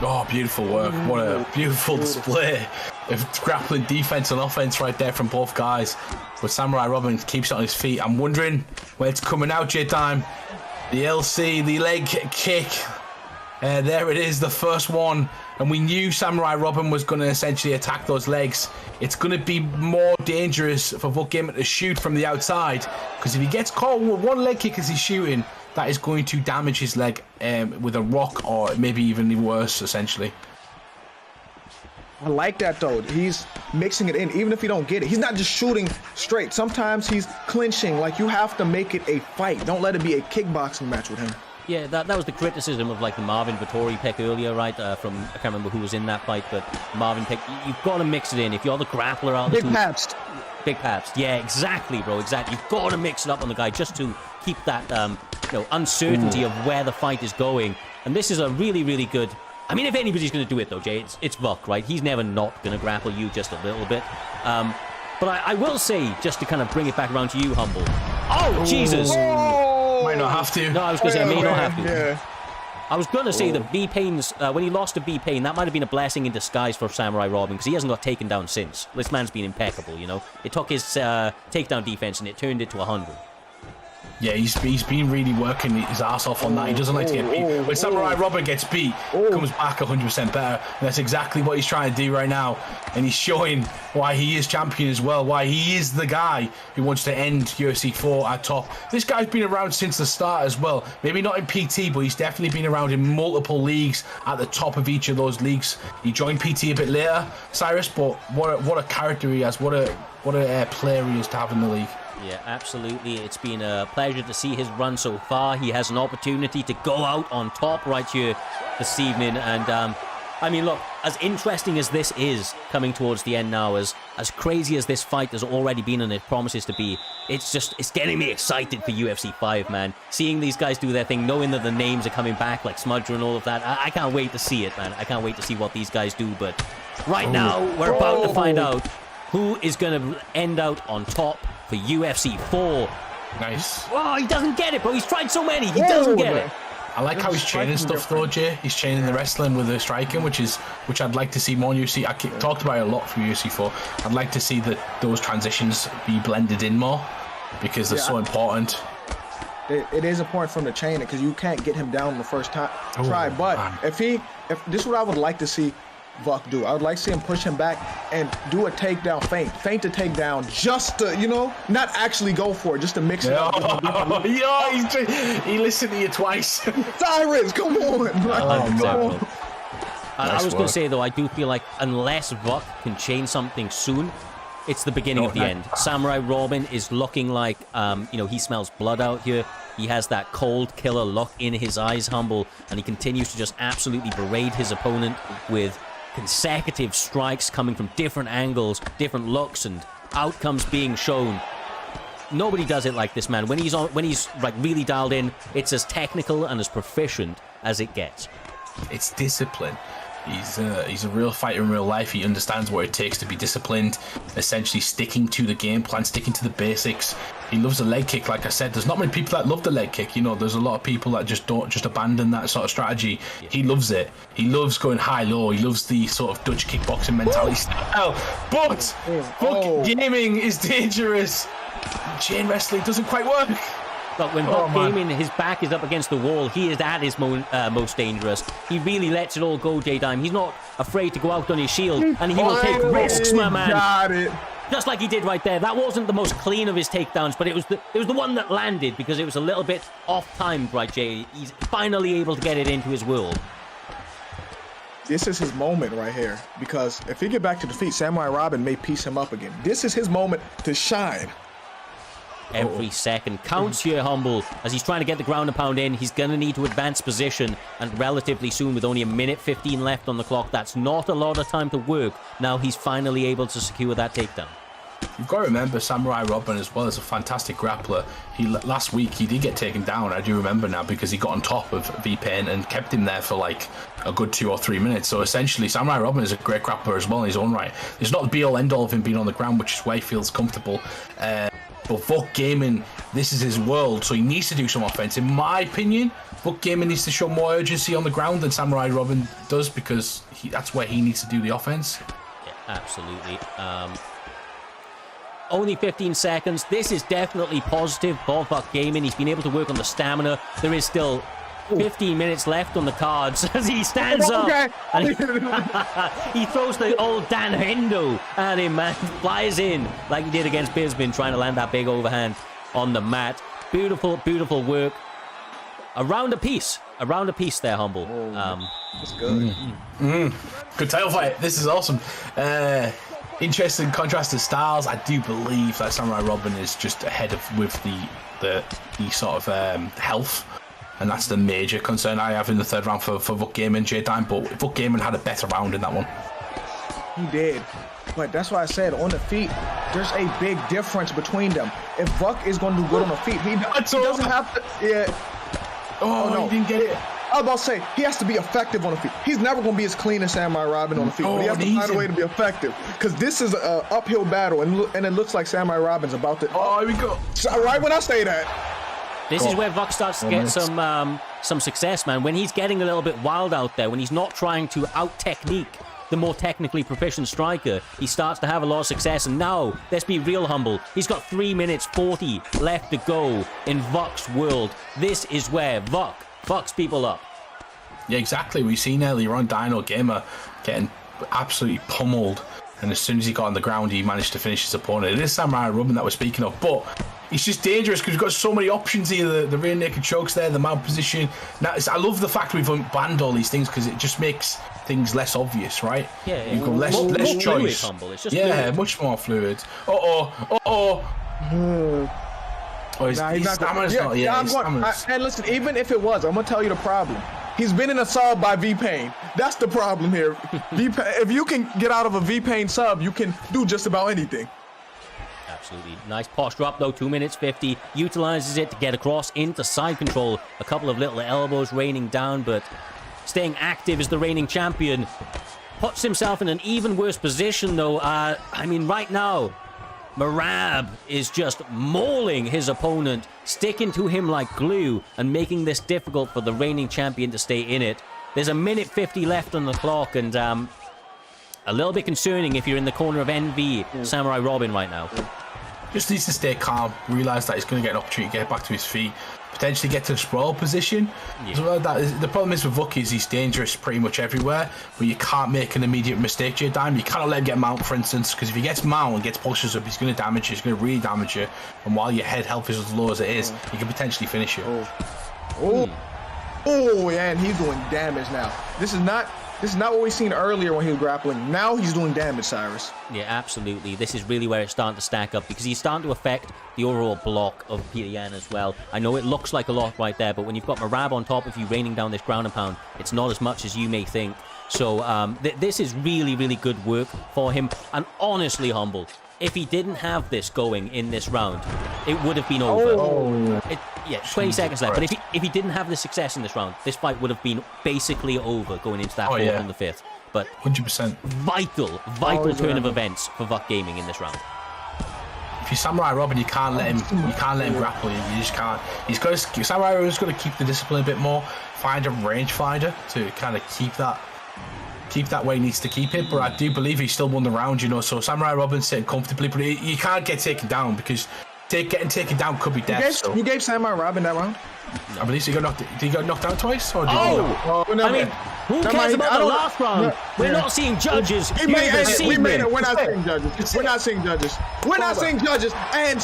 Oh, beautiful work. What a beautiful display of grappling defense and offense right there from both guys. But Samurai Robin keeps it on his feet. I'm wondering where it's coming out, J-Time. The LC, the leg kick. There it is, the first one. And we knew Samurai Robin was going to essentially attack those legs. It's going to be more dangerous for Vuck Gaming to shoot from the outside. Because if he gets caught with one leg kick as he's shooting, that is going to damage his leg with a rock, or maybe even worse, essentially. I like that though. He's mixing it in, even if he don't get it. He's not just shooting straight. Sometimes he's clinching. Like, you have to make it a fight. Don't let it be a kickboxing match with him. Yeah, that was the criticism of like the Marvin Vittori pick earlier, right? From I can't remember who was in that fight, but Marvin pick. You've got to mix it in. If you're the grappler out Big Pabst. Big Pabst. Yeah, exactly, bro. Exactly. You've got to mix it up on the guy just to keep that uncertainty of where the fight is going. And this is a really, really good. I mean, if anybody's going to do it though, Jay, it's Vuk, right? He's never not going to grapple you just a little bit. But I will say, just to kind of bring it back around to you, Humble. Oh, Jesus! Might not have to. No, I was going to say, I may not have to. Yeah. I was going to say that V-Pain's, when he lost to V-Pain, that might have been a blessing in disguise for Samurai Robin, because he hasn't got taken down since. This man's been impeccable, you know? It took his takedown defense and it turned it to 100. Yeah, he's been really working his ass off on that. He doesn't like to get beat. When Samurai Robin gets beat, comes back 100% better. And that's exactly what he's trying to do right now. And he's showing why he is champion as well, why he is the guy who wants to end UFC 4 at top. This guy's been around since the start as well. Maybe not in PT, but he's definitely been around in multiple leagues at the top of each of those leagues. He joined PT a bit later, Cyrus, but what a character he has. What a player he is to have in the league. Yeah, absolutely. It's been a pleasure to see his run so far. He has an opportunity to go out on top right here this evening. And, I mean, look, as interesting as this is coming towards the end now, as crazy as this fight has already been and it promises to be, it's getting me excited for UFC 5, man. Seeing these guys do their thing, knowing that the names are coming back, like Smudger and all of that, I can't wait to see it, man. I can't wait to see what these guys do. But right now, we're about to find out who is going to end out on top for UFC 4. Nice. Oh, he doesn't get it, bro. He's tried so many. He doesn't get it. I like how he's training stuff though, Jay. He's training the wrestling with the striking, which I'd like to see more in UFC. I talked about it a lot for UFC 4. I'd like to see that those transitions be blended in more because they're so important. It is important for him to chain it because you can't get him down the first try. But man. if this is what I would like to see Vuk do. I would like to see him push him back and do a takedown feint to take down, just to, not actually go for it, just to mix it up. He listened to you twice. Cyrus, come on. I was going to say, though, I do feel like unless Vuk can chain something soon, it's the beginning of the end. Samurai Robin is looking like, he smells blood out here. He has that cold killer look in his eyes, Humble, and he continues to just absolutely berate his opponent with consecutive strikes coming from different angles, different looks, and outcomes being shown. Nobody does it like this man. When he's like really dialed in, it's as technical and as proficient as it gets. It's discipline. He's a real fighter in real life. He understands what it takes to be disciplined, essentially sticking to the game plan, sticking to the basics. He loves the leg kick, like I said. There's not many people that love the leg kick. There's a lot of people that just abandon that sort of strategy. Yeah. He loves it. He loves going high-low. He loves the sort of Dutch kickboxing mentality style. But gaming is dangerous. Chain wrestling doesn't quite work. But when Vuk Gaming, his back is up against the wall, he is at his most dangerous. He really lets it all go, J-Dime. He's not afraid to go out on his shield, and he will take risks, my man. Got it. Just like he did right there. That wasn't the most clean of his takedowns, but it was the one that landed because it was a little bit off-timed, right, Jay? He's finally able to get it into his world. This is his moment right here, because if he get back to defeat, Samurai Robin may piece him up again. This is his moment to shine. Every second counts here, Humble. As he's trying to get the ground and pound in, he's going to need to advance position, and relatively soon, with only 1:15 left on the clock. That's not a lot of time to work. Now he's finally able to secure that takedown. You've got to remember Samurai Robin as well is a fantastic grappler. Last week he did get taken down, I do remember now, because he got on top of V-Pain and kept him there for like a good 2 or 3 minutes. So essentially Samurai Robin is a great grappler as well in his own right. It's not the be-all end-all of him being on the ground, which is why he feels comfortable. But Vuk Gaming, this is his world, so he needs to do some offense. In my opinion, Vuk Gaming needs to show more urgency on the ground than Samurai Robin does, because that's where he needs to do the offense. Yeah, absolutely. Only 15 seconds. This is definitely positive for Vuk Gaming. He's been able to work on the stamina. There is still 15 minutes left on the cards as he stands up. And he throws the old Dan Hendo at him, man. Flies in like he did against Bisbin, trying to land that big overhand on the mat. Beautiful, beautiful work. A round apiece Around a piece there, Humble. That's good. Good title fight. This is awesome. Interesting contrasted styles. I do believe that Samurai Robin is just ahead of with the sort of health. And that's the major concern I have in the third round for Vuk Gaiman, J-Dime. But Vuk Gaiman had a better round in that one. He did. But that's why I said on the feet, there's a big difference between them. If Vuk is going to do good on the feet, he doesn't have to. Yeah. Oh, no, he didn't get it. I was about to say, he has to be effective on the feet. He's never going to be as clean as Samurai Robin on the feet. But he has to find a way to be effective. Because this is an uphill battle, and it looks like Samurai Robin's about to. Oh, here we go. So, right when I say that. This is where Vuk starts to get some success, man. When he's getting a little bit wild out there, when he's not trying to out-technique the more technically proficient striker, he starts to have a lot of success. And now, let's be real, Humble. He's got 3 minutes 40 left to go in Vuk's world. This is where Vuk fucks people up. Yeah, exactly. We've seen earlier on Dino Gamer getting absolutely pummeled. And as soon as he got on the ground, he managed to finish his opponent. It is Samurai Robin that we're speaking of, but it's just dangerous because we've got so many options here. The rear naked chokes there, the mount position. Now, I love the fact we've banned all these things because it just makes things less obvious, right? Yeah, you've got less choice. Fluid, Humble. It's just fluid. Much more fluid. Oh, his stamina's not. And listen, even if it was, I'm gonna tell you the problem. He's been in a sub by V-Pain. That's the problem here. If you can get out of a V-Pain sub, you can do just about anything. Absolutely. Nice posture up, though. 2 minutes 50. Utilizes it to get across into side control. A couple of little elbows raining down, but staying active as the reigning champion. Puts himself in an even worse position, though. I mean, right now, Merab is just mauling his opponent, sticking to him like glue, and making this difficult for the reigning champion to stay in it. There's a minute 50 left on the clock, and a little bit concerning if you're in the corner of NV Samurai Robin right now. Just needs to stay calm, realise that he's going to get an opportunity to get back to his feet, potentially get to the sprawl position. Yeah. The problem is with Vuk is he's dangerous pretty much everywhere, but you can't make an immediate mistake, J-Dime. You cannot let him get mount, for instance, because if he gets mount and gets postures up, he's going to damage you, he's going to really damage you, and while your head health is as low as it is, he can potentially finish you. Oh, yeah, and he's doing damage now. This is not what we seen earlier when he was grappling. Now he's doing damage, Cyrus. Yeah, absolutely. This is really where it's starting to stack up because he's starting to affect the overall block of Peter Yan as well. I know it looks like a lot right there, but when you've got Merab on top of you raining down this ground and pound, it's not as much as you may think. So this is really, really good work for him. And honestly, Humble, if he didn't have this going in this round, it would have been over. 20 seconds left. But if he didn't have the success in this round, this fight would have been basically over going into that fourth and the fifth. But 100%. Vital turn of events for Vuk Gaming in this round. If you're Samurai Robin, you can't let him grapple you. You just can't. Samurai Robin's got to keep the discipline a bit more. Find a rangefinder to kind of keep that where he needs to keep it. But I do believe he still won the round, you know. So Samurai Robin's sitting comfortably, but you can't get taken down because getting taken down could be death. You gave Samurai Robin that round? I believe he got knocked. Did he get knocked out twice? Or did I mean, who cares about the last round? We're not seeing judges. We made it. We're not seeing judges. We're not seeing judges. We're not seeing judges. And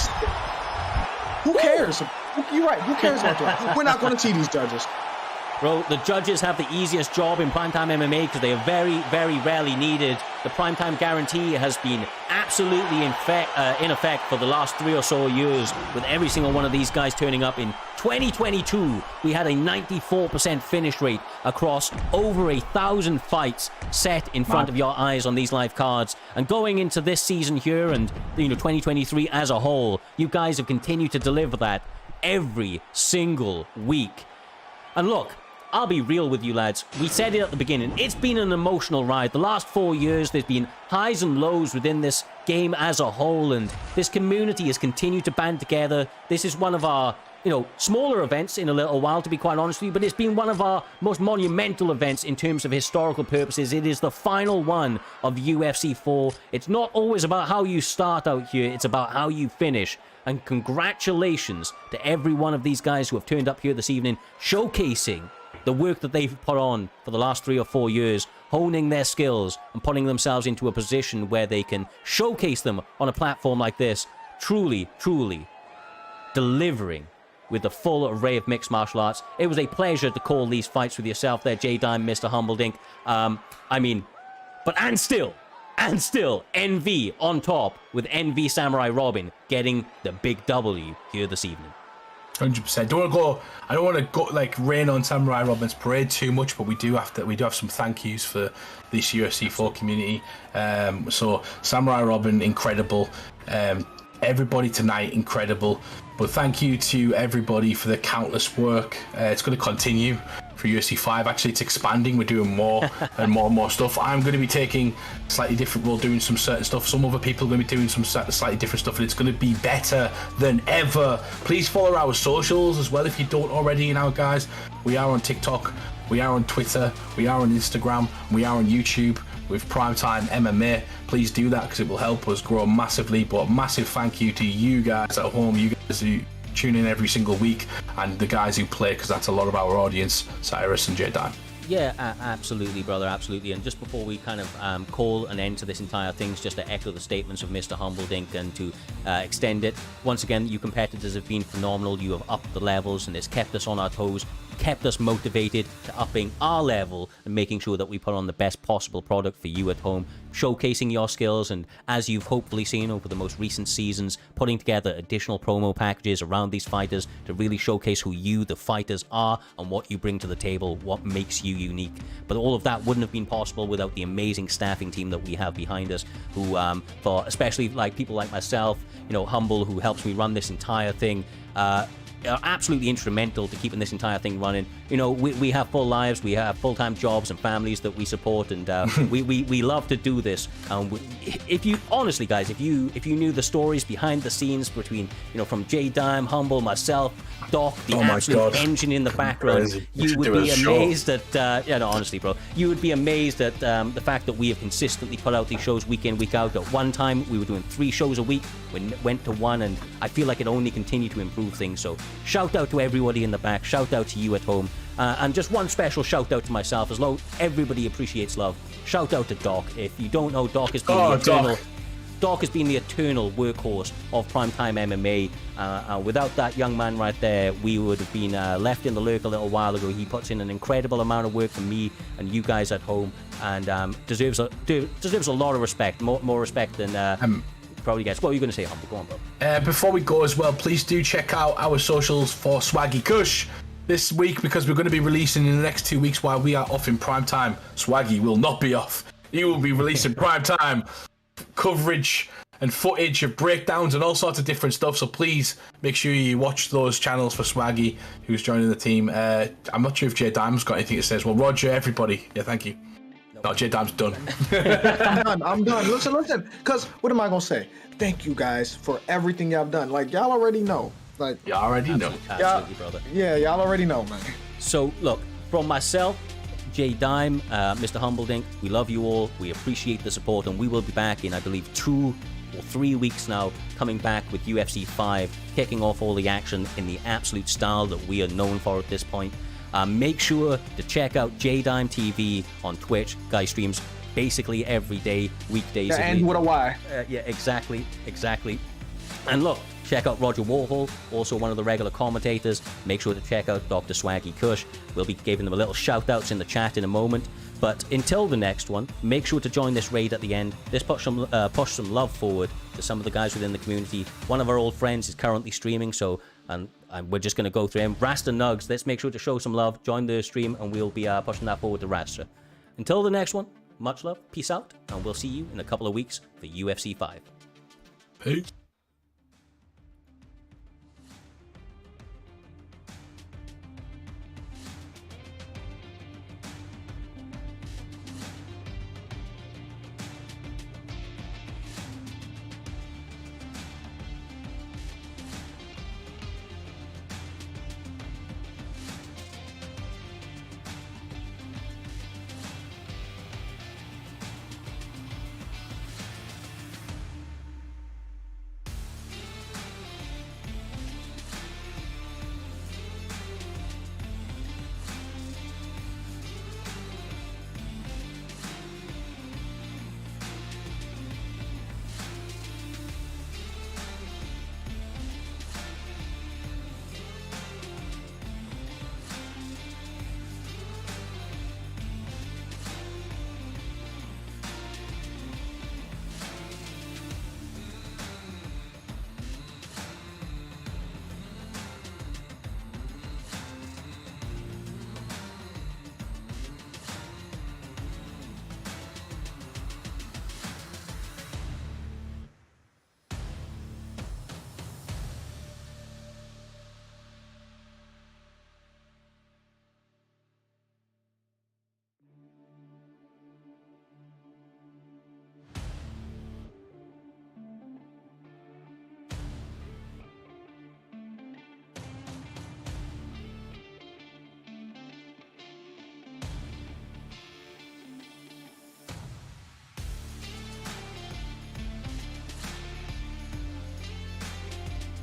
who cares? You're right. Who cares about that? We're not going to see these judges. Bro, the judges have the easiest job in Primetime MMA because they are very, very rarely needed. The Primetime guarantee has been absolutely in effect for the last 3 or so years with every single one of these guys turning up. In 2022, we had a 94% finish rate across over 1,000 fights set in front of your eyes on these live cards. And going into this season here and 2023 as a whole, you guys have continued to deliver that every single week. And look, I'll be real with you lads. We said it at the beginning. It's been an emotional ride. The last 4 years, there's been highs and lows within this game as a whole, and this community has continued to band together. This is one of our, smaller events in a little while, to be quite honest with you, but it's been one of our most monumental events in terms of historical purposes. It is the final one of UFC 4. It's not always about how you start out here. It's about how you finish. And congratulations to every one of these guys who have turned up here this evening, showcasing the work that they've put on for the last 3 or 4 years, honing their skills and putting themselves into a position where they can showcase them on a platform like this. Truly, truly delivering with the full array of mixed martial arts. It was a pleasure to call these fights with yourself there, J-Dime, Mr. Humbledink. And still, NV on top with NV Samurai Robin getting the big W here this evening. 100%. I don't want to go like rain on Samurai Robin's parade too much, but we do have some thank yous for this UFC 4 community. So Samurai Robin, incredible. Everybody tonight, incredible. But thank you to everybody for the countless work. It's going to continue for UFC 5. Actually, it's expanding. We're doing more and more stuff. I'm going to be taking a slightly different role, doing some certain stuff. Some other people are going to be doing some slightly different stuff, and it's going to be better than ever. Please follow our socials as well if you don't already. You know, guys, we are on TikTok, we are on Twitter, we are on Instagram, we are on YouTube with PrimeTime MMA. Please do that because it will help us grow massively. But a massive thank you to you guys at home, you guys who tune in every single week, and the guys who play, because that's a lot of our audience, Cyrus and J-Dime. Yeah, absolutely, brother, absolutely. And just before we kind of call an end to this entire thing, just to echo the statements of Mr. Humbledink and to extend it, once again, you competitors have been phenomenal. You have upped the levels, and it's kept us on our toes, kept us motivated to upping our level and making sure that we put on the best possible product for you at home, showcasing your skills, and as you've hopefully seen over the most recent seasons, putting together additional promo packages around these fighters to really showcase who you, the fighters, are and what you bring to the table, what makes you unique. But all of that wouldn't have been possible without the amazing staffing team that we have behind us, who for especially like people like myself, Humble, who helps me run this entire thing, are absolutely instrumental to keeping this entire thing running. We have full lives, we have full-time jobs and families that we support, and we love to do this. If you honestly, guys, if you knew the stories behind the scenes between from J-Dime, Humble, myself, Doc, the absolute engine in the background, you would be amazed at honestly, bro, you would be amazed at the fact that we have consistently put out these shows week in, week out. At one time we were doing 3 shows a week, we went to 1, and I feel like it only continued to improve things. So shout out to everybody in the back, shout out to you at home, and just one special shout out to myself, as though everybody appreciates love. Shout out to Doc. If you don't know, Doc has been Doc has been the eternal workhorse of Primetime MMA. Without that young man right there, we would have been left in the lurk a little while ago. He puts in an incredible amount of work for me and you guys at home, and deserves a lot of respect, more respect than probably guess. What are you going to say, Humble? Go on, bro. Before we go as well, please do check out our socials for Swaggy Kush this week, because we're going to be releasing in the next 2 weeks while we are off in primetime. Swaggy will not be off. He will be releasing primetime coverage and footage of breakdowns and all sorts of different stuff. So please make sure you watch those channels for Swaggy, who's joining the team. I'm not sure if J-Dime's got anything to say. Well, Roger, everybody. Yeah, thank you. No, J-Dime's done. I'm done. Listen. Because what am I going to say? Thank you guys for everything y'all done. Like, y'all already know. Like, y'all already know. Absolutely, brother. Yeah, y'all already know, man. So, look, from myself, J-Dime, Mr. Humbledink, we love you all. We appreciate the support, and we will be back in, I believe, 2 or 3 weeks now, coming back with UFC 5, kicking off all the action in the absolute style that we are known for at this point. Make sure to check out J-Dime TV on Twitch. Guy streams basically every day, weekdays. Yeah, and with a Y. Yeah, exactly. And look, check out Roger Warhol, also one of the regular commentators. Make sure to check out Dr. Swaggy Kush. We'll be giving them a little shout-outs in the chat in a moment. But until the next one, make sure to join this raid at the end. Let's push some love forward to some of the guys within the community. One of our old friends is currently streaming, so and we're just going to go through him. Rasta Nugs, let's make sure to show some love. Join the stream, and we'll be pushing that forward to Rasta. Until the next one, much love, peace out, and we'll see you in a couple of weeks for UFC 5. Peace.